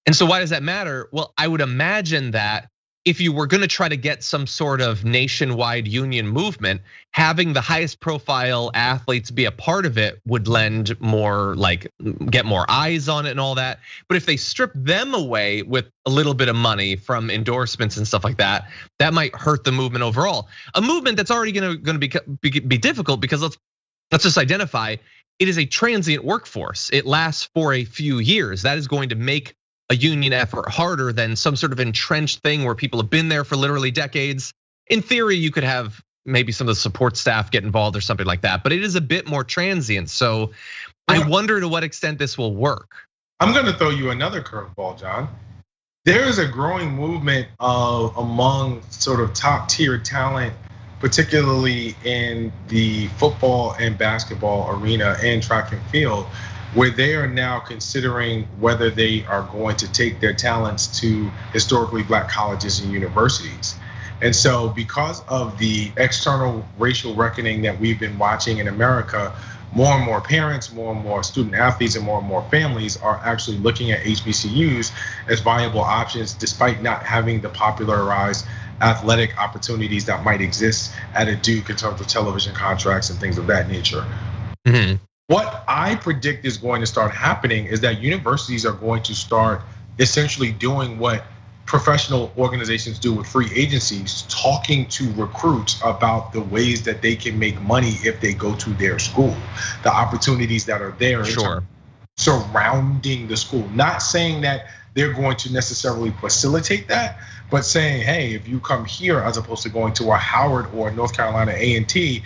And so why does that matter? Well, I would imagine that if you were gonna try to get some sort of nationwide union movement, having the highest profile athletes be a part of it would lend more, like get more eyes on it and all that. But if they strip them away with a little bit of money from endorsements and stuff like that, that might hurt the movement overall. A movement that's already gonna be difficult, because let's just identify, it is a transient workforce. It lasts for a few years. That is going to make a union effort harder than some sort of entrenched thing where people have been there for literally decades. In theory, you could have maybe some of the support staff get involved or something like that, but it is a bit more transient. So I wonder to what extent this will work. I'm gonna throw you another curveball, John. There is a growing movement among sort of top tier talent, particularly in the football and basketball arena and track and field, where they are now considering whether they are going to take their talents to historically black colleges and universities. And so because of the external racial reckoning that we've been watching in America, more and more parents, more and more student athletes, and more families are actually looking at HBCUs as viable options, despite not having the popularized athletic opportunities that might exist at a Duke in terms of television contracts and things of that nature. What I predict is going to start happening is that universities are going to start essentially doing what professional organizations do with free agencies, talking to recruits about the ways that they can make money if they go to their school, the opportunities that are there surrounding the school. Not saying that they're going to necessarily facilitate that, but saying, hey, if you come here as opposed to going to a Howard or a North Carolina A&T,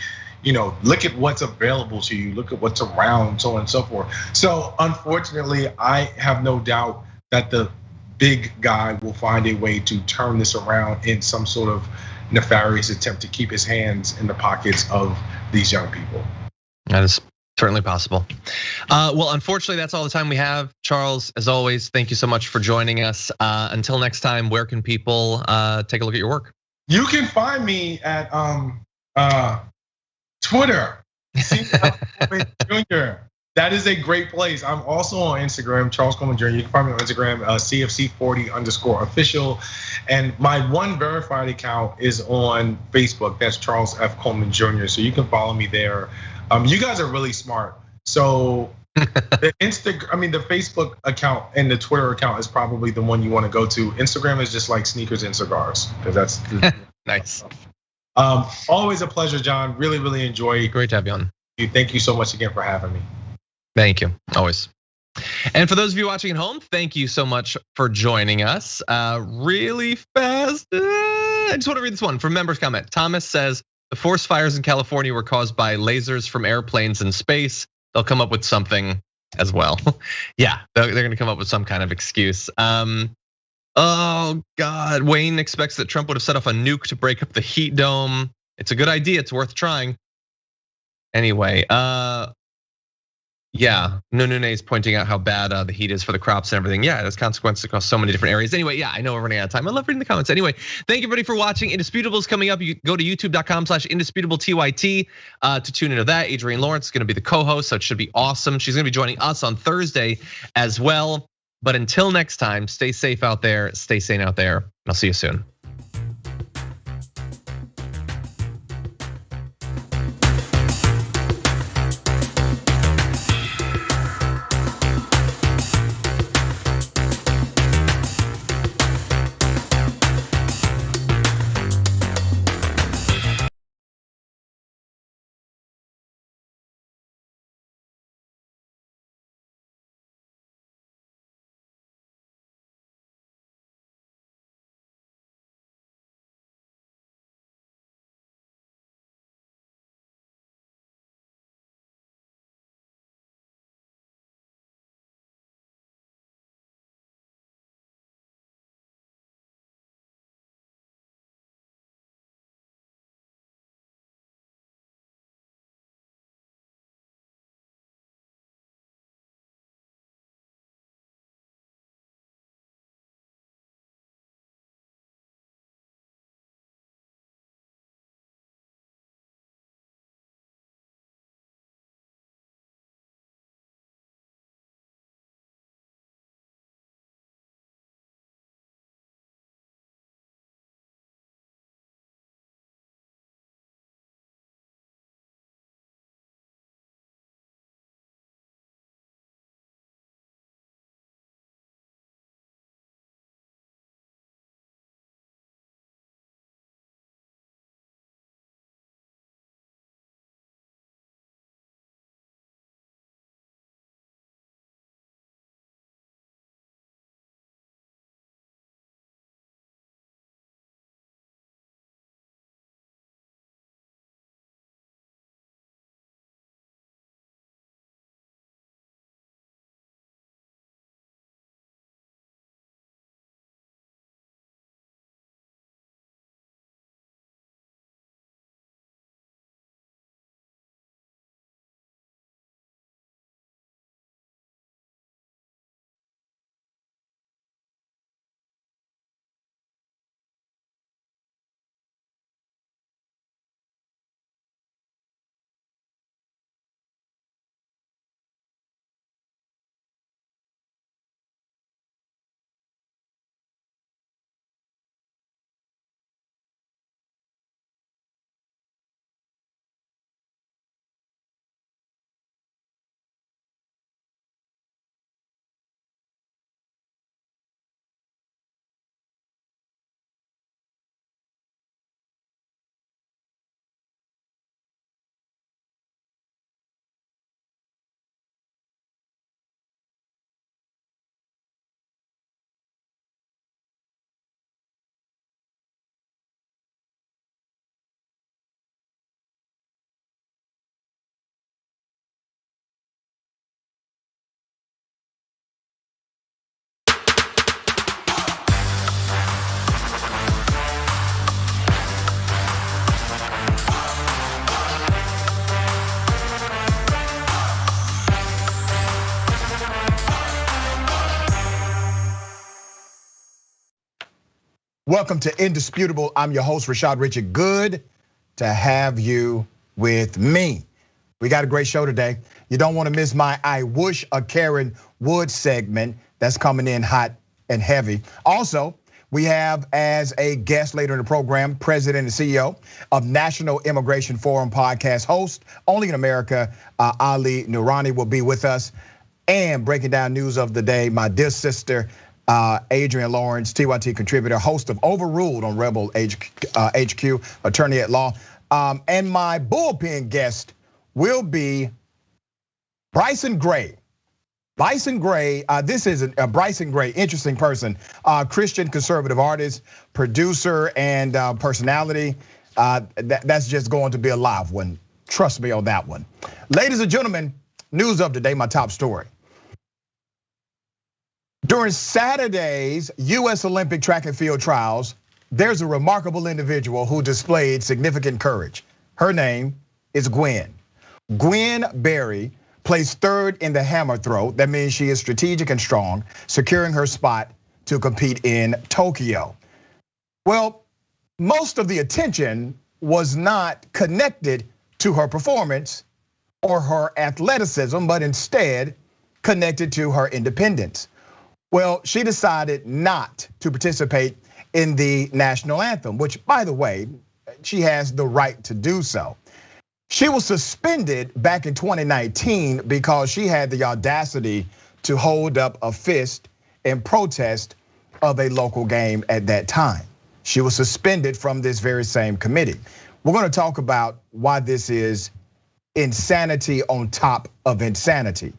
look at what's available to you, look at what's around, so on and so forth. So unfortunately, I have no doubt that the big guy will find a way to turn this around in some sort of nefarious attempt to keep his hands in the pockets of these young people. That is certainly possible. Well, unfortunately, that's all the time we have. Charles, as always, thank you so much for joining us. Until next time, where can people take a look at your work? You can find me at Twitter, Jr. That is a great place. I'm also on Instagram, Charles Coleman Jr. You can find me on Instagram, CFC40_official. And my one verified account is on Facebook. That's Charles F. Coleman Jr. So you can follow me there. You guys are really smart. So the Facebook account and the Twitter account is probably the one you want to go to. Instagram is just like sneakers and cigars, because that's nice. Always a pleasure, John. Really, really enjoy. Great to have you on. Thank you so much again for having me. Thank you, always. And for those of you watching at home, thank you so much for joining us. Really fast, I just want to read this one from members' comment. Thomas says, the forest fires in California were caused by lasers from airplanes in space. They'll come up with something as well. Yeah, they're gonna come up with some kind of excuse. Oh God, Wayne expects that Trump would have set off a nuke to break up the heat dome. It's a good idea, it's worth trying. Anyway, yeah, Nune is pointing out how bad the heat is for the crops and everything. Yeah, there's consequences across so many different areas. Anyway, yeah, I know we're running out of time. I love reading the comments. Anyway, thank you everybody for watching. Indisputable is coming up. You go to youtube.com/indisputable_TYT to tune into that. Adrienne Lawrence is gonna be the co-host, so it should be awesome. She's gonna be joining us on Thursday as well. But until next time, stay safe out there, stay sane out there. I'll see you soon. Welcome to Indisputable. I'm your host, Rashad Richard. Good to have you with me. We got a great show today. You don't want to miss my I Wish a Karen Wood segment that's coming in hot and heavy. Also, we have as a guest later in the program, President and CEO of National Immigration Forum podcast host, Only in America, Ali Noorani will be with us. And breaking down news of the day, my dear sister, Adrienne Lawrence, TYT contributor, host of Overruled on Rebel HQ, attorney at law. And my bullpen guest will be Bryson Gray. Bryson Gray, this is a Bryson Gray, interesting person, Christian conservative artist, producer, and personality. That's just going to be a live one. Trust me on that one. Ladies and gentlemen, news of the day, my top story. During Saturday's US Olympic track and field trials, there's a remarkable individual who displayed significant courage. Her name is Gwen. Gwen Berry placed third in the hammer throw. That means she is strategic and strong, securing her spot to compete in Tokyo. Well, most of the attention was not connected to her performance or her athleticism, but instead connected to her independence. Well, she decided not to participate in the national anthem, which, by the way, she has the right to do so. She was suspended back in 2019 because she had the audacity to hold up a fist in protest of a local game at that time. She was suspended from this very same committee. We're going to talk about why this is insanity on top of insanity.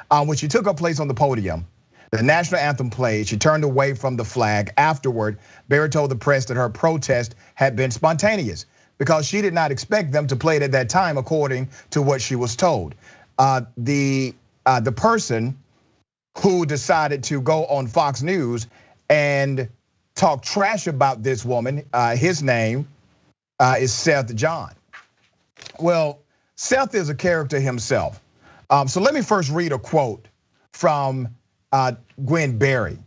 When she took her place on the podium, the national anthem played. She turned away from the flag. Afterward, Barrett told the press that her protest had been spontaneous because she did not expect them to play it at that time, according to what she was told. The person who decided to go on Fox News and talk trash about this woman, his name is Seth John. Well, Seth is a character himself. So let me first read a quote from Gwen Berry.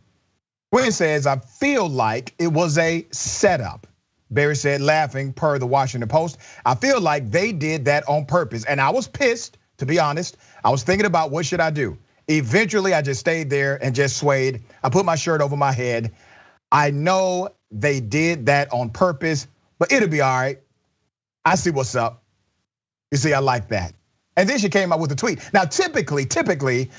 Gwen says, "I feel like it was a setup." Berry said, laughing per the Washington Post, "I feel like they did that on purpose. And I was pissed, to be honest. I was thinking about what should I do. Eventually, I just stayed there and just swayed. I put my shirt over my head. I know they did that on purpose, but it'll be all right. I see what's up. You see, I like that." And then she came out with a tweet. Now, typically,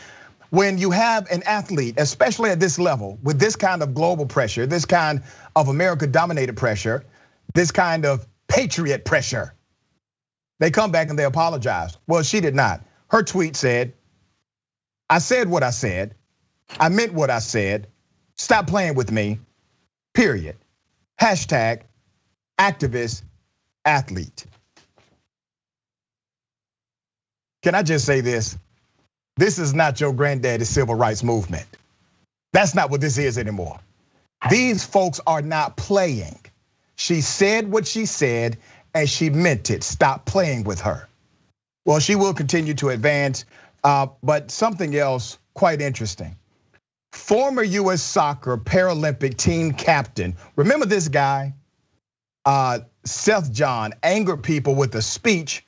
when you have an athlete, especially at this level, with this kind of global pressure, this kind of America-dominated pressure, this kind of patriot pressure, they come back and they apologize. Well, she did not. Her tweet said, "I said what I said. I meant what I said. Stop playing with me, period. Hashtag activist athlete." Can I just say this? This is not your granddaddy's civil rights movement. That's not what this is anymore. These folks are not playing. She said what she said and she meant it. Stop playing with her. Well, she will continue to advance, but something else quite interesting. Former US soccer Paralympic team captain, remember this guy? Seth John angered people with a speech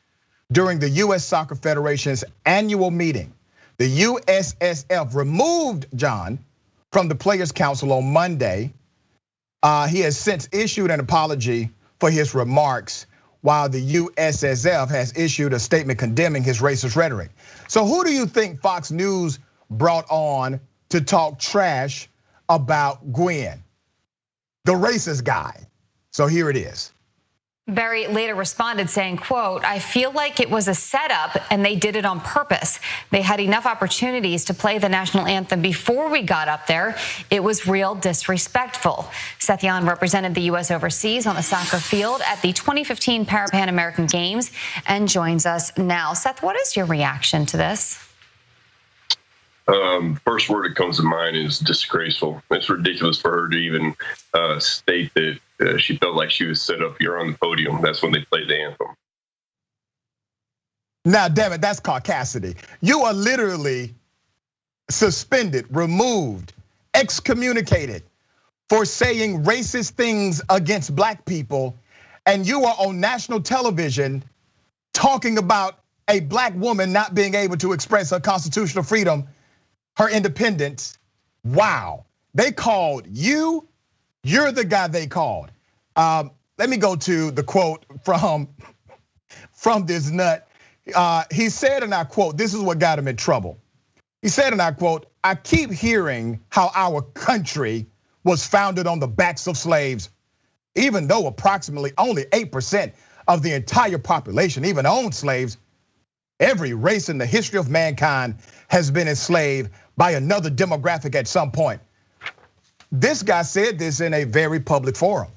during the US Soccer Federation's annual meeting. The USSF removed John from the Players Council on Monday. He has since issued an apology for his remarks, while the USSF has issued a statement condemning his racist rhetoric. So who do you think Fox News brought on to talk trash about Gwen? The racist guy. So here it is. Berry later responded saying, quote, "I feel like it was a setup and they did it on purpose. They had enough opportunities to play the national anthem before we got up there. It was real disrespectful." Seth John represented the US overseas on the soccer field at the 2015 Pan American Games and joins us now. Seth, what is your reaction to this? First word that comes to mind is disgraceful. It's ridiculous for her to even state that she felt like she was set up here on the podium. That's when they played the anthem. Now, damn it, that's caucasity. You are literally suspended, removed, excommunicated for saying racist things against black people, and you are on national television talking about a black woman not being able to express her constitutional freedom, her independence. Wow, they called you. You're the guy they called. Let me go to the quote from this nut. He said, and I quote, this is what got him in trouble. He said, and I quote, "I keep hearing how our country was founded on the backs of slaves, even though approximately only 8% of the entire population even owned slaves. Every race in the history of mankind has been enslaved by another demographic at some point." This guy said this in a very public forum.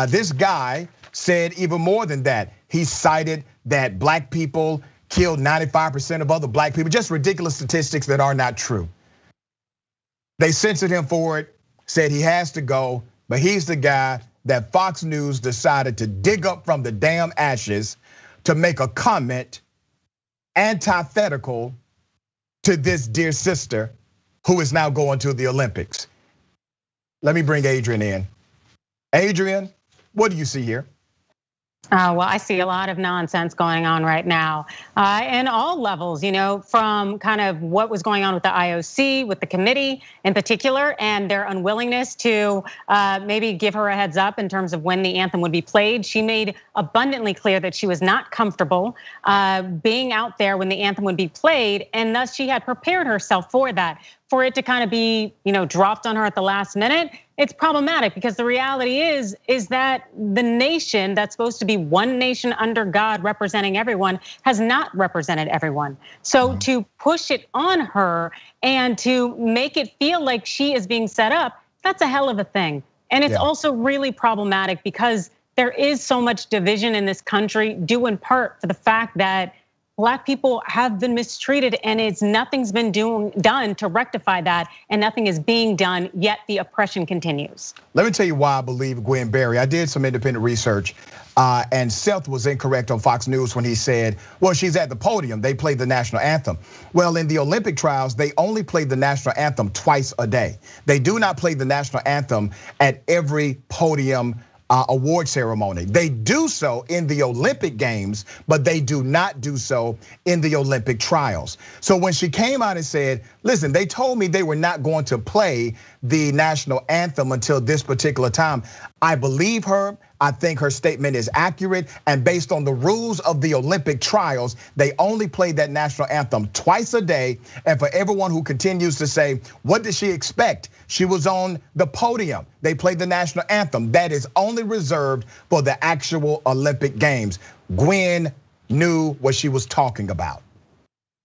This guy said even more than that. He cited that black people killed 95% of other black people, just ridiculous statistics that are not true. They censored him for it, said he has to go, but he's the guy that Fox News decided to dig up from the damn ashes to make a comment antithetical to this dear sister who is now going to the Olympics. Let me bring Adrian in. Adrian, what do you see here? Well, I see a lot of nonsense going on right now in all levels, from kind of what was going on with the IOC, with the committee in particular, and their unwillingness to maybe give her a heads up in terms of when the anthem would be played. She made abundantly clear that she was not comfortable being out there when the anthem would be played, and thus she had prepared herself for that. For it to kind of be, dropped on her at the last minute, it's problematic because the reality is that the nation that's supposed to be one nation under God representing everyone has not represented everyone. So to push it on her and to make it feel like she is being set up, that's a hell of a thing. And it's also really problematic because there is so much division in this country, due in part for the fact that Black people have been mistreated and nothing's been done to rectify that, and nothing is being done, yet the oppression continues. Let me tell you why I believe Gwen Berry. I did some independent research, and Seth was incorrect on Fox News when he said, well, she's at the podium, they played the national anthem. Well, in the Olympic trials, they only played the national anthem twice a day. They do not play the national anthem at every podium award ceremony. They do so in the Olympic Games, but they do not do so in the Olympic trials. So when she came out and said, listen, they told me they were not going to play the national anthem until this particular time, I believe her. I think her statement is accurate, and based on the rules of the Olympic trials, they only played that national anthem twice a day. And for everyone who continues to say, what did she expect? She was on the podium. They played the national anthem. That is only reserved for the actual Olympic Games. Gwen knew what she was talking about.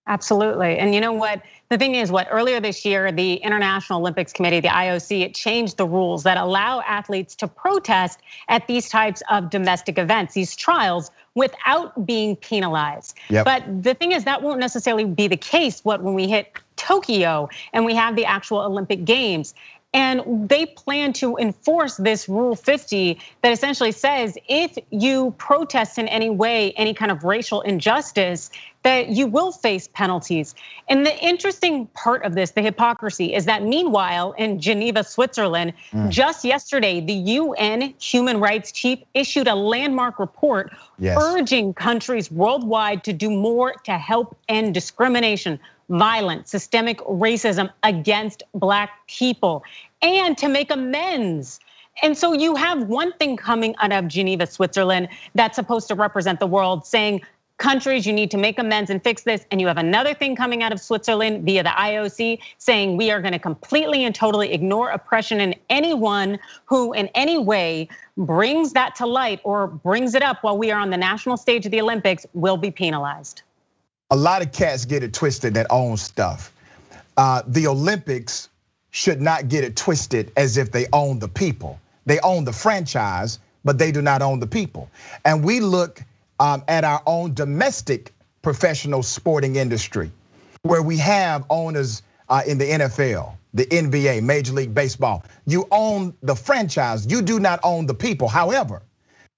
Absolutely. And you know what? The thing is, earlier this year, the International Olympics Committee, the IOC, it changed the rules that allow athletes to protest at these types of domestic events, these trials, without being penalized. But the thing is, that won't necessarily be the case when we hit Tokyo and we have the actual Olympic Games. And they plan to enforce this Rule 50 that essentially says if you protest in any way, any kind of racial injustice, that you will face penalties. And the interesting part of this, the hypocrisy, is that meanwhile in Geneva, Switzerland, just yesterday, the UN Human Rights Chief issued a landmark report urging countries worldwide to do more to help end discrimination, violent, systemic racism against Black people, and to make amends. And so you have one thing coming out of Geneva, Switzerland, that's supposed to represent the world, saying, countries, you need to make amends and fix this. And you have another thing coming out of Switzerland via the IOC saying we are going to completely and totally ignore oppression, and anyone who in any way brings that to light or brings it up while we are on the national stage of the Olympics will be penalized. A lot of cats get it twisted that own stuff. The Olympics should not get it twisted as if they own the people. They own the franchise, but they do not own the people. And we look at our own domestic professional sporting industry, where we have owners in the NFL, the NBA, Major League Baseball. You own the franchise, you do not own the people. However,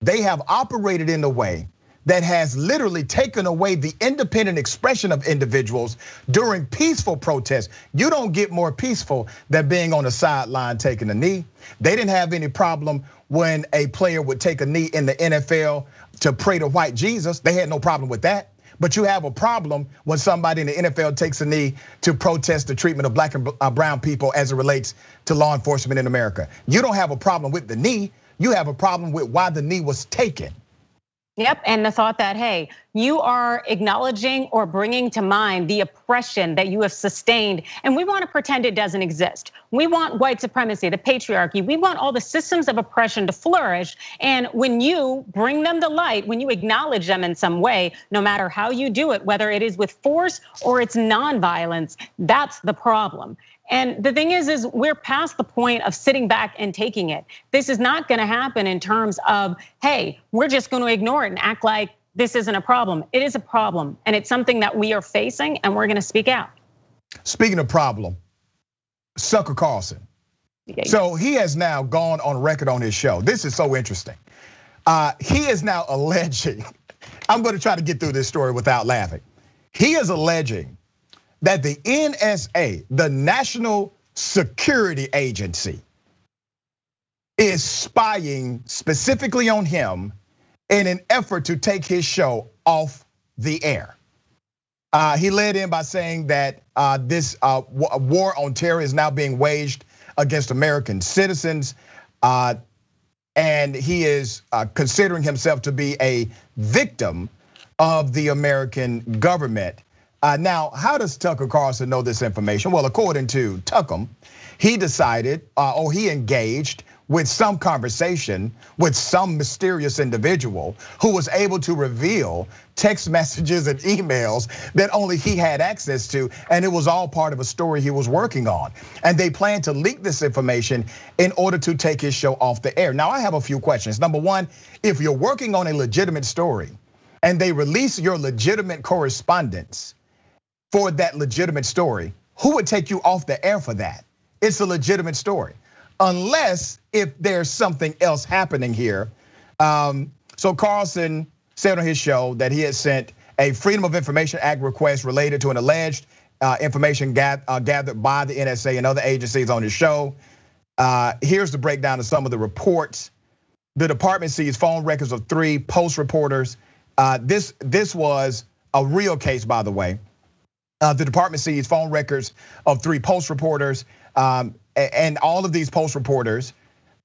they have operated in a way that has literally taken away the independent expression of individuals during peaceful protests. You don't get more peaceful than being on the sideline taking a knee. They didn't have any problem when a player would take a knee in the NFL to pray to white Jesus. They had no problem with that. But you have a problem when somebody in the NFL takes a knee to protest the treatment of Black and brown people as it relates to law enforcement in America. You don't have a problem with the knee. You have a problem with why the knee was taken. Yep, and the thought that, hey, you are acknowledging or bringing to mind the oppression that you have sustained, and we want to pretend it doesn't exist. We want white supremacy, the patriarchy. We want all the systems of oppression to flourish, and when you bring them to light, when you acknowledge them in some way, no matter how you do it, whether it is with force or it's nonviolence, that's the problem. And the thing is we're past the point of sitting back and taking it. This is not gonna happen in terms of, hey, we're just gonna ignore it and act like this isn't a problem. It is a problem, and it's something that we are facing, and we're gonna speak out. Speaking of problem, Sucker Carlson. So he has now gone on record on his show. This is so interesting. He is now alleging, I'm gonna try to get through this story without laughing. He is alleging that the NSA, the National Security Agency, is spying specifically on him in an effort to take his show off the air. He led in by saying that this war on terror is now being waged against American citizens. And he is considering himself to be a victim of the American government. Now, how does Tucker Carlson know this information? Well, according to Tucker, he decided, or he engaged with some conversation with some mysterious individual who was able to reveal text messages and emails that only he had access to, and it was all part of a story he was working on. And they plan to leak this information in order to take his show off the air. Now, I have a few questions. Number one, if you're working on a legitimate story and they release your legitimate correspondence for that legitimate story, who would take you off the air for that? It's a legitimate story. Unless if there's something else happening here. So Carlson said on his show that he had sent a Freedom of Information Act request related to an alleged information gathered by the NSA and other agencies on his show. Here's the breakdown of some of the reports. The department seized phone records of 3 Post reporters. This was a real case, by the way. The department seized phone records of 3 Post reporters. And all of these Post reporters,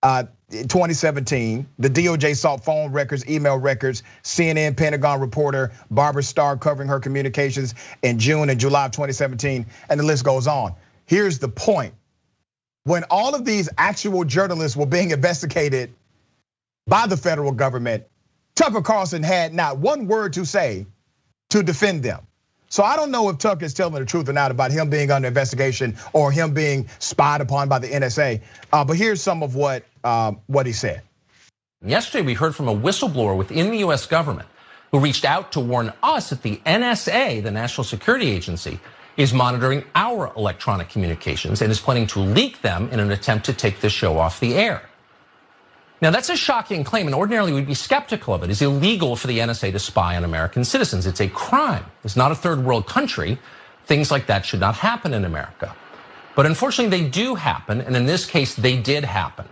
in 2017, the DOJ sought phone records, email records, CNN, Pentagon reporter Barbara Starr covering her communications in June and July of 2017, and the list goes on. Here's the point. When all of these actual journalists were being investigated by the federal government, Tucker Carlson had not one word to say to defend them. So I don't know if Tucker is telling the truth or not about him being under investigation or him being spied upon by the NSA. But here's some of what he said. Yesterday, we heard from a whistleblower within the US government who reached out to warn us that the NSA, the National Security Agency, is monitoring our electronic communications and is planning to leak them in an attempt to take the show off the air. Now, that's a shocking claim, and ordinarily we'd be skeptical of it. It's illegal for the NSA to spy on American citizens. It's a crime. It's not a third world country. Things like that should not happen in America. But unfortunately, they do happen, and in this case, they did happen.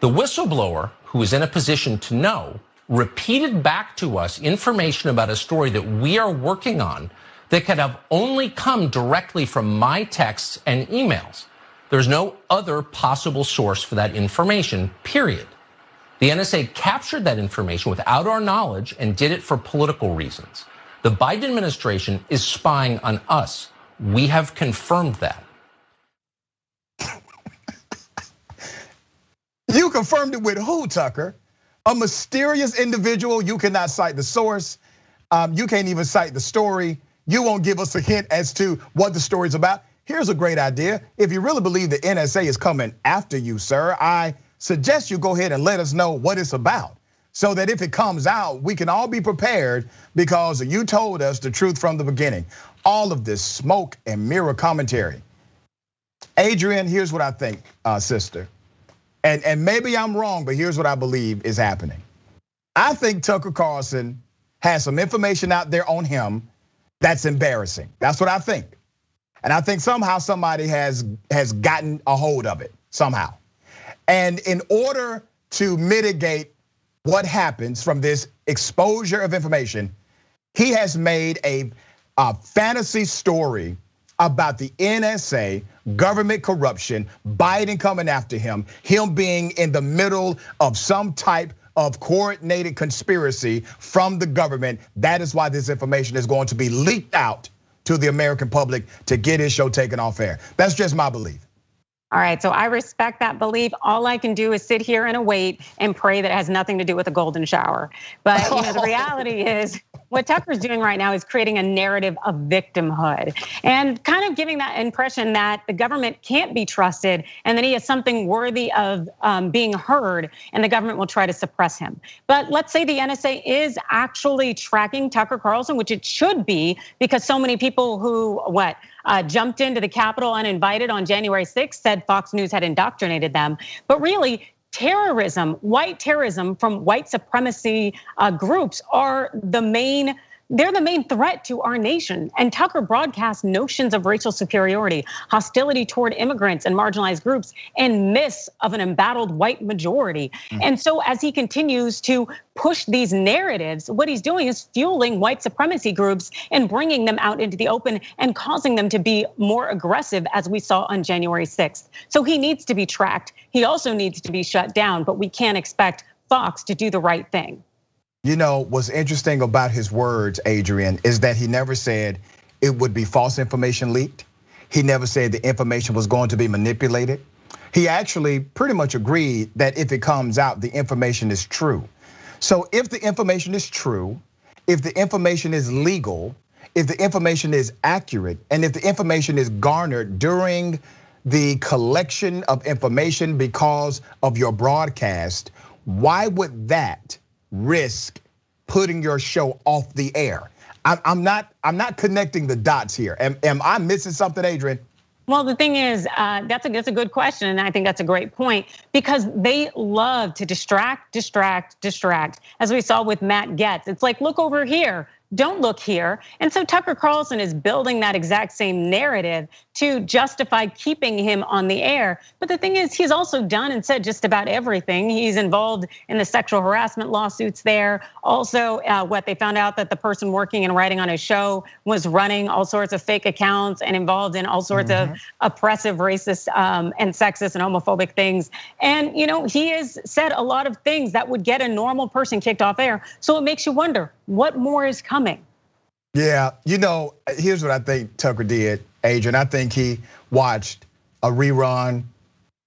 The whistleblower, who is in a position to know, repeated back to us information about a story that we are working on that could have only come directly from my texts and emails. There's no other possible source for that information, period. The NSA captured that information without our knowledge and did it for political reasons. The Biden administration is spying on us. We have confirmed that. You confirmed it with who, Tucker? A mysterious individual. You cannot cite the source. You can't even cite the story. You won't give us a hint as to what the story's about. Here's a great idea. If you really believe the NSA is coming after you, sir, I suggest you go ahead and let us know what it's about, so that if it comes out, we can all be prepared, because you told us the truth from the beginning. All of this smoke and mirror commentary. Adrian, here's what I think, sister. And maybe I'm wrong, but here's what I believe is happening. I think Tucker Carlson has some information out there on him that's embarrassing. That's what I think. And I think somehow somebody has gotten a hold of it somehow. And in order to mitigate what happens from this exposure of information, he has made a fantasy story about the NSA, government corruption, Biden coming after him being in the middle of some type of coordinated conspiracy from the government. That is why this information is going to be leaked out to the American public to get his show taken off air. That's just my belief. All right, so I respect that belief. All I can do is sit here and wait and pray that it has nothing to do with a golden shower. But the reality is, what Tucker's doing right now is creating a narrative of victimhood and kind of giving that impression that the government can't be trusted and that he is something worthy of being heard, and the government will try to suppress him. But let's say the NSA is actually tracking Tucker Carlson, which it should be, because so many people who jumped into the Capitol uninvited on January 6th said Fox News had indoctrinated them. But really, terrorism, white terrorism from white supremacy groups are the main they're the main threat to our nation. And Tucker broadcasts notions of racial superiority, hostility toward immigrants and marginalized groups, and myths of an embattled white majority. And so as he continues to push these narratives, what he's doing is fueling white supremacy groups and bringing them out into the open and causing them to be more aggressive, as we saw on January 6th. So he needs to be tracked. He also needs to be shut down, but we can't expect Fox to do the right thing. You know, what's interesting about his words, Adrian, is that he never said it would be false information leaked. He never said the information was going to be manipulated. He actually pretty much agreed that if it comes out, the information is true. So if the information is true, if the information is legal, if the information is accurate, and if the information is garnered during the collection of information because of your broadcast, why would that risk putting your show off the air? I'm not connecting the dots here. Am I missing something, Adrian? Well, the thing is, that's a good question, and I think that's a great point, because they love to distract. As we saw with Matt Gaetz, it's like, look over here, don't look here. And so Tucker Carlson is building that exact same narrative to justify keeping him on the air. But the thing is, he's also done and said just about everything. He's involved in the sexual harassment lawsuits there. Also, what they found out that the person working and writing on his show was running all sorts of fake accounts and involved in all sorts of oppressive, racist, and sexist and homophobic things. And he has said a lot of things that would get a normal person kicked off air. So it makes you wonder, what more is coming? Yeah, here's what I think Tucker did, Adrian. I think he watched a rerun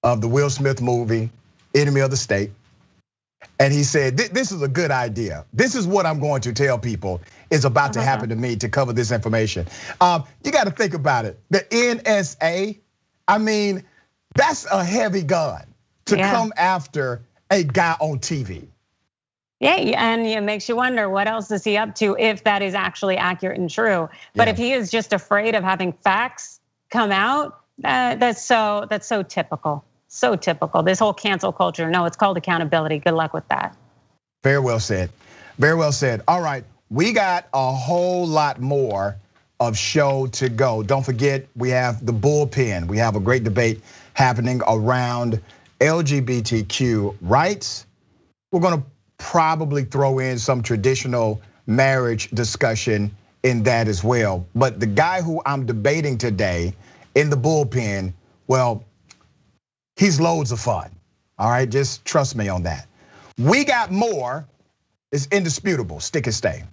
of the Will Smith movie, Enemy of the State. And he said, this is a good idea. This is what I'm going to tell people is about to happen to me to cover this information. You got to think about it. The NSA, I mean, that's a heavy gun to come after a guy on TV. Yeah, and it makes you wonder, what else is he up to if that is actually accurate and true? But if he is just afraid of having facts come out, that's so typical. So typical, this whole cancel culture. No, it's called accountability. Good luck with that. Very well said, very well said. All right, we got a whole lot more of show to go. Don't forget, we have the bullpen. We have a great debate happening around LGBTQ rights. We're gonna probably throw in some traditional marriage discussion in that as well. But the guy who I'm debating today in the bullpen, well, he's loads of fun. All right, just trust me on that. We got more. It's indisputable. Stick and stay.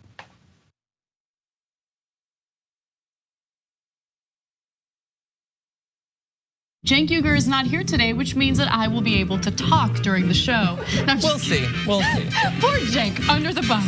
Cenk Uygur is not here today, which means that I will be able to talk during the show. We'll see. Poor Cenk, under the bus.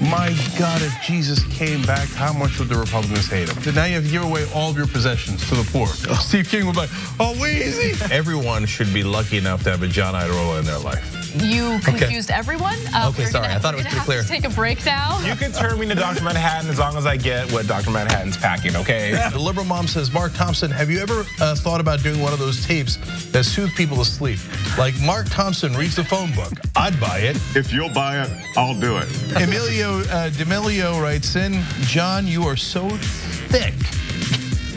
My God, if Jesus came back, how much would the Republicans hate him? Now you have to give away all of your possessions to the poor. Steve King would be like, oh, Weezy. Everyone should be lucky enough to have a John Iadarola in their life. You confused everyone? Okay, sorry, I thought it was pretty clear. Take a break now. You can turn me to Dr. Manhattan as long as I get what Dr. Manhattan's packing, okay? The liberal mom says, Mark Thompson, have you ever thought about doing one of those tapes that soothe people to sleep? Like Mark Thompson reads the phone book. I'd buy it. If you'll buy it, I'll do it. Emilio D'Amelio writes in, John, you are so thick.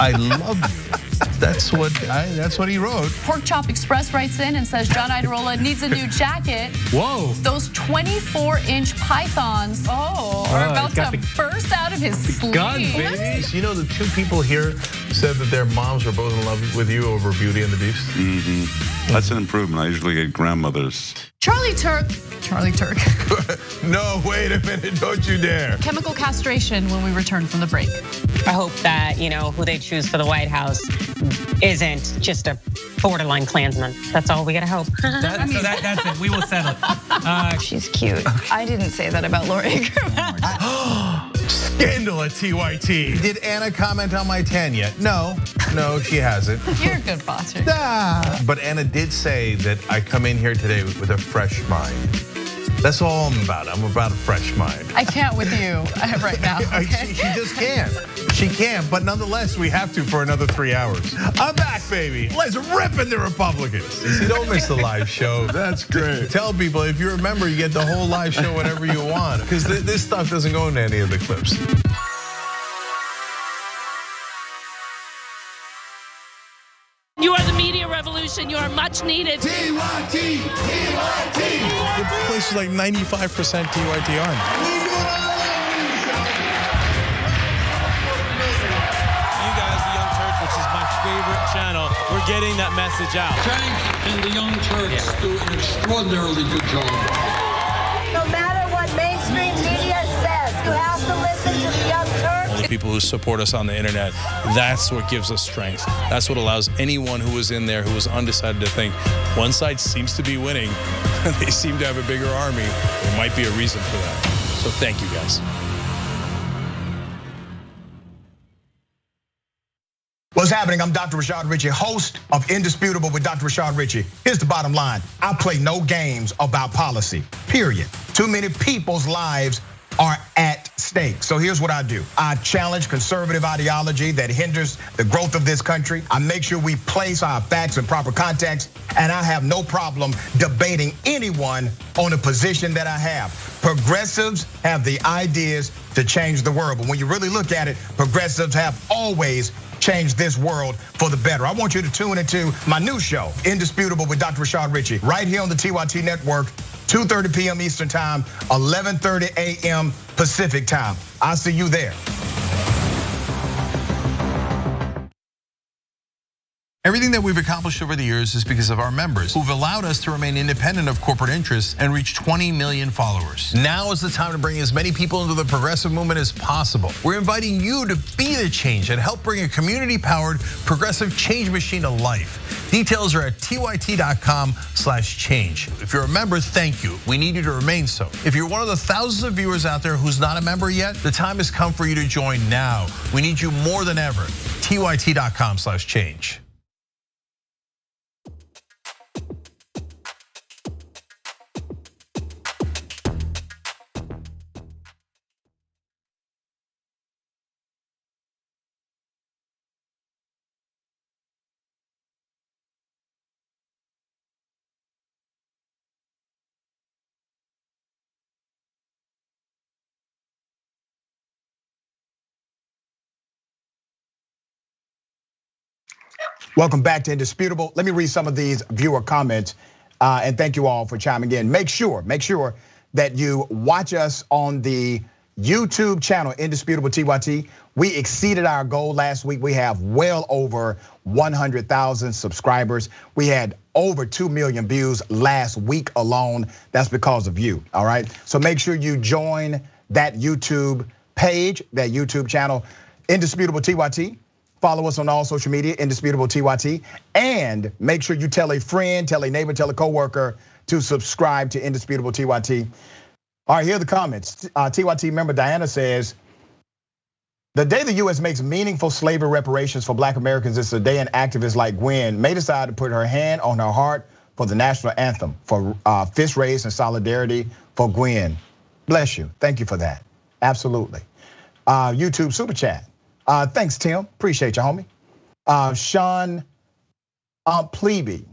I love you. That's what he wrote. Pork Chop Express writes in and says John Iadarola needs a new jacket. Whoa. Those 24-inch pythons are about to burst out of his sleeve. Gun, baby. You know, the two people here said that their moms were both in love with you over Beauty and the Beast. That's an improvement. I usually get grandmothers. Charlie Turk. No, wait a minute, don't you dare. Chemical castration when we return from the break. I hope that, who they choose for the White House isn't just a borderline Klansman. That's all we gotta hope. That's it, we will settle it. She's cute. I didn't say that about Laura Ingraham. Scandal at TYT. Did Anna comment on my tan yet? No, she hasn't. You're a good bosser. But Anna did say that I come in here today with a fresh mind. That's all I'm about. I'm about a fresh mind. I can't with you right now. Okay? She just can't. She can't, but nonetheless, we have to for another 3 hours. I'm back, baby. Let's rip in the Republicans. See, don't miss the live show. That's great. Tell people, if you're a member, you get the whole live show whenever you want, because this stuff doesn't go into any of the clips. You are the media revolution. You are much needed. TYT, TYT. The place is like 95% TYT on. Favorite channel, we're getting that message out. Frank and the Young Turks do an extraordinarily good job. No matter what mainstream media says, you have to listen to the Young Turks. All the people who support us on the internet, that's what gives us strength. That's what allows anyone who was in there who was undecided to think one side seems to be winning, they seem to have a bigger army. There might be a reason for that. So thank you guys. What's happening? I'm Dr. Rashad Richey, host of Indisputable with Dr. Rashad Richey. Here's the bottom line. I play no games about policy, period. Too many people's lives are at stake. So here's what I do. I challenge conservative ideology that hinders the growth of this country. I make sure we place our facts in proper context, and I have no problem debating anyone on a position that I have. Progressives have the ideas to change the world, but when you really look at it, progressives have always changed this world for the better. I want you to tune into my new show, Indisputable with Dr. Rashad Richey, right here on the TYT Network, 2:30 p.m. Eastern Time, 11:30 a.m. Pacific Time. I'll see you there. Everything that we've accomplished over the years is because of our members who've allowed us to remain independent of corporate interests and reach 20 million followers. Now is the time to bring as many people into the progressive movement as possible. We're inviting you to be the change and help bring a community-powered progressive change machine to life. Details are at tyt.com/change. If you're a member, thank you. We need you to remain so. If you're one of the thousands of viewers out there who's not a member yet, the time has come for you to join now. We need you more than ever. tyt.com/change. Welcome back to Indisputable. Let me read some of these viewer comments, and thank you all for chiming in. Make sure that you watch us on the YouTube channel, Indisputable TYT. We exceeded our goal last week. We have well over 100,000 subscribers. We had over 2 million views last week alone. That's because of you, all right? So make sure you join that YouTube page, that YouTube channel, Indisputable TYT. Follow us on all social media, Indisputable TYT. And make sure you tell a friend, tell a neighbor, tell a coworker to subscribe to Indisputable TYT. All right, here are the comments. TYT member Diana says, the day the US makes meaningful slavery reparations for Black Americans is the day an activist like Gwen may decide to put her hand on her heart for the national anthem, for fist raise and solidarity for Gwen. Bless you, thank you for that, absolutely. YouTube super chat. Thanks, Tim. Appreciate you, homie. Sean Plebe.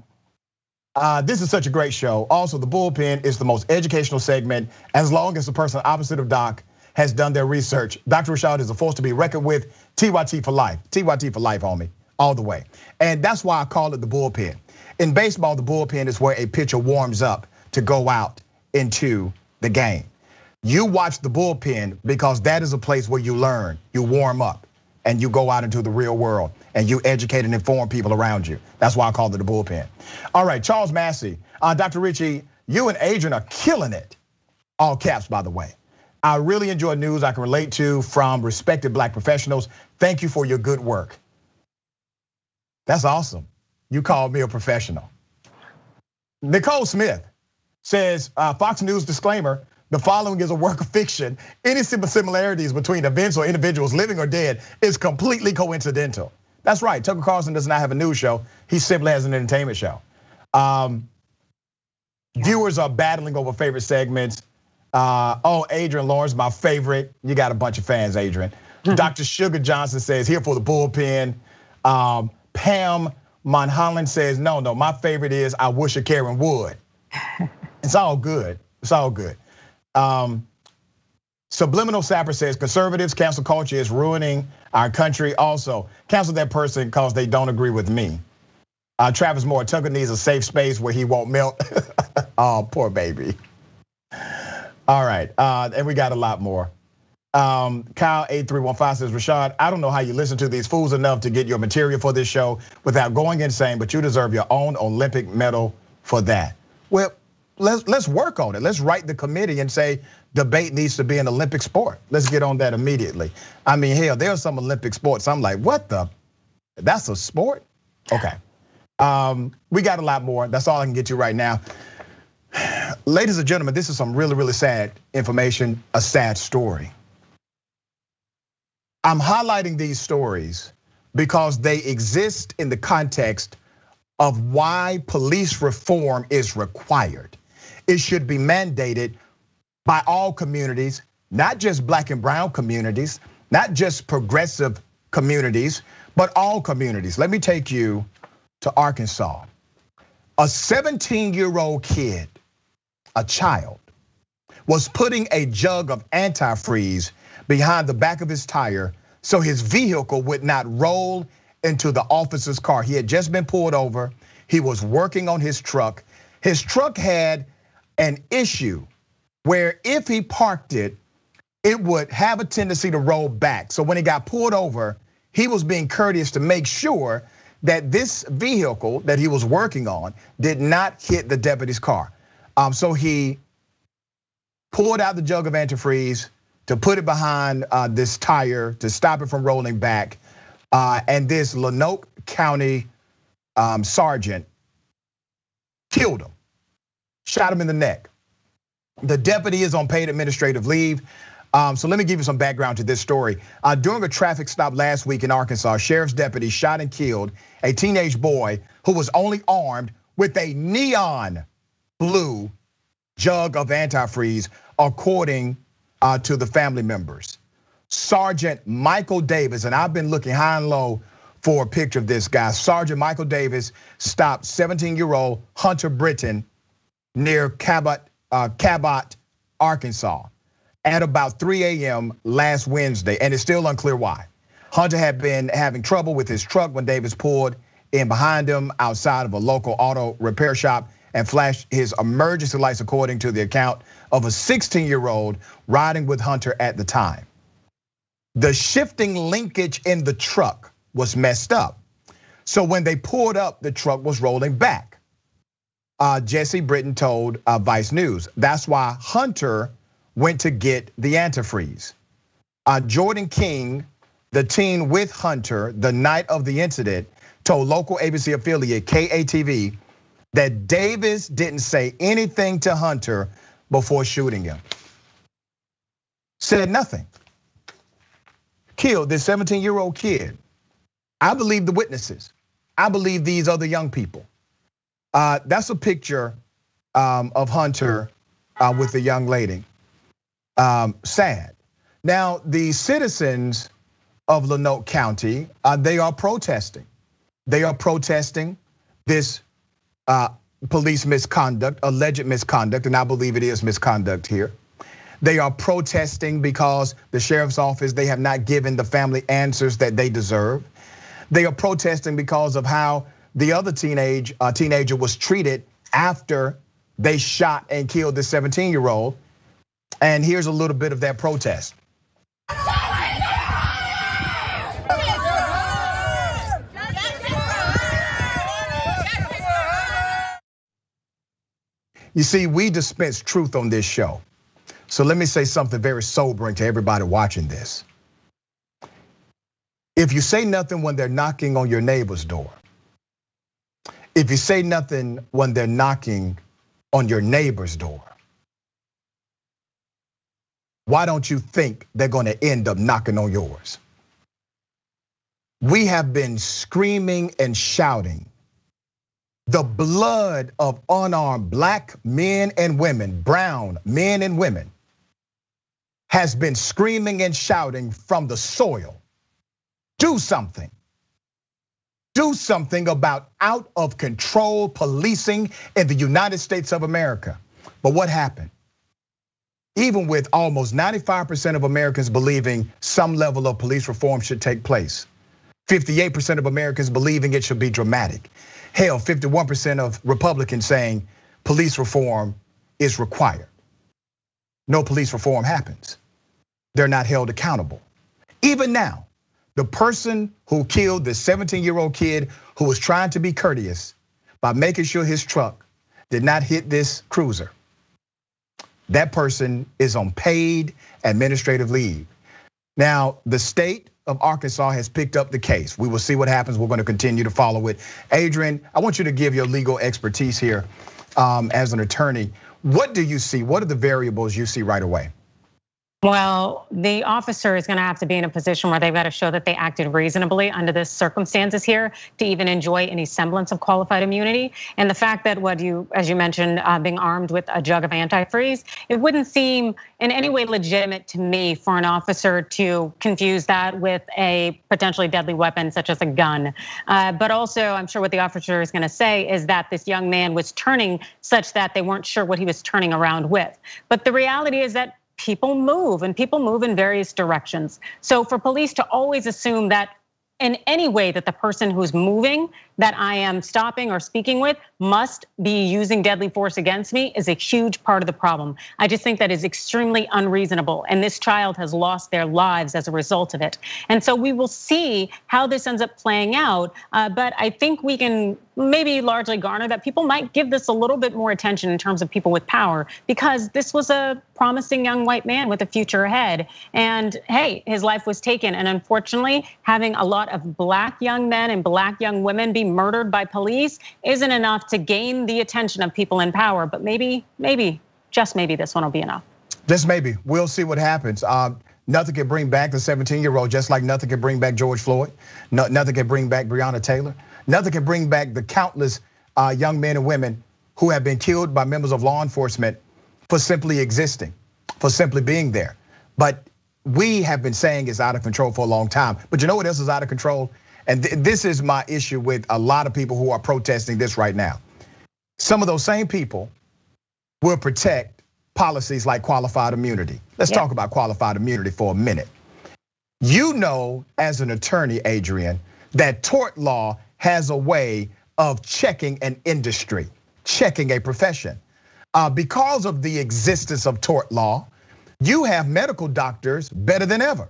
This is such a great show. Also, the bullpen is the most educational segment as long as the person opposite of Doc has done their research. Dr. Rashad is a force to be reckoned with. TYT for life. TYT for life, homie. All the way. And that's why I call it the bullpen. In baseball, the bullpen is where a pitcher warms up to go out into the game. You watch the bullpen because that is a place where you learn, you warm up, and you go out into the real world and you educate and inform people around you. That's why I call it the bullpen. All right, Charles Massey. Dr. Richey, you and Adrian are killing it. All caps, by the way. I really enjoy news I can relate to from respected Black professionals. Thank you for your good work. That's awesome. You called me a professional. Nicole Smith says, Fox News disclaimer, the following is a work of fiction. Any similarities between events or individuals, living or dead, is completely coincidental. That's right, Tucker Carlson does not have a news show. He simply has an entertainment show. Viewers are battling over favorite segments. Adrian Lawrence, my favorite. You got a bunch of fans, Adrian. Dr. Sugar Johnson says, here for the bullpen. Pam Monholland says, no, my favorite is I wish a Karen would. It's all good. It's all good. Subliminal Sapper says, conservatives, cancel culture is ruining our country. Also, cancel that person because they don't agree with me. Travis Moore, Tucker needs a safe space where he won't melt. Oh, poor baby. All right, and we got a lot more. Kyle 8315 says, Rashad, I don't know how you listen to these fools enough to get your material for this show without going insane, but you deserve your own Olympic medal for that. Well, let's work on it. Let's write the committee and say debate needs to be an Olympic sport. Let's get on that immediately. I mean, hell, there are some Olympic sports. I'm like, what the? That's a sport? Okay. We got a lot more. That's all I can get you right now. Ladies and gentlemen, this is some really, really sad information, a sad story. I'm highlighting these stories because they exist in the context of why police reform is required. It should be mandated by all communities, not just black and brown communities, not just progressive communities, but all communities. Let me take you to Arkansas. A 17-year-old kid, a child, was putting a jug of antifreeze behind the back of his tire so his vehicle would not roll into the officer's car. He had just been pulled over. He was working on his truck. His truck had an issue where if he parked it, it would have a tendency to roll back. So when he got pulled over, he was being courteous to make sure that this vehicle that he was working on did not hit the deputy's car. So he pulled out the jug of antifreeze to put it behind this tire to stop it from rolling back. And this Lonoke County sergeant killed him, shot him in the neck. The deputy is on paid administrative leave. So let me give you some background to this story. During a traffic stop last week in Arkansas, sheriff's deputy shot and killed a teenage boy who was only armed with a neon blue jug of antifreeze, according to the family members. Sergeant Michael Davis, and I've been looking high and low for a picture of this guy. Sergeant Michael Davis stopped 17-year-old Hunter Britton near Cabot, Arkansas at about 3 a.m. last Wednesday, and it's still unclear why. Hunter had been having trouble with his truck when Davis pulled in behind him outside of a local auto repair shop and flashed his emergency lights, according to the account of a 16-year-old riding with Hunter at the time. The shifting linkage in the truck was messed up. So when they pulled up, the truck was rolling back. Jesse Britton told Vice News. That's why Hunter went to get the antifreeze. Jordan King, the teen with Hunter the night of the incident, told local ABC affiliate KATV that Davis didn't say anything to Hunter before shooting him. Said nothing. Killed this 17-year-old kid. I believe the witnesses. I believe these other young people. That's a picture of Hunter with the young lady. Sad. Now, the citizens of Lonoke County, they are protesting. They are protesting this police misconduct, alleged misconduct, and I believe it is misconduct here. They are protesting because the sheriff's office, they have not given the family answers that they deserve. They are protesting because of how the other teenager was treated after they shot and killed the 17-year-old. And here's a little bit of that protest. You see, we dispense truth on this show. So let me say something very sobering to everybody watching this. If you say nothing when they're knocking on your neighbor's door, if you say nothing when they're knocking on your neighbor's door, why don't you think they're gonna end up knocking on yours? We have been screaming and shouting the blood of unarmed black men and women, brown men and women, has been screaming and shouting from the soil. Do something. Do something about out of control policing in the United States of America. But what happened? Even with almost 95% of Americans believing some level of police reform should take place, 58% of Americans believing it should be dramatic. Hell, 51% of Republicans saying police reform is required. No police reform happens. They're not held accountable. Even now, the person who killed the 17-year-old kid who was trying to be courteous by making sure his truck did not hit this cruiser, that person is on paid administrative leave. Now, the state of Arkansas has picked up the case. We will see what happens. We're going to continue to follow it. Adrian, I want you to give your legal expertise here as an attorney. What do you see? What are the variables you see right away? Well, the officer is going to have to be in a position where they've got to show that they acted reasonably under the circumstances here to even enjoy any semblance of qualified immunity. And the fact that as you mentioned, being armed with a jug of antifreeze, it wouldn't seem in any way legitimate to me for an officer to confuse that with a potentially deadly weapon such as a gun. But also, I'm sure what the officer is going to say is that this young man was turning such that they weren't sure what he was turning around with. But the reality is that people move and people move in various directions. So for police to always assume that in any way that the person who's moving that I am stopping or speaking with must be using deadly force against me is a huge part of the problem. I just think that is extremely unreasonable. And this child has lost their lives as a result of it. And so we will see how this ends up playing out. But I think we can maybe largely garner that people might give this a little bit more attention in terms of people with power, because this was a promising young white man with a future ahead. And hey, his life was taken. And unfortunately, having a lot of black young men and black young women be murdered by police isn't enough to gain the attention of people in power. But maybe, just maybe this one will be enough. Just maybe, we'll see what happens. Nothing can bring back the 17-year-old, just like nothing can bring back George Floyd. Nothing can bring back Breonna Taylor. Nothing can bring back the countless young men and women who have been killed by members of law enforcement for simply existing, for simply being there. But we have been saying it's out of control for a long time. But you know what else is out of control? And this is my issue with a lot of people who are protesting this right now. Some of those same people will protect policies like qualified immunity. Let's talk about qualified immunity for a minute. You know, as an attorney, Adrian, that tort law has a way of checking an industry, checking a profession. Because of the existence of tort law, you have medical doctors better than ever.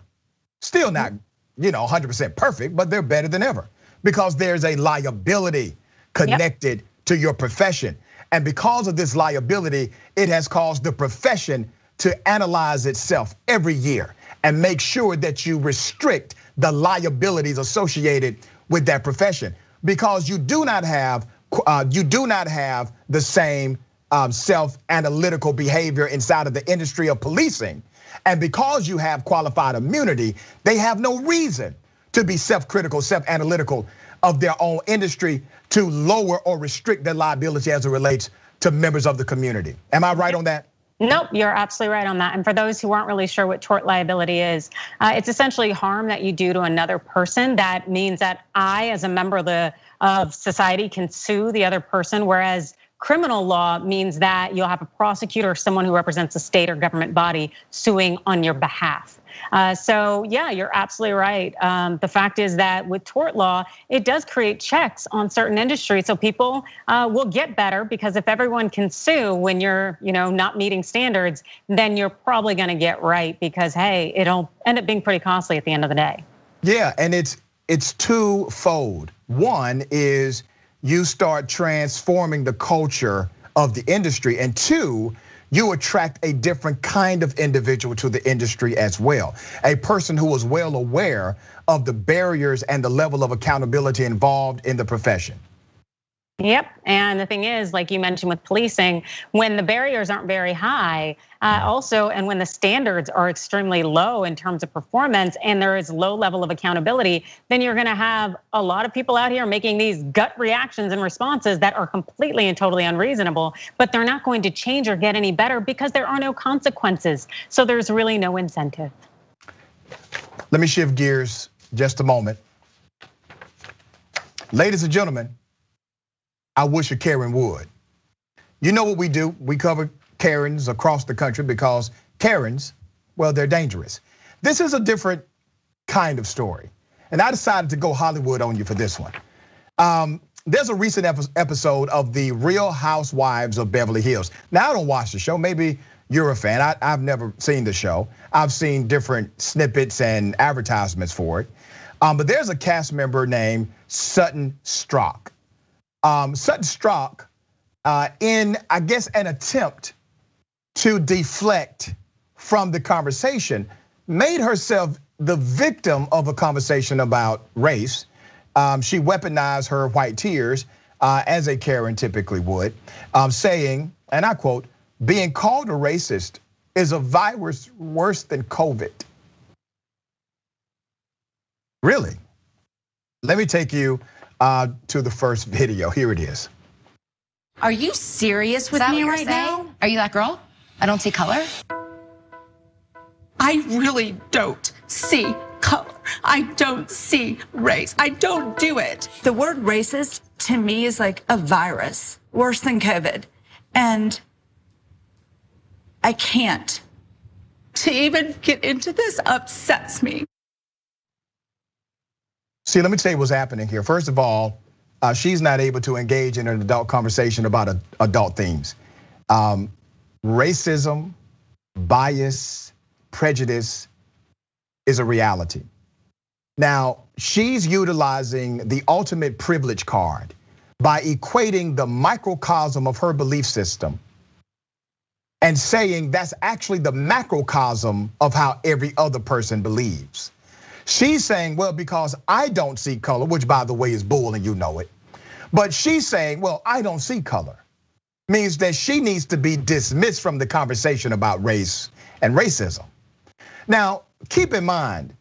Still not 100% perfect, but they're better than ever because there's a liability connected to your profession. And because of this liability, it has caused the profession to analyze itself every year and make sure that you restrict the liabilities associated with that profession, because you do not have the same self-analytical behavior inside of the industry of policing. And because you have qualified immunity, they have no reason to be self-critical, self-analytical of their own industry to lower or restrict their liability as it relates to members of the community. Am I right on that? Nope, you're absolutely right on that. And for those who aren't really sure what tort liability is, it's essentially harm that you do to another person. That means that I, as a member of society, can sue the other person, whereas criminal law means that you'll have a prosecutor or someone who represents a state or government body suing on your behalf. So yeah, you're absolutely right. The fact is that with tort law, it does create checks on certain industries. So people will get better, because if everyone can sue when you're not meeting standards, then you're probably gonna get right, because hey, it'll end up being pretty costly at the end of the day. Yeah, and it's twofold. One is you start transforming the culture of the industry, and two, you attract a different kind of individual to the industry as well. A person who is well aware of the barriers and the level of accountability involved in the profession. Yep, and the thing is, like you mentioned with policing, when the barriers aren't very high, also, and when the standards are extremely low in terms of performance and there is low level of accountability, then you're gonna have a lot of people out here making these gut reactions and responses that are completely and totally unreasonable, but they're not going to change or get any better because there are no consequences. So there's really no incentive. Let me shift gears just a moment. Ladies and gentlemen, I wish a Karen would. You know what we do? We cover Karens across the country because Karens, well, they're dangerous. This is a different kind of story. And I decided to go Hollywood on you for this one. There's a recent episode of the Real Housewives of Beverly Hills. Now, I don't watch the show. Maybe you're a fan. I've never seen the show. I've seen different snippets and advertisements for it. But there's a cast member named Sutton Stracke. Sutton Stracke, in, I guess, an attempt to deflect from the conversation, made herself the victim of a conversation about race. She weaponized her white tears, as a Karen typically would, saying, and I quote, "Being called a racist is a virus worse than COVID." Really? Let me take you to the first video. Here it is. Are you serious with me right now? Are you that girl? I don't see color. I really don't see color. I don't see race. I don't do it. The word racist to me is like a virus, worse than COVID. And I can't. To even get into this upsets me. See, let me tell you what's happening here. First of all, she's not able to engage in an adult conversation about adult themes. Racism, bias, prejudice is a reality. Now, she's utilizing the ultimate privilege card by equating the microcosm of her belief system and saying that's actually the macrocosm of how every other person believes. She's saying, well, because I don't see color, which by the way is bull and you know it. But she's saying, well, I don't see color, means that she needs to be dismissed from the conversation about race and racism. Now, keep in mind,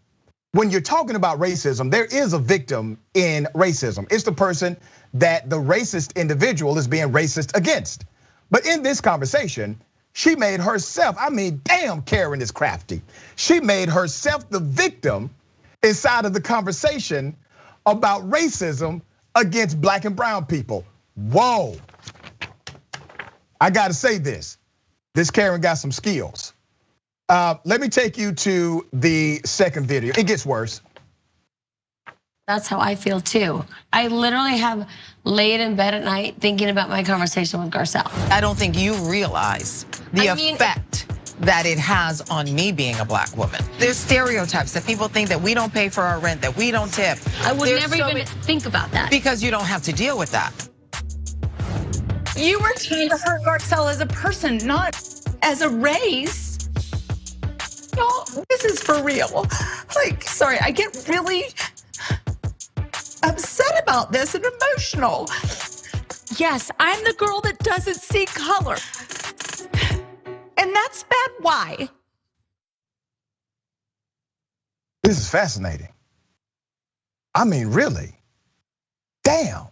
when you're talking about racism, there is a victim in racism. It's the person that the racist individual is being racist against. But in this conversation, she made herself, I mean, damn, Karen is crafty. She made herself the victim inside of the conversation about racism against black and brown people. Whoa. I gotta say this Karen got some skills. Let me take you to the second video. It gets worse. That's how I feel too. I literally have laid in bed at night thinking about my conversation with Garcelle. I don't think you realize the effect that it has on me being a black woman. There's stereotypes that people think that we don't pay for our rent, that we don't tip. I would never even think about that. Because you don't have to deal with that. You were trying to hurt Garcelle as a person, not as a race. Y'all, this is for real. Like, sorry, I get really upset about this and emotional. Yes, I'm the girl that doesn't see color. And that's bad. Why? This is fascinating. I mean, really. Damn.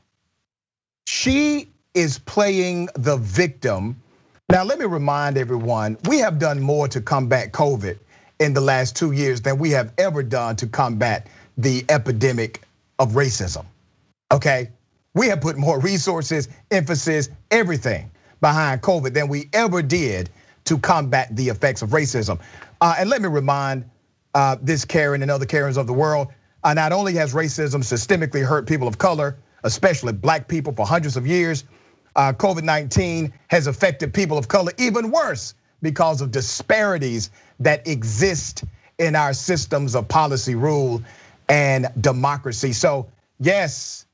She is playing the victim. Now, let me remind everyone, we have done more to combat COVID in the last 2 years than we have ever done to combat the epidemic of racism, okay? We have put more resources, emphasis, everything behind COVID than we ever did to combat the effects of racism. And let me remind this Karen and other Karens of the world, not only has racism systemically hurt people of color, especially black people for hundreds of years, COVID-19 has affected people of color even worse because of disparities that exist in our systems of policy, rule, and democracy. So yes,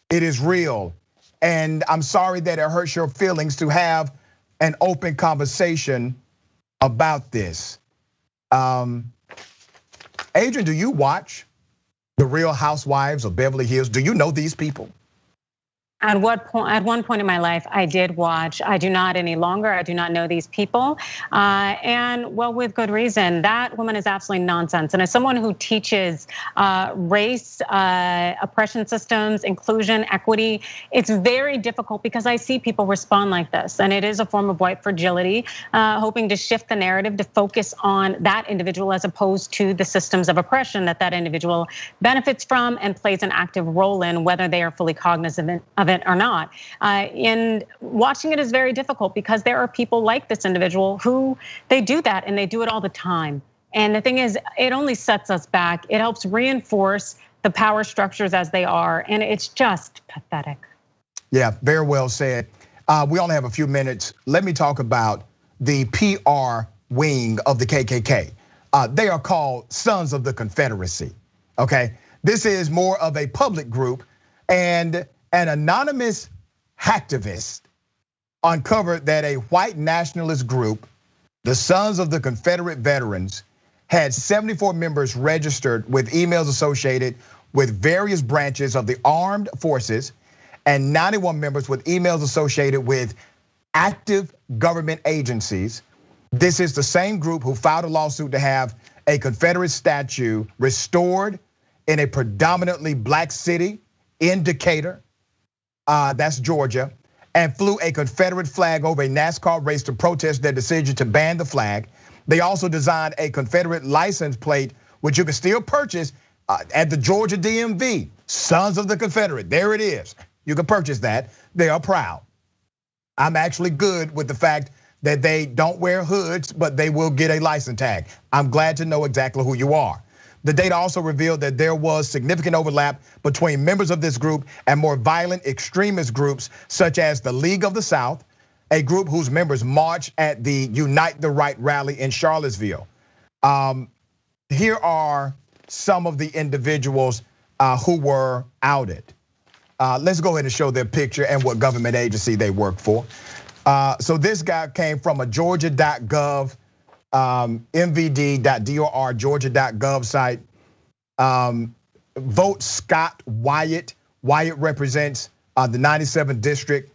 it is real. And I'm sorry that it hurts your feelings to have an open conversation about this. Adrian, do you watch The Real Housewives of Beverly Hills? Do you know these people? At one point in my life, I did watch. I do not any longer. I do not know these people, and well, with good reason. That woman is absolutely nonsense. And as someone who teaches race, oppression systems, inclusion, equity, it's very difficult because I see people respond like this, and it is a form of white fragility, hoping to shift the narrative to focus on that individual as opposed to the systems of oppression that individual benefits from and plays an active role in, whether they are fully cognizant of it or not. And watching it is very difficult because there are people like this individual who they do that and they do it all the time. And the thing is, it only sets us back. It helps reinforce the power structures as they are. And it's just pathetic. Yeah, very well said. We only have a few minutes. Let me talk about the PR wing of the KKK. They are called Sons of the Confederacy, okay? This is more of a public group, and an anonymous hacktivist uncovered that a white nationalist group, the Sons of the Confederate Veterans, had 74 members registered with emails associated with various branches of the armed forces and 91 members with emails associated with active government agencies. This is the same group who filed a lawsuit to have a Confederate statue restored in a predominantly black city in Decatur. That's Georgia, and flew a Confederate flag over a NASCAR race to protest their decision to ban the flag. They also designed a Confederate license plate, which you can still purchase at the Georgia DMV. Sons of the Confederate, there it is. You can purchase that. They are proud. I'm actually good with the fact that they don't wear hoods, but they will get a license tag. I'm glad to know exactly who you are. The data also revealed that there was significant overlap between members of this group and more violent extremist groups, such as the League of the South, a group whose members marched at the Unite the Right rally in Charlottesville. Here are some of the individuals who were outed. Let's go ahead and show their picture and what government agency they work for. So this guy came from a Georgia.gov, mvd.dor, Georgia.gov site. Vote Scott Wyatt. Wyatt represents the 97th district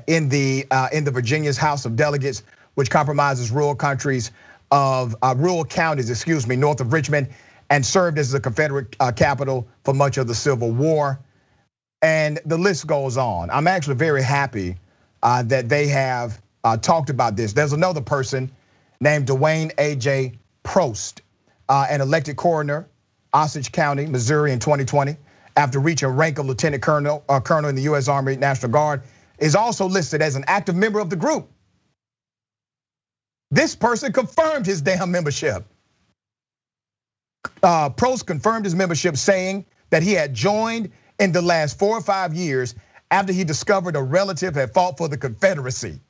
in the Virginia's House of Delegates, which compromises rural counties, north of Richmond, and served as the Confederate capital for much of the Civil War. And the list goes on. I'm actually very happy that they have talked about this. There's another person named Dwayne A.J. Prost, an elected coroner, Osage County, Missouri in 2020, after reaching rank of lieutenant colonel in the US Army National Guard, is also listed as an active member of the group. This person confirmed his damn membership. Prost confirmed his membership, saying that he had joined in the last 4 or 5 years after he discovered a relative had fought for the Confederacy,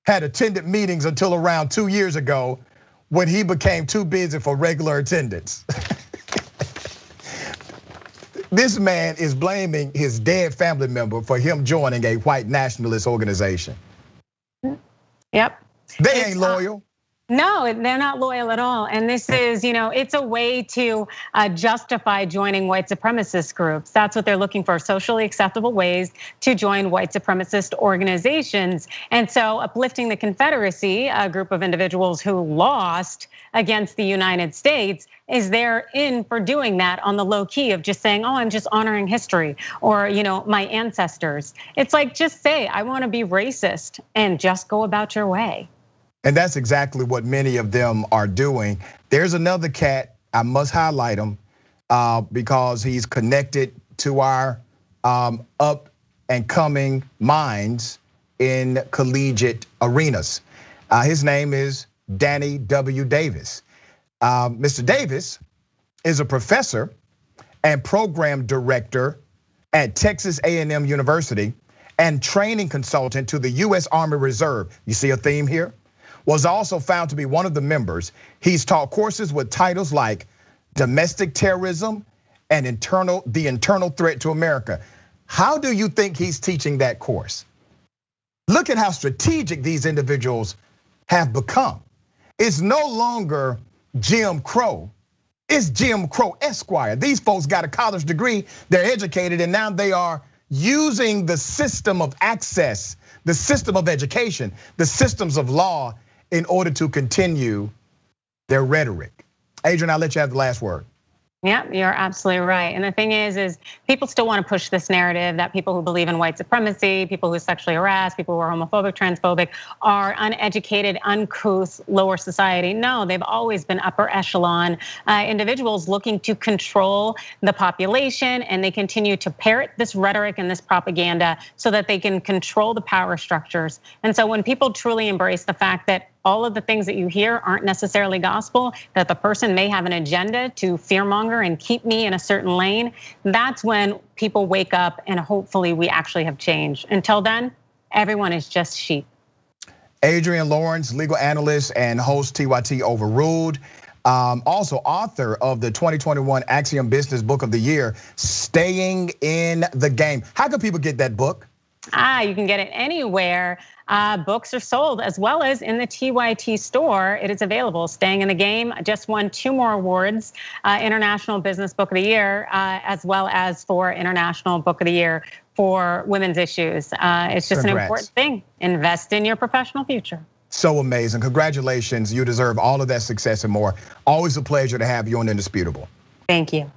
had attended meetings until around 2 years ago when he became too busy for regular attendance. This man is blaming his dead family member for him joining a white nationalist organization. Yep. They ain't loyal. No, they're not loyal at all. And this is, it's a way to justify joining white supremacist groups. That's what they're looking for, socially acceptable ways to join white supremacist organizations. And so uplifting the Confederacy, a group of individuals who lost against the United States, is they're in for doing that on the low key of just saying, oh, I'm just honoring history or, my ancestors. It's like, just say, I want to be racist and just go about your way. And that's exactly what many of them are doing. There's another cat, I must highlight him because he's connected to our up and coming minds in collegiate arenas. His name is Danny W. Davis. Mr. Davis is a professor and program director at Texas A&M University and training consultant to the US Army Reserve. You see a theme here? Was also found to be one of the members. He's taught courses with titles like Domestic Terrorism and the Internal Threat to America. How do you think he's teaching that course? Look at how strategic these individuals have become. It's no longer Jim Crow, it's Jim Crow Esquire. These folks got a college degree, they're educated, and now they are, using the system of access, the system of education, the systems of law in order to continue their rhetoric. Adrian, I'll let you have the last word. Yeah, you're absolutely right. And the thing is people still want to push this narrative that people who believe in white supremacy, people who sexually harass, people who are homophobic, transphobic, are uneducated, uncouth, lower society. No, they've always been upper echelon individuals looking to control the population, and they continue to parrot this rhetoric and this propaganda so that they can control the power structures. And so when people truly embrace the fact that all of the things that you hear aren't necessarily gospel, that the person may have an agenda to fearmonger and keep me in a certain lane, that's when people wake up and hopefully we actually have change. Until then, everyone is just sheep. Adrian Lawrence, legal analyst and host TYT Overruled. Also author of the 2021 Axiom Business Book of the Year, Staying in the Game. How can people get that book? You can get it anywhere books are sold, as well as in the TYT store. It is available. Staying in the Game just won 2 more awards, International Business Book of the Year, as well as for International Book of the Year for women's issues. It's just an important thing. Invest in your professional future. So amazing. Congratulations. You deserve all of that success and more. Always a pleasure to have you on Indisputable. Thank you.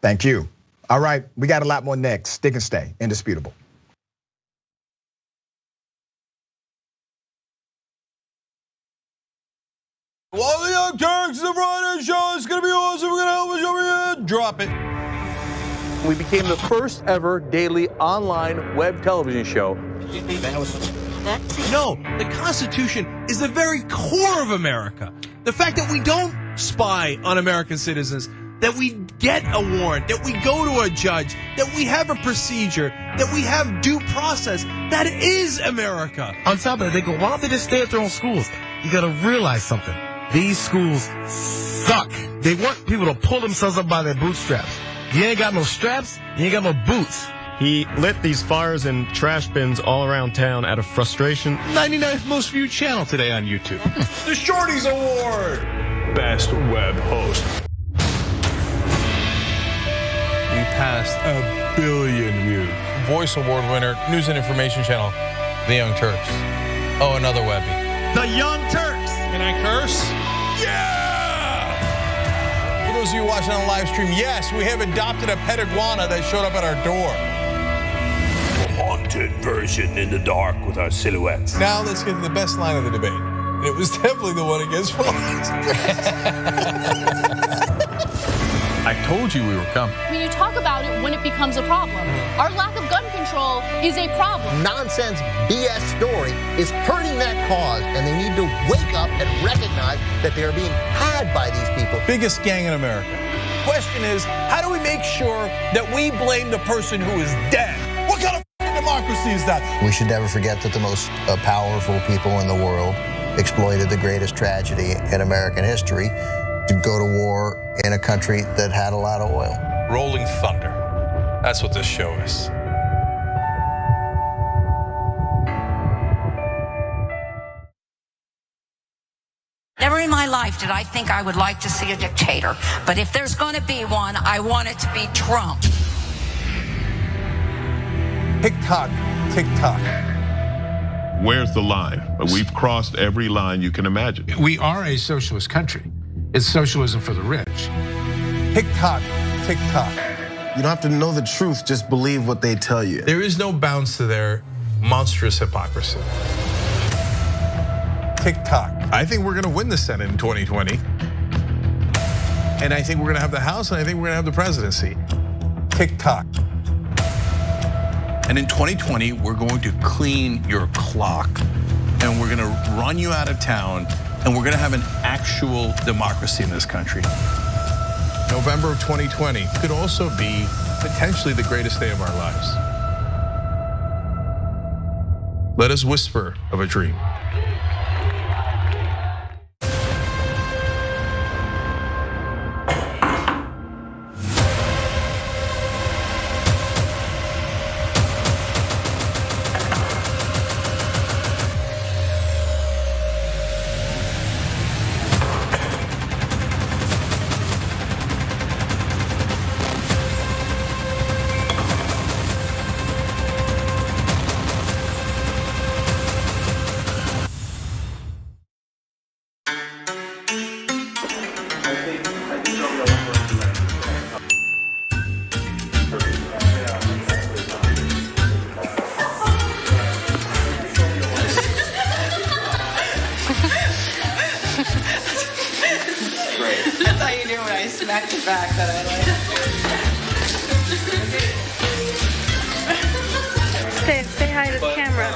Thank you. All right, we got a lot more next. Stick and stay. Indisputable. While the Young Turks, the Friday show is gonna be awesome. We're gonna help us over here. Drop it. We became the first ever daily online web television show. No, the Constitution is the very core of America. The fact that we don't spy on American citizens, that we get a warrant, that we go to a judge, that we have a procedure, that we have due process, that is America. On top of it, they go, why don't they just stay at their own schools? You gotta realize something. These schools suck. They want people to pull themselves up by their bootstraps. You ain't got no straps, you ain't got no boots. He lit these fires in trash bins all around town out of frustration. 99th most viewed channel today on YouTube. The Shorties Award. Best web host. We passed 1 billion views. Voice Award winner, News and Information Channel, The Young Turks. Oh, another Webby. The Young Turks. Can I curse? Yeah! For those of you watching on live stream, yes, we have adopted a pet iguana that showed up at our door. A haunted version in the dark with our silhouettes. Now let's get to the best line of the debate. And it was definitely the one against Florence. I told you we were coming. When you talk about it when it becomes a problem, our lack of gun control is a problem. Nonsense BS story is hurting that cause, and they need to wake up and recognize that they are being had by these people. Biggest gang in America. Question is, how do we make sure that we blame the person who is dead? What kind of democracy is that? We should never forget that the most powerful people in the world exploited the greatest tragedy in American history to go to war in a country that had a lot of oil. Rolling thunder. That's what this show is. Never in my life did I think I would like to see a dictator. But if there's going to be one, I want it to be Trump. Tick-tock, tick-tock. Where's the line? We've crossed every line you can imagine. We are a socialist country. It's socialism for the rich. Tick-tock, tick-tock. You don't have to know the truth, just believe what they tell you. There is no bounds to their monstrous hypocrisy. Tick-tock. I think we're gonna win the Senate in 2020. And I think we're gonna have the House, and I think we're gonna have the presidency. Tick-tock. And in 2020, we're going to clean your clock, and we're gonna run you out of town, and we're gonna have an actual democracy in this country. November of 2020 could also be potentially the greatest day of our lives. Let us whisper of a dream. back-to-back that I like. Say hi to the camera.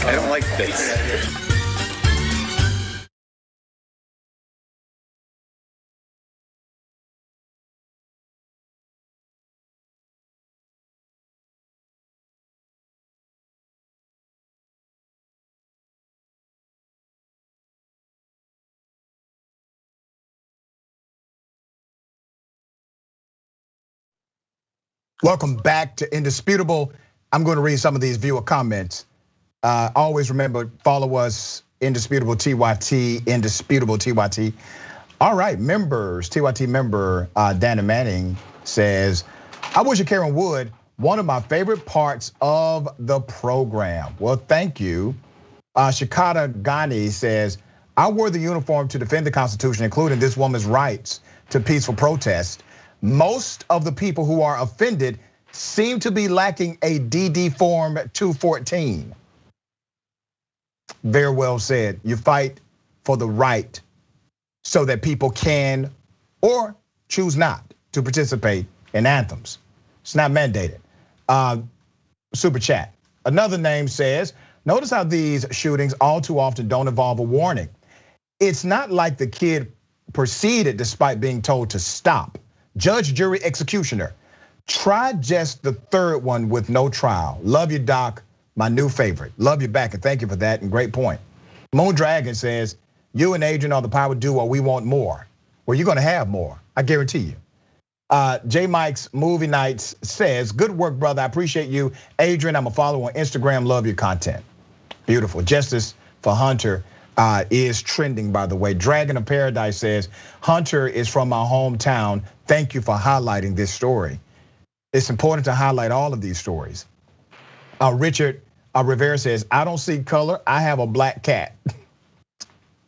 I don't like this. Welcome back to Indisputable. I'm going to read some of these viewer comments. Always remember, follow us, Indisputable TYT, Indisputable TYT. All right, members, TYT member Dana Manning says, I wish Karen would. One of my favorite parts of the program. Well, thank you. Shikata Ghani says, I wore the uniform to defend the Constitution, including this woman's rights to peaceful protest. Most of the people who are offended seem to be lacking a DD Form 214. Very well said. You fight for the right so that people can or choose not to participate in anthems. It's not mandated. Super chat. Another name says, notice how these shootings all too often don't involve a warning. It's not like the kid proceeded despite being told to stop. Judge, jury, executioner. Try just the third one with no trial. Love you, Doc, my new favorite. Love you back and thank you for that and great point. Moon Dragon says, you and Adrian are the power duo, we want more. Well, you're gonna have more, I guarantee you. J Mike's Movie Nights says, good work, brother, I appreciate you. Adrian, I'm a follower on Instagram, love your content. Beautiful, Justice for Hunter is trending, by the way. Dragon of Paradise says, Hunter is from my hometown. Thank you for highlighting this story. It's important to highlight all of these stories. Richard Rivera says, I don't see color, I have a black cat.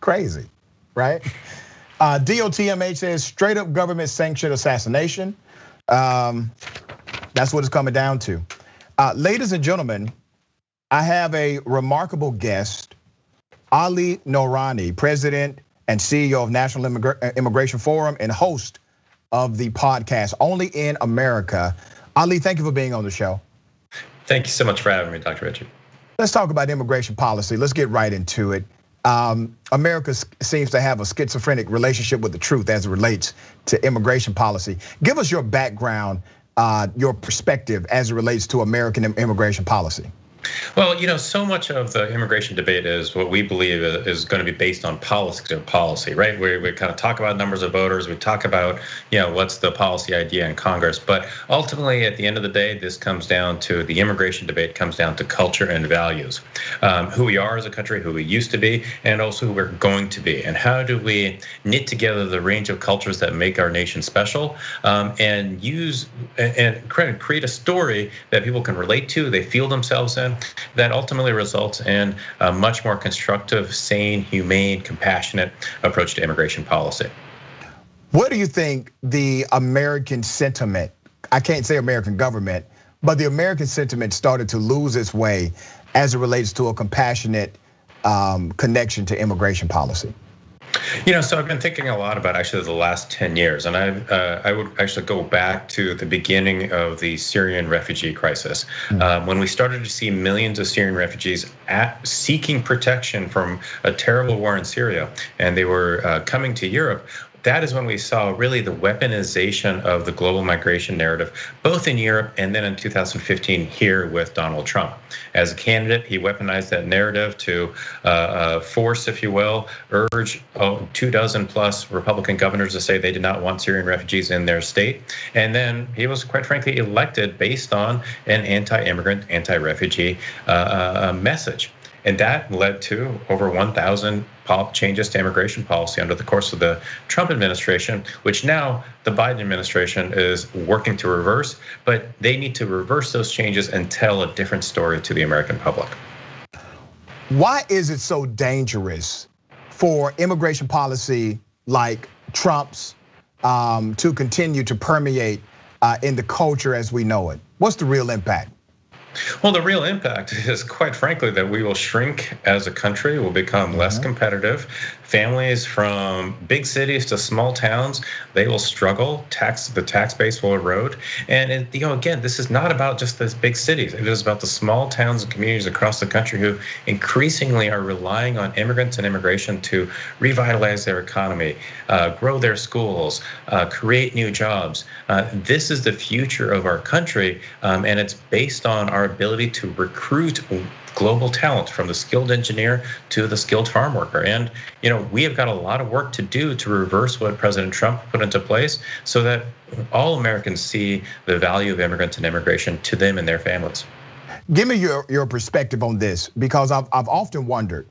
Crazy, right? DOTMH says, straight up government sanctioned assassination. That's what it's coming down to. Ladies and gentlemen, I have a remarkable guest. Ali Noorani, president and CEO of National Immigration Forum and host of the podcast Only in America. Ali, thank you for being on the show. Thank you so much for having me, Dr. Richard. Let's talk about immigration policy. Let's get right into it. America seems to have a schizophrenic relationship with the truth as it relates to immigration policy. Give us your background, your perspective as it relates to American immigration policy. Well, so much of the immigration debate is what we believe is going to be based on policy, right? We kind of talk about numbers of voters, we talk about, what's the policy idea in Congress, but ultimately at the end of the day, this comes down to the immigration debate comes down to culture and values, who we are as a country, who we used to be, and also who we're going to be, and how do we knit together the range of cultures that make our nation special, and use and create a story that people can relate to, they feel themselves in. That ultimately results in a much more constructive, sane, humane, compassionate approach to immigration policy. What do you think the American sentiment, I can't say American government, but the American sentiment started to lose its way as it relates to a compassionate connection to immigration policy? So I've been thinking a lot about actually the last 10 years, and I would actually go back to the beginning of the Syrian refugee crisis, when we started to see millions of Syrian refugees seeking protection from a terrible war in Syria, and they were coming to Europe. That is when we saw really the weaponization of the global migration narrative, both in Europe and then in 2015 here with Donald Trump. As a candidate, he weaponized that narrative to force, if you will, urge 24 plus Republican governors to say they did not want Syrian refugees in their state. And then he was quite frankly elected based on an anti-immigrant, anti-refugee message. And that led to over 1,000 changes to immigration policy under the course of the Trump administration, which now the Biden administration is working to reverse, but they need to reverse those changes and tell a different story to the American public. Why is it so dangerous for immigration policy like Trump's to continue to permeate in the culture as we know it? What's the real impact? Well, the real impact is, quite frankly, that we will shrink as a country, will become less competitive. Families from big cities to small towns, they will struggle. The tax base will erode. And again, this is not about just those big cities. It is about the small towns and communities across the country who increasingly are relying on immigrants and immigration to revitalize their economy, grow their schools, create new jobs. This is the future of our country, and it's based on our ability to recruit global talent, from the skilled engineer to the skilled farm worker. And we have got a lot of work to do to reverse what President Trump put into place, so that all Americans see the value of immigrants and immigration to them and their families. Give me your perspective on this, because I've often wondered,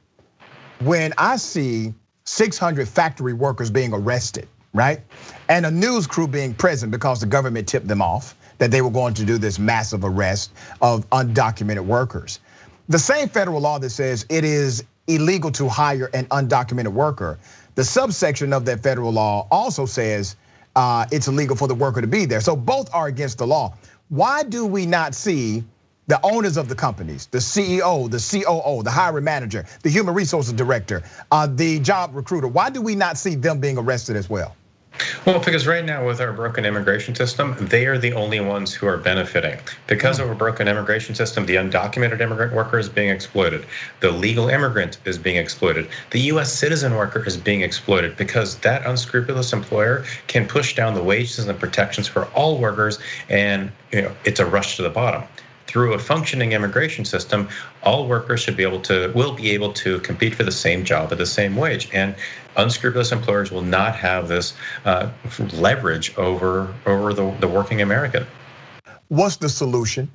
when I see 600 factory workers being arrested, right? And a news crew being present because the government tipped them off that they were going to do this massive arrest of undocumented workers. The same federal law that says it is illegal to hire an undocumented worker, the subsection of that federal law also says it's illegal for the worker to be there. So both are against the law. Why do we not see the owners of the companies, the CEO, the COO, the hiring manager, the human resources director, the job recruiter, why do we not see them being arrested as well? Well, because right now with our broken immigration system, they are the only ones who are benefiting. Because of a broken immigration system, the undocumented immigrant worker is being exploited. The legal immigrant is being exploited. The US citizen worker is being exploited, because that unscrupulous employer can push down the wages and the protections for all workers, and it's a rush to the bottom. Through a functioning immigration system, all workers will be able to compete for the same job at the same wage, and unscrupulous employers will not have this leverage over the working American. What's the solution?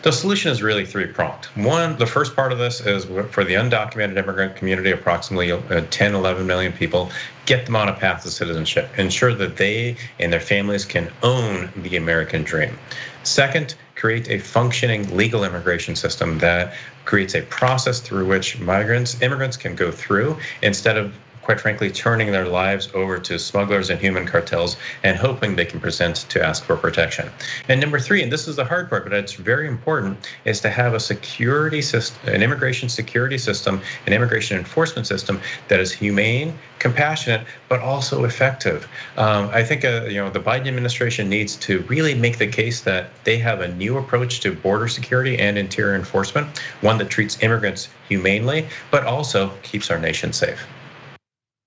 The solution is really three-pronged. One, the first part of this is for the undocumented immigrant community, approximately 10, 11 million people, get them on a path to citizenship. Ensure that they and their families can own the American dream. Second, create a functioning legal immigration system that creates a process through which immigrants can go through, instead of, quite frankly, turning their lives over to smugglers and human cartels and hoping they can present to ask for protection. And number three, and this is the hard part, but it's very important, is to have a security system, an immigration security system, an immigration enforcement system that is humane, compassionate, but also effective. I think the Biden administration needs to really make the case that they have a new approach to border security and interior enforcement, one that treats immigrants humanely, but also keeps our nation safe.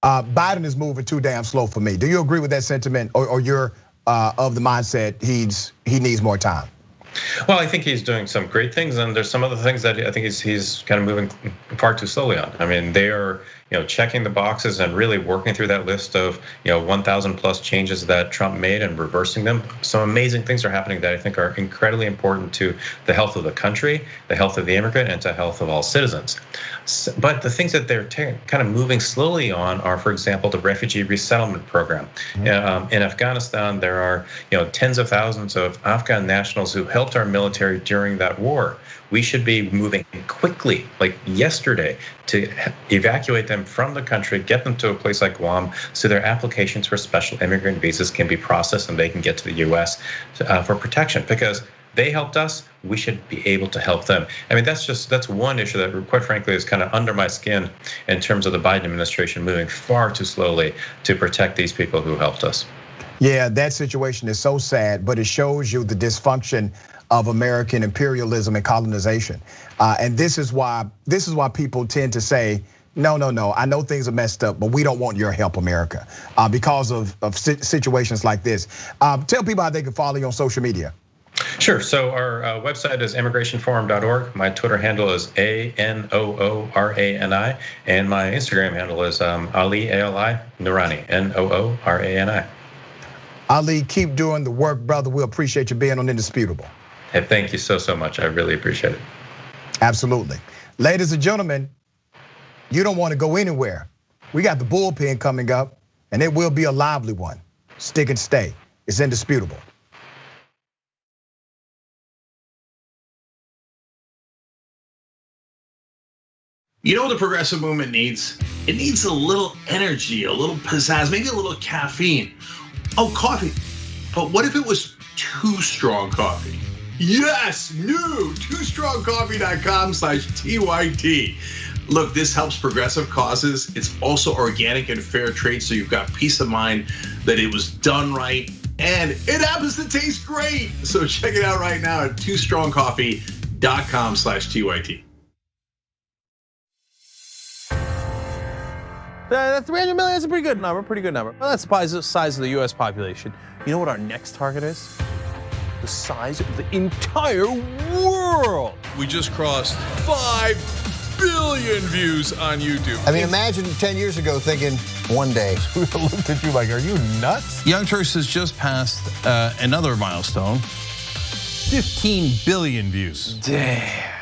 Biden is moving too damn slow for me. Do you agree with that sentiment, or you're of the mindset he needs more time? Well, I think he's doing some great things, and there's some other things that I think he's kind of moving far too slowly on. I mean, they are checking the boxes and really working through that list of 1,000 plus changes that Trump made and reversing them. Some amazing things are happening that I think are incredibly important to the health of the country, the health of the immigrant, and to the health of all citizens. But the things that they're kind of moving slowly on are, for example, the refugee resettlement program. In Afghanistan, there are tens of thousands of Afghan nationals who helped our military during that war. We should be moving quickly, like yesterday, to evacuate them from the country, get them to a place like Guam, so their applications for special immigrant visas can be processed and they can get to the US for protection. Because they helped us, we should be able to help them. I mean, that's one issue that, quite frankly, is kind of under my skin in terms of the Biden administration moving far too slowly to protect these people who helped us. Yeah, that situation is so sad, but it shows you the dysfunction of American imperialism and colonization. And this is why people tend to say, no, I know things are messed up, but we don't want your help, America, because of situations like this. Tell people how they can follow you on social media. Sure. So our website is immigrationforum.org. My Twitter handle is ANOORANI, and my Instagram handle is Ali ALI Noorani, NOORANI. Ali, keep doing the work, brother. We appreciate you being on Indisputable. Hey, thank you so much. I really appreciate it. Absolutely. Ladies and gentlemen, you don't want to go anywhere. We got the bullpen coming up, and it will be a lively one. Stick and stay. It's Indisputable. You know what the progressive movement needs? It needs a little energy, a little pizzazz, maybe a little caffeine. Oh, coffee. But what if it was too strong coffee? Yes, new twostrongcoffee.com/TYT. Look, this helps progressive causes. It's also organic and fair trade, so you've got peace of mind that it was done right, and it happens to taste great. So check it out right now at twostrongcoffee.com/TYT. That 300 million is a pretty good number, Well, that's the size of the US population. You know what our next target is? The size of the entire world. We just crossed 5 billion views on YouTube. I mean, imagine 10 years ago thinking one day. We looked at you like, are you nuts? Young Turks has just passed another milestone, 15 billion views. Damn.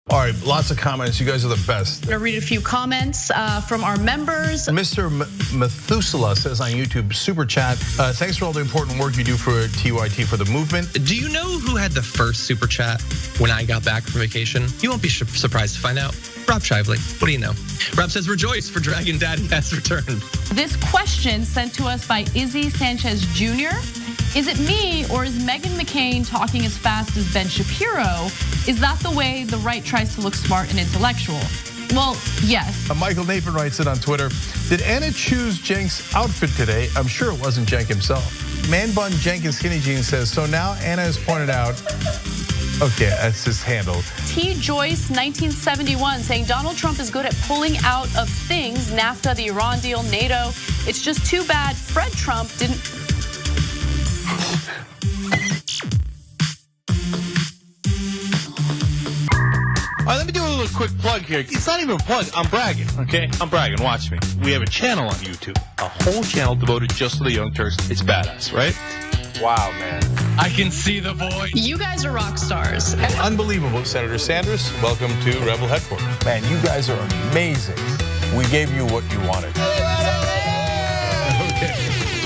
All right, lots of comments. You guys are the best. I'm gonna read a few comments from our members. Mr. Methuselah says on YouTube, super chat, thanks for all the important work you do for TYT for the movement. Do you know who had the first super chat when I got back from vacation? You won't be surprised to find out. Rob Shively, what do you know? Rob says, rejoice, for Dragon Daddy has returned. This question sent to us by Izzy Sanchez Jr. Is it me or is Meghan McCain talking as fast as Ben Shapiro? Is that the way the right tries to look smart and intellectual? Well, yes. Michael Nathan writes it on Twitter. Did Anna choose Cenk's outfit today? I'm sure it wasn't Cenk himself. Man Bun Cenk and Skinny Jeans says, so now Anna has pointed out, okay, that's his handle. T. Joyce, 1971, saying Donald Trump is good at pulling out of things, NAFTA, the Iran deal, NATO. It's just too bad Fred Trump didn't. All right, let me do a little quick plug here. It's not even a plug, I'm bragging, okay? I'm bragging, watch me. We have a channel on YouTube, a whole channel devoted just to the Young Turks. It's badass, right? Wow, man. I can see the voice. You guys are rock stars. Unbelievable, Senator Sanders. Welcome to Rebel Headquarters. Man, you guys are amazing. We gave you what you wanted. Okay.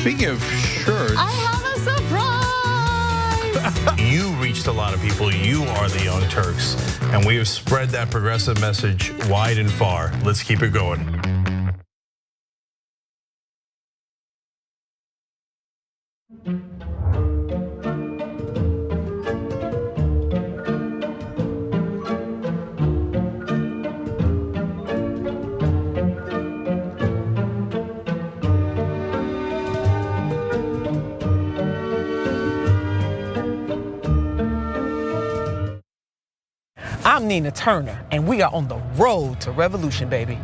Speaking of shirts. I have a surprise. You reached a lot of people. You are the Young Turks. And we have spread that progressive message wide and far. Let's keep it going. I'm Nina Turner, and we are on the road to revolution, baby. And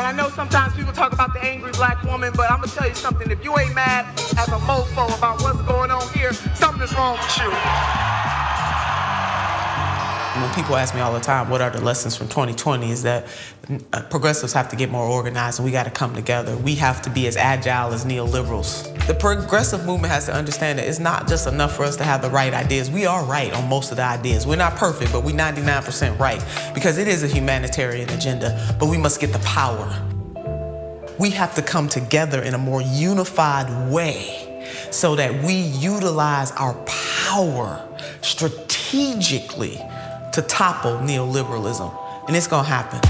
I know sometimes people talk about the angry black woman, but I'm gonna tell you something. If you ain't mad as a mofo about what's going on here, something is wrong with you. When people ask me all the time, what are the lessons from 2020, is that progressives have to get more organized and we got to come together. We have to be as agile as neoliberals. The progressive movement has to understand that it's not just enough for us to have the right ideas. We are right on most of the ideas. We're not perfect, but we're 99% right because it is a humanitarian agenda, but we must get the power. We have to come together in a more unified way so that we utilize our power strategically to topple neoliberalism, and it's gonna happen.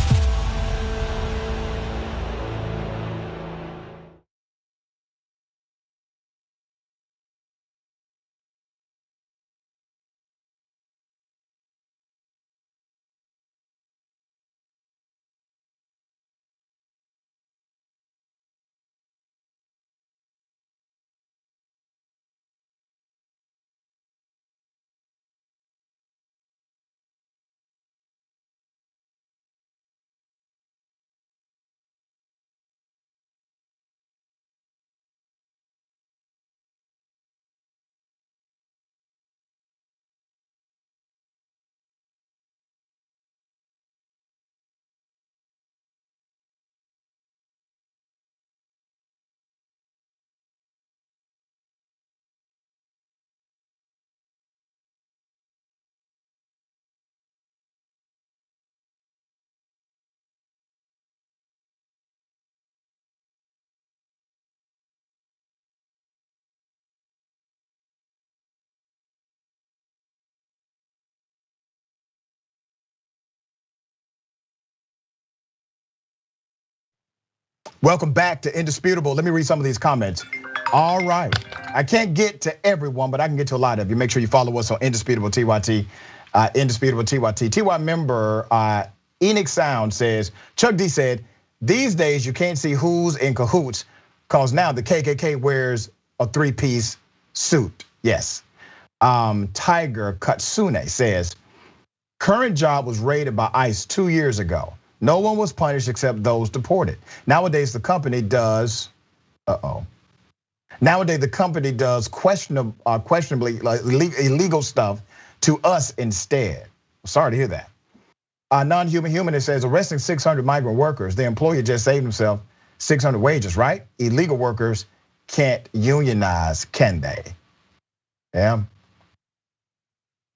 Welcome back to Indisputable. Let me read some of these comments. All right, I can't get to everyone, but I can get to a lot of you. Make sure you follow us on Indisputable TYT, Indisputable TYT. TY member Enoch Sound says, Chuck D said, these days you can't see who's in cahoots because now the KKK wears a 3-piece suit. Yes. Tiger Katsune says, current job was raided by ICE 2 years ago. No one was punished except those deported. Nowadays the company does, Nowadays the company does questionably illegal stuff to us instead. Sorry to hear that. Non-human humanist says arresting 600 migrant workers. The employer just saved himself 600 wages, right? Illegal workers can't unionize, can they? Yeah.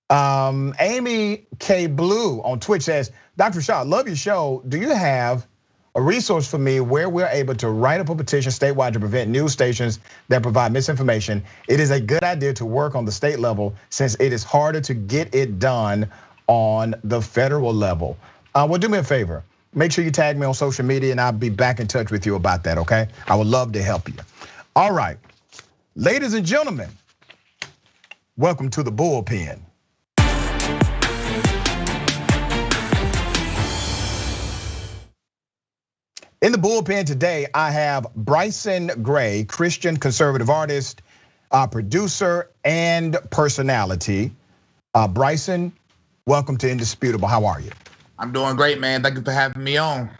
Amy K. Blue on Twitch says, Dr. Rashad, love your show. Do you have a resource for me where we're able to write up a petition statewide to prevent news stations that provide misinformation? It is a good idea to work on the state level since it is harder to get it done on the federal level. Well, do me a favor. Make sure you tag me on social media and I'll be back in touch with you about that, okay? I would love to help you. All right, ladies and gentlemen, welcome to the bullpen. In the bullpen today, I have Bryson Gray, Christian conservative artist, producer, and personality. Bryson, welcome to Indisputable. How are you? I'm doing great, man. Thank you for having me on.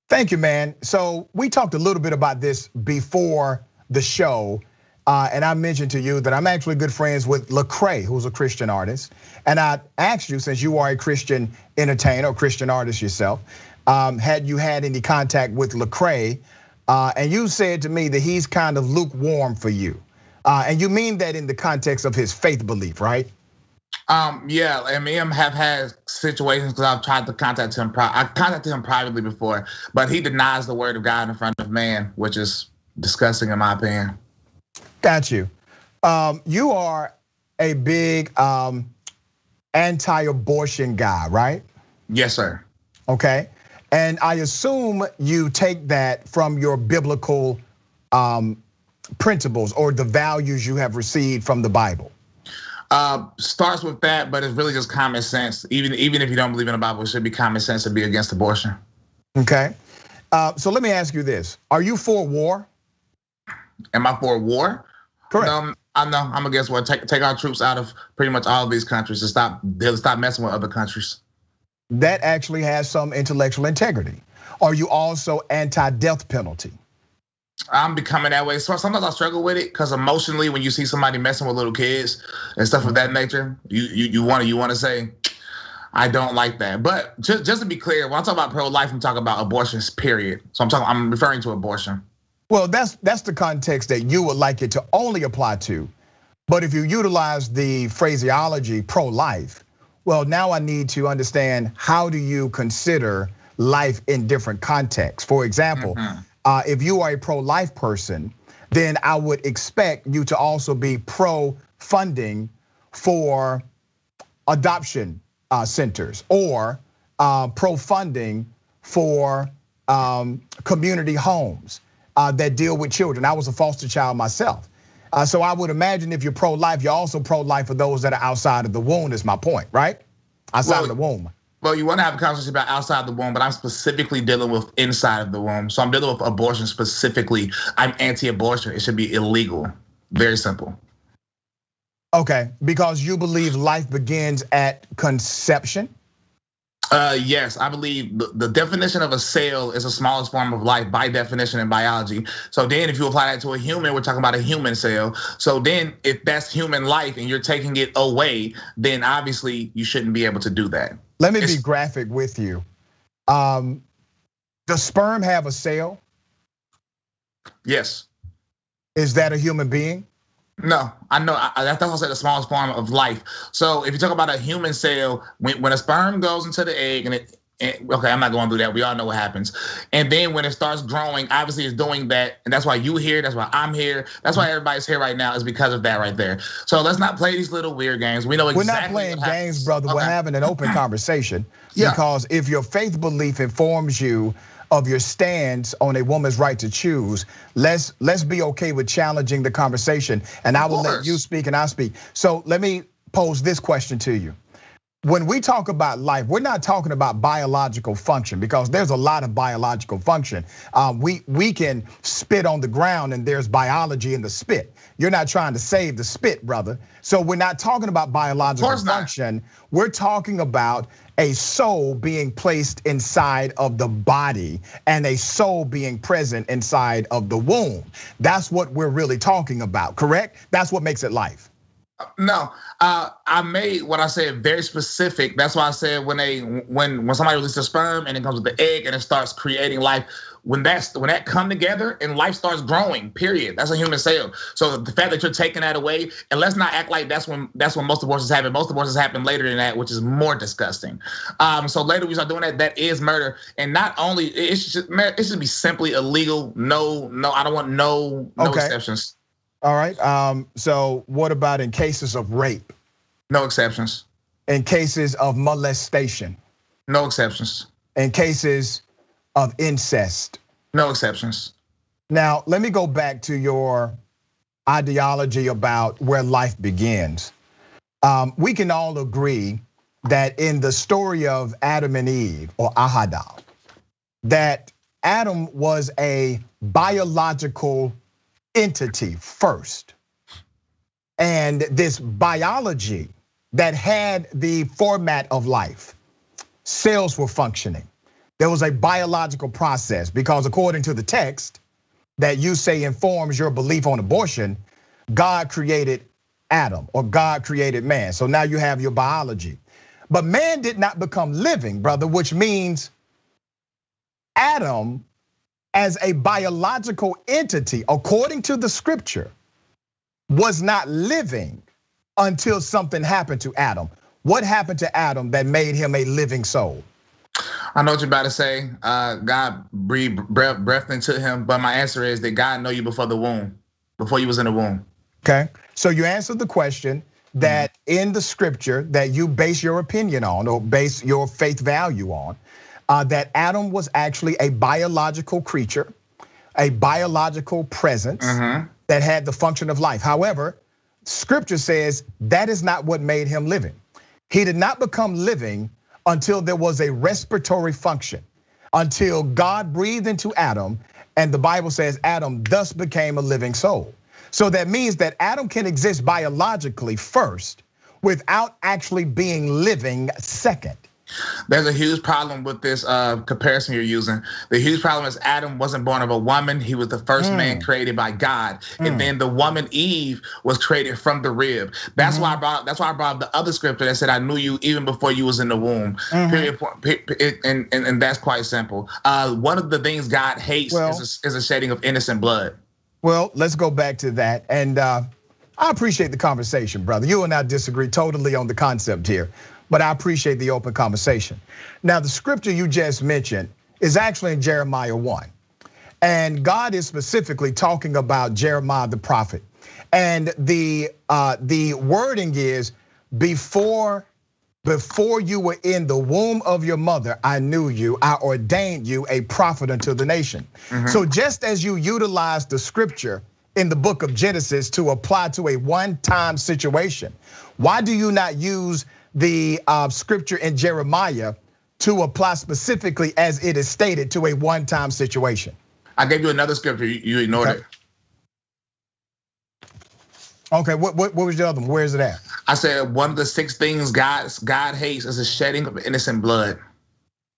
Thank you, man. So we talked a little bit about this before the show, and I mentioned to you that I'm actually good friends with Lecrae, who's a Christian artist. And I asked you, since you are a Christian entertainer, or Christian artist yourself, had you had any contact with Lecrae? And you said to me that he's kind of lukewarm for you. And you mean that in the context of his faith belief, right? Yeah, and me and him have had situations because I've tried to contact him. I contacted him privately before, but he denies the word of God in front of man, which is disgusting in my opinion. Got you. You are a big anti-abortion guy, right? Yes, sir. Okay. And I assume you take that from your biblical principles or the values you have received from the Bible. Starts with that, but it's really just common sense. Even if you don't believe in the Bible, it should be common sense to be against abortion. Okay. So let me ask you this: are you for war? Am I for war? Correct. I'm against war. Take our troops out of pretty much all of these countries to stop messing with other countries. That actually has some intellectual integrity. Are you also anti-death penalty? I'm becoming that way. So sometimes I struggle with it because emotionally, when you see somebody messing with little kids and stuff of that nature, you want to say, I don't like that. But just to be clear, when I talk about pro-life, I'm talking about abortions, period. So I'm referring to abortion. Well, that's the context that you would like it to only apply to. But if you utilize the phraseology pro-life, well, now I need to understand, how do you consider life in different contexts? For example, if you are a pro-life person, then I would expect you to also be pro-funding for adoption centers or pro-funding for community homes that deal with children. I was a foster child myself. So I would imagine if you're pro-life, you're also pro-life for those that are outside of the womb, is my point, right? Outside of the womb. Well, you want to have a conversation about outside the womb, but I'm specifically dealing with inside of the womb. So I'm dealing with abortion specifically. I'm anti-abortion. It should be illegal. Very simple. Okay, because you believe life begins at conception? Yes, I believe the definition of a cell is the smallest form of life by definition in biology. So then if you apply that to a human, we're talking about a human cell. So then if that's human life and you're taking it away, then obviously you shouldn't be able to do that. Let me be graphic with you. Does sperm have a cell? Yes. Is that a human being? No, I know. That's what I said, the smallest form of life. So if you talk about a human cell, when a sperm goes into the egg okay, I'm not going through that. We all know what happens. And then when it starts growing, obviously it's doing that. And that's why you here, that's why I'm here. That's why everybody's here right now, is because of that right there. So let's not play these little weird games. We know exactly. We're not playing games, brother. Okay. We're having an open conversation. Because if your faith belief informs you of your stance on a woman's right to choose, let's be okay with challenging the conversation. And I will let you speak and I'll speak. So let me pose this question to you. When we talk about life, we're not talking about biological function, because there's a lot of biological function. We can spit on the ground and there's biology in the spit. You're not trying to save the spit, brother. So we're not talking about biological function. We're talking about a soul being placed inside of the body and a soul being present inside of the womb. That's what we're really talking about, correct? That's what makes it life. No, I made what I said very specific. That's why I said when somebody releases a sperm and it comes with the egg and it starts creating life, when that come together and life starts growing, period. That's a human cell. So the fact that you're taking that away, and let's not act like that's when most abortions happen. Most abortions happen later than that, which is more disgusting. So later we start doing that is murder. And not only it should be simply illegal. No, I don't want no exceptions. All right, so what about in cases of rape? No exceptions. In cases of molestation? No exceptions. In cases of incest? No exceptions. Now, let me go back to your ideology about where life begins. We can all agree that in the story of Adam and Eve, or Iadarola, that Adam was a biological entity first. And this biology that had the format of life, cells were functioning. There was a biological process, because according to the text that you say informs your belief on abortion, God created Adam, or God created man. So now you have your biology. But man did not become living, brother, which means Adam, as a biological entity, according to the scripture, was not living until something happened to Adam. What happened to Adam that made him a living soul? I know what you're about to say. God breathed breath into him, but my answer is that God knew you before the womb, before you was in the womb. Okay, so you answered the question that in the scripture that you base your opinion on, or base your faith value on, that Adam was actually a biological creature, a biological presence that had the function of life. However, scripture says that is not what made him living. He did not become living until there was a respiratory function, until God breathed into Adam, and the Bible says Adam thus became a living soul. So that means that Adam can exist biologically first without actually being living second. There's a huge problem with this comparison you're using. The huge problem is Adam wasn't born of a woman. He was the first man created by God. And then the woman Eve was created from the rib. That's why I brought up the other scripture that said, I knew you even before you was in the womb. Period. And that's quite simple. One of the things God hates is a shedding of innocent blood. Well, let's go back to that. And I appreciate the conversation, brother. You and I disagree totally on the concept here, but I appreciate the open conversation. Now, the scripture you just mentioned is actually in Jeremiah 1. And God is specifically talking about Jeremiah the prophet. And the wording is, before you were in the womb of your mother, I knew you, I ordained you a prophet unto the nation. So just as you utilize the scripture in the book of Genesis to apply to a one-time situation, why do you not use the scripture in Jeremiah to apply specifically as it is stated to a one-time situation? I gave you another scripture, you ignored it. Okay, what was the other one? Where is it at? I said one of the 6 things God hates is the shedding of innocent blood.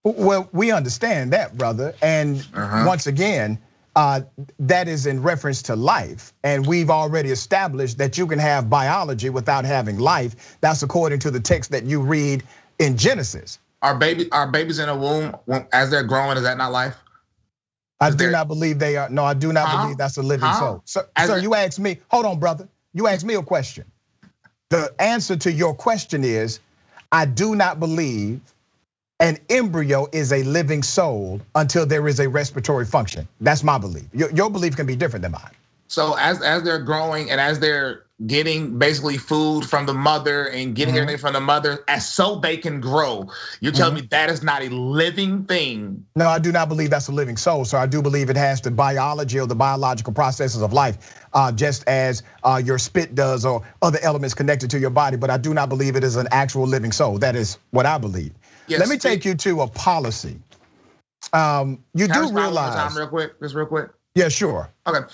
Well, we understand that, brother. And once again, that is in reference to life. And we've already established that you can have biology without having life. That's according to the text that you read in Genesis. Are babies in a womb as they're growing? Is that not life? I do not believe they are. No, I do not believe that's a living soul. Sir, you asked me, hold on, brother. You asked me a question. The answer to your question is, I do not believe an embryo is a living soul until there is a respiratory function. That's my belief. Your belief can be different than mine. So as they're growing and as they're getting basically food from the mother and getting everything from the mother so they can grow, you're telling me that is not a living thing? No, I do not believe that's a living soul. So I do believe it has the biology or the biological processes of life, just as your spit does or other elements connected to your body. But I do not believe it is an actual living soul. That is what I believe. Yes, let me take you to a policy. You do realize. Real quick. Yeah, sure. Okay.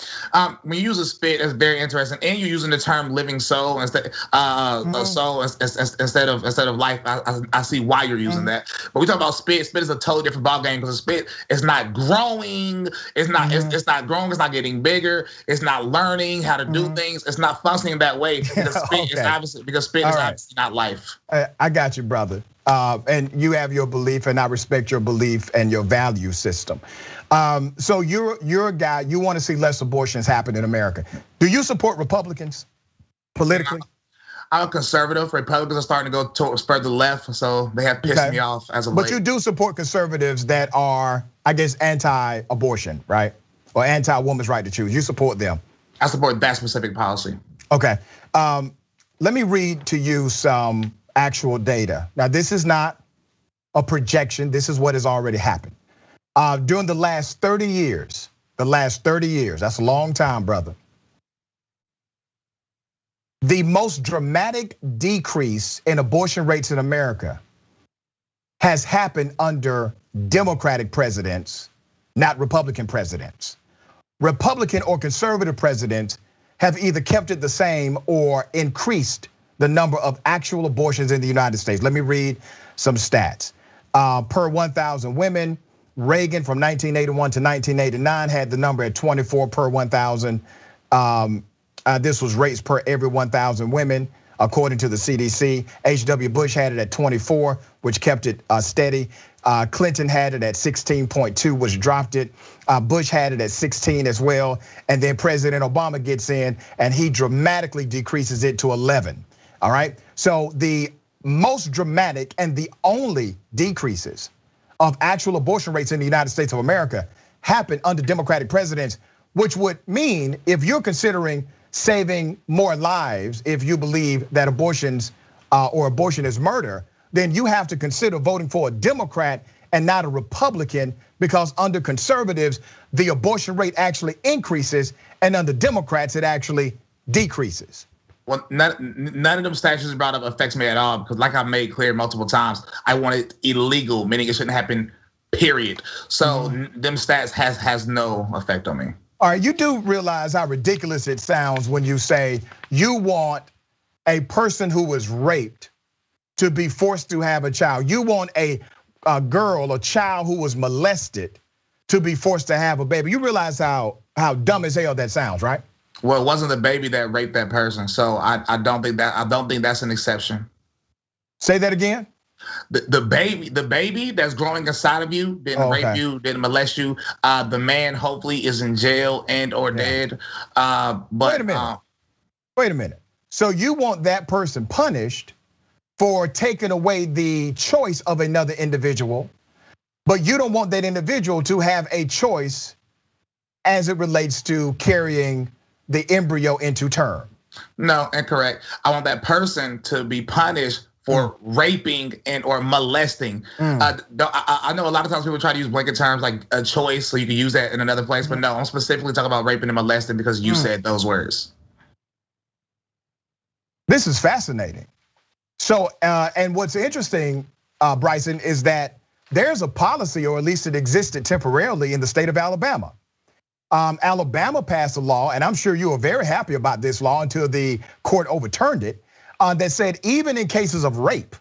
When you use a spit, that's very interesting, and you're using the term "living soul" instead soul instead of life. I see why you're using that. But we talk about spit. Spit is a totally different ballgame because a spit is not growing. It's not. It's not growing. It's not getting bigger. It's not learning how to do things. It's not functioning that way. Because spit is obviously not life. I got you, brother. And you have your belief, and I respect your belief and your value system. So you're a guy, you want to see less abortions happen in America. Do you support Republicans politically? I'm a conservative. Republicans are starting to go towards further left, so they have pissed me off as of late. But you do support conservatives that are, I guess, anti-abortion, right? Or anti-woman's right to choose. You support them. I support that specific policy. Okay, let me read to you some actual data. Now, this is not a projection. This is what has already happened. During the last 30 years, that's a long time, brother. The most dramatic decrease in abortion rates in America has happened under Democratic presidents, not Republican presidents. Republican or conservative presidents have either kept it the same or increased the number of actual abortions in the United States. Let me read some stats. Per 1,000 women, Reagan from 1981 to 1989 had the number at 24 per 1,000. This was rates per every 1,000 women, according to the CDC. H.W. Bush had it at 24, which kept it steady. Clinton had it at 16.2, which dropped it. Bush had it at 16 as well. And then President Obama gets in and he dramatically decreases it to 11. All right, so the most dramatic and the only decreases of actual abortion rates in the United States of America happened under Democratic presidents, which would mean if you're considering saving more lives, if you believe that abortions or abortion is murder, then you have to consider voting for a Democrat and not a Republican, because under conservatives, the abortion rate actually increases, and under Democrats, it actually decreases. Well, none of them statutes brought up affects me at all, because like I've made clear multiple times, I want it illegal, meaning it shouldn't happen, period. So them stats has no effect on me. All right, you do realize how ridiculous it sounds when you say you want a person who was raped to be forced to have a child. You want a girl, a child who was molested to be forced to have a baby. You realize how dumb as hell that sounds, right? Well, it wasn't the baby that raped that person, so I don't think that's an exception. Say that again. The baby that's growing inside of you didn't rape you, didn't molest you. The man hopefully is in jail and or dead. But wait a minute. So you want that person punished for taking away the choice of another individual, but you don't want that individual to have a choice as it relates to carrying the embryo into term. No, incorrect. I want that person to be punished for raping and or molesting. I know a lot of times people try to use blanket terms like a choice, so you can use that in another place. But no, I'm specifically talking about raping and molesting because you said those words. This is fascinating. So, and what's interesting, Bryson, is that there's a policy, or at least it existed temporarily in the state of Alabama. Alabama passed a law, and I'm sure you were very happy about this law until the court overturned it, that said even in cases of rape,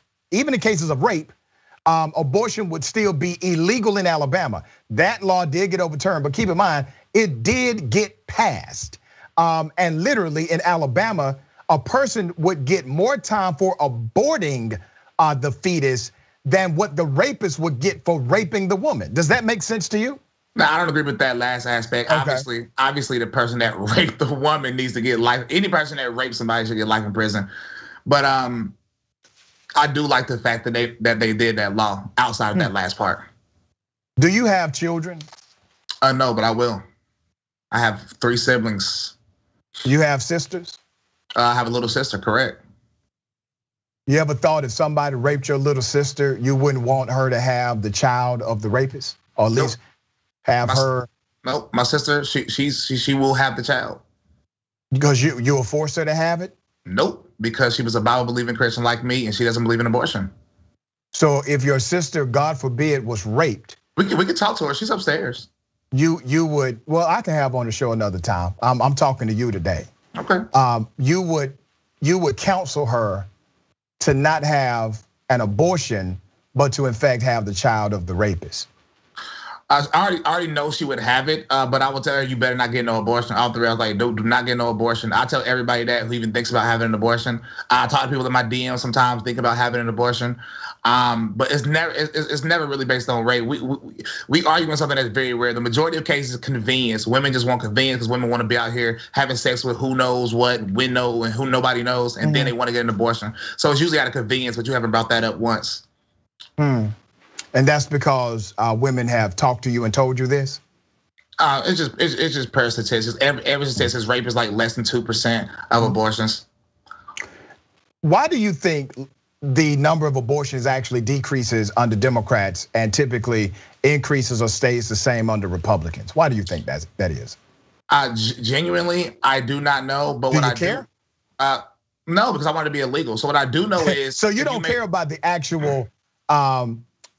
abortion would still be illegal in Alabama. That law did get overturned, but keep in mind, it did get passed. And literally in Alabama, a person would get more time for aborting the fetus than what the rapist would get for raping the woman. Does that make sense to you? No, I don't agree with that last aspect. Okay. Obviously, the person that raped the woman needs to get life. Any person that rapes somebody should get life in prison. But I do like the fact that they did that law outside of that last part. Do you have children? No, but I will. I have 3 siblings. You have sisters? I have a little sister, correct. You ever thought if somebody raped your little sister, you wouldn't want her to have the child of the rapist? Or at least have her? Nope, my sister, she will have the child. Because you will force her to have it? Nope, because she was a Bible-believing Christian like me and she doesn't believe in abortion. So if your sister, God forbid, was raped. We could talk to her, she's upstairs. You would, well, I can have her on the show another time. I'm talking to you today. Okay. You would counsel her to not have an abortion, but to in fact have the child of the rapist. I already know she would have it, but I will tell her you better not get no abortion. All three, I was like, do not get no abortion. I tell everybody that who even thinks about having an abortion. I talk to people in my DMs sometimes think about having an abortion, but it's never really based on rape. We argue on something that's very rare. The majority of cases is convenience. Women just want convenience because women want to be out here having sex with who knows what, when no, and who nobody knows, and then they want to get an abortion. So it's usually out of convenience, but you haven't brought that up once. And that's because women have talked to you and told you this? It's just per statistics. Every statistics, rape is like less than 2% of abortions. Why do you think the number of abortions actually decreases under Democrats and typically increases or stays the same under Republicans? Why do you think that is? Genuinely, I do not know. But do you care? No, because I want it to be illegal. So what I do know is. So you don't care about the actual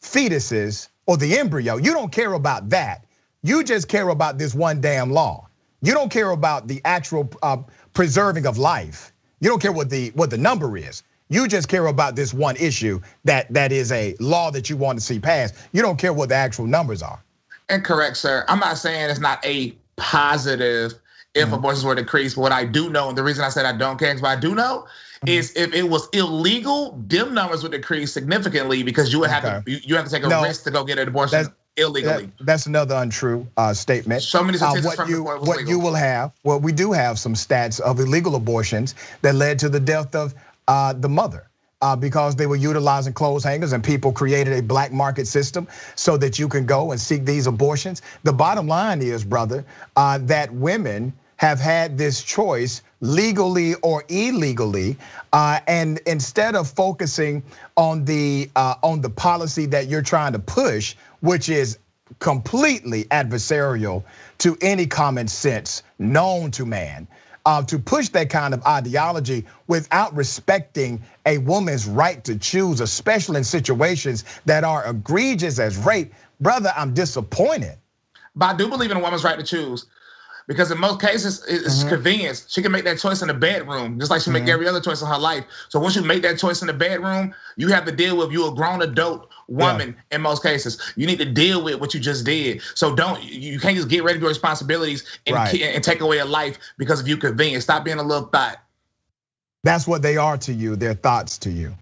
fetuses or the embryo. You don't care about that. You just care about this one damn law. You don't care about the actual preserving of life. You don't care what the number is. You just care about this one issue that is a law that you want to see passed. You don't care what the actual numbers are. Incorrect, sir. I'm not saying it's not a positive if abortions were decreased. But what I do know, and the reason I said I don't care is what I do know is if it was illegal, them numbers would decrease significantly because you would have to take a risk to go get an abortion illegally. That's another untrue statement. So many statistics from what you will have, well, we do have some stats of illegal abortions that led to the death of the mother. Because they were utilizing clothes hangers and people created a black market system so that you can go and seek these abortions. The bottom line is, brother, that women have had this choice legally or illegally, and instead of focusing on the policy that you're trying to push, which is completely adversarial to any common sense known to man, to push that kind of ideology without respecting a woman's right to choose, especially in situations that are egregious as rape, brother, I'm disappointed. But I do believe in a woman's right to choose. Because in most cases, it's convenience. She can make that choice in the bedroom, just like she make every other choice in her life. So once you make that choice in the bedroom, you have to deal with you a grown adult woman in most cases. You need to deal with what you just did. So you can't just get rid of your responsibilities and take away a life because of you convenience. Stop being a little thought. That's what they are to you, their thoughts to you.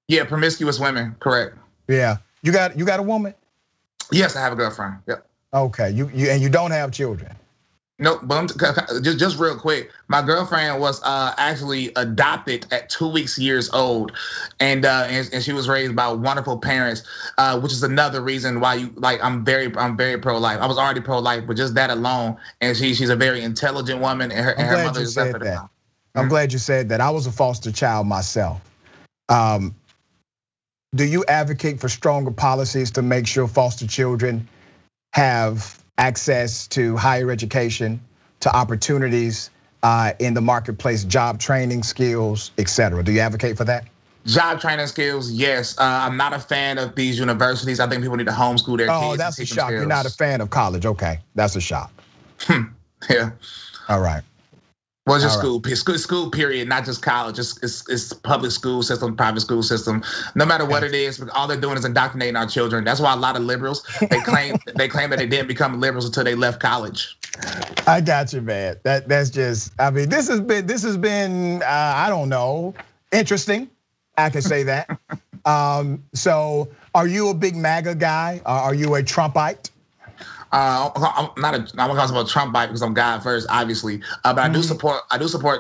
Yeah, promiscuous women, correct. Yeah, you got a woman? Yes, I have a girlfriend, yep. Okay, you don't have children? No, but just real quick, my girlfriend was actually adopted at 2 years old, and she was raised by wonderful parents, which is another reason why I'm very pro-life. I was already pro-life, but just that alone, and she's a very intelligent woman, and her mother is left at home. I'm glad you said that. I was a foster child myself. Do you advocate for stronger policies to make sure foster children have access to higher education, to opportunities in the marketplace, job training skills, etc.? Do you advocate for that? Job training skills, yes. I'm not a fan of these universities. I think people need to homeschool their kids. Oh, that's a shock. You're not a fan of college. Okay, that's a shock. Yeah. All right. Well, just school period, not just college. It's public school system, private school system. No matter what it is, all they're doing is indoctrinating our children. That's why a lot of liberals they claim that they didn't become liberals until they left college. I got you, man. That's just. I mean, this has been I don't know, interesting. I can say that. So, are you a big MAGA guy? Are you a Trumpite? I'm gonna talk about Trumpite because I'm God first, obviously. But I do support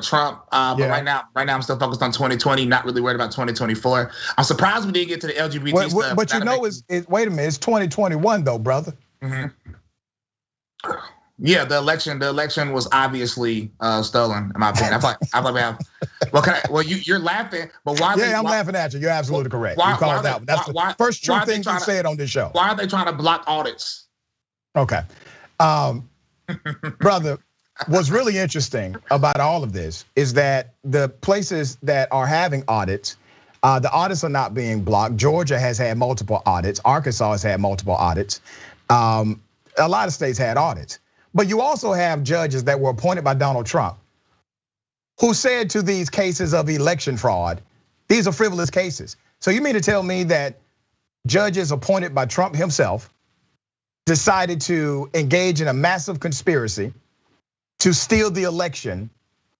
Trump. But right now I'm still focused on 2020. Not really worried about 2024. I'm surprised we didn't get to the LGBT stuff. But you know, wait a minute, it's 2021 though, brother. Yeah, the election was obviously stolen, in my opinion. I thought we have. Well, you're laughing, but why? Yeah, I'm laughing at you. You're absolutely correct. You called that. That's the first true thing you said on this show. Why are they trying to block audits? Okay, brother. What's really interesting about all of this is that the places that are having audits, the audits are not being blocked. Georgia has had multiple audits. Arkansas has had multiple audits. A lot of states had audits. But you also have judges that were appointed by Donald Trump who said to these cases of election fraud, these are frivolous cases. So you mean to tell me that judges appointed by Trump himself decided to engage in a massive conspiracy to steal the election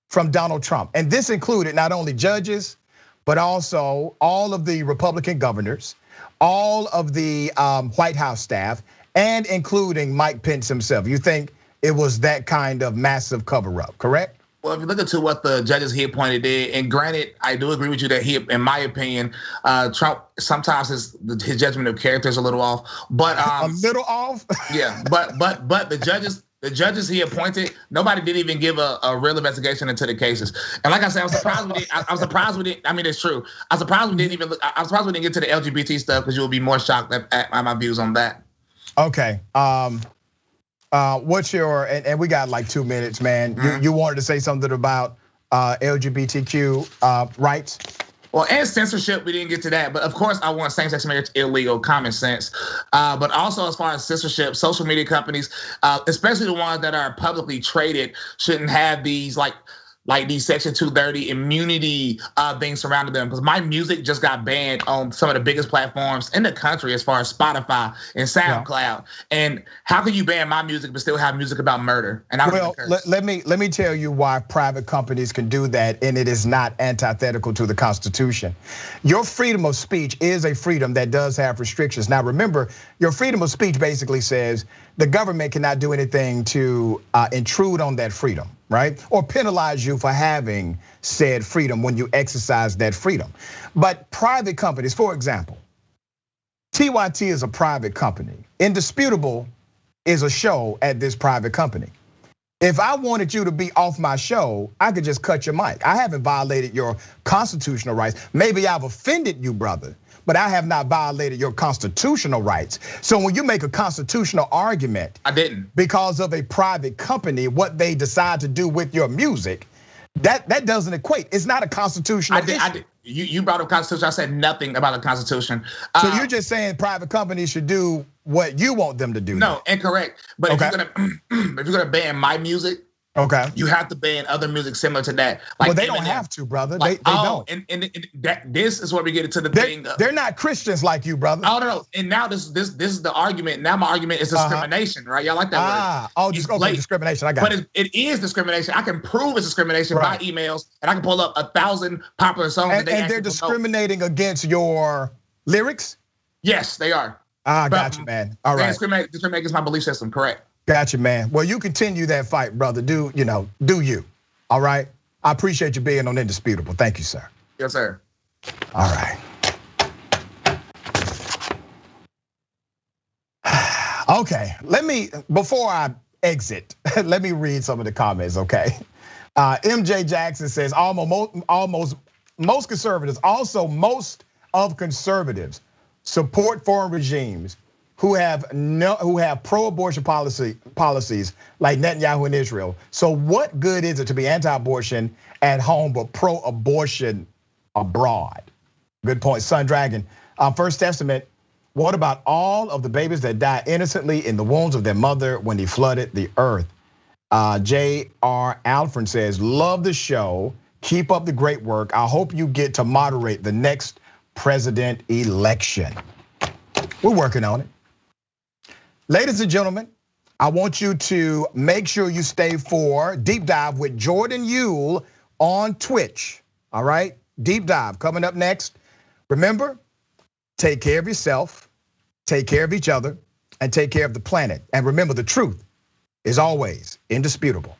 from Donald Trump? And this included not only judges, but also all of the Republican governors, all of the White House staff, and including Mike Pence himself. You think it was that kind of massive cover up, correct? Well, if you look into what the judges he appointed did, and granted, I do agree with you that he, in my opinion, Trump sometimes his judgment of character is a little off. But a little off? Yeah, but the judges he appointed, nobody didn't even give a real investigation into the cases. And like I said, I'm surprised we didn't. I mean, it's true. I'm surprised we didn't get to the LGBT stuff, because you'll be more shocked at my views on that. Okay. What's your, and we got like 2 minutes, man. You wanted to say something about LGBTQ rights? Well, and censorship, we didn't get to that. But of course, I want same-sex marriage illegal, common sense. But also, as far as censorship, social media companies, especially the ones that are publicly traded, shouldn't have these like these Section 230 immunity things surrounding them. Because my music just got banned on some of the biggest platforms in the country, as far as Spotify and SoundCloud. Yeah. And how can you ban my music but still have music about murder? And let me tell you why private companies can do that, and it is not antithetical to the Constitution. Your freedom of speech is a freedom that does have restrictions. Now remember, your freedom of speech basically says the government cannot do anything to intrude on that freedom, right? Or penalize you for having said freedom when you exercise that freedom. But private companies, for example, TYT is a private company. Indisputable is a show at this private company. If I wanted you to be off my show, I could just cut your mic. I haven't violated your constitutional rights. Maybe I've offended you, brother, but I have not violated your constitutional rights. So when you make a constitutional argument, I didn't, because of a private company, what they decide to do with your music, that doesn't equate. It's not a constitutional issue. You brought up Constitution. I said nothing about the Constitution. So you're just saying private companies should do what you want them to do? No, incorrect. But if you're gonna ban my music, okay, you have to ban other music similar to that. Like, well, they don't have to, brother. They don't. And this is where we get into the thing. They're not Christians like you, brother. Oh no. And now this is the argument. Now my argument is discrimination, right? Y'all like that word? Oh, just go discrimination. I got it. But it is discrimination. I can prove it's discrimination by emails, and I can pull up 1,000 popular songs. And they're discriminating against your lyrics? Yes, they are. Got you, man. All right. Discriminate against my belief system, correct? Gotcha, man. Well, you continue that fight, brother. Do you? All right. I appreciate you being on Indisputable. Thank you, sir. Yes, sir. All right. Okay, before I exit, let me read some of the comments, okay? MJ Jackson says, almost most conservatives, also most of conservatives support foreign regimes who have pro-abortion policies like Netanyahu in Israel. So what good is it to be anti-abortion at home but pro-abortion abroad? Good point, Sun Dragon. First Testament, what about all of the babies that died innocently in the wombs of their mother when he flooded the earth? J.R. Alfred says, love the show, keep up the great work. I hope you get to moderate the next president election. We're working on it. Ladies and gentlemen, I want you to make sure you stay for Deep Dive with Jordan Yule on Twitch, all right? Deep Dive coming up next. Remember, take care of yourself, take care of each other, and take care of the planet. And remember, the truth is always indisputable.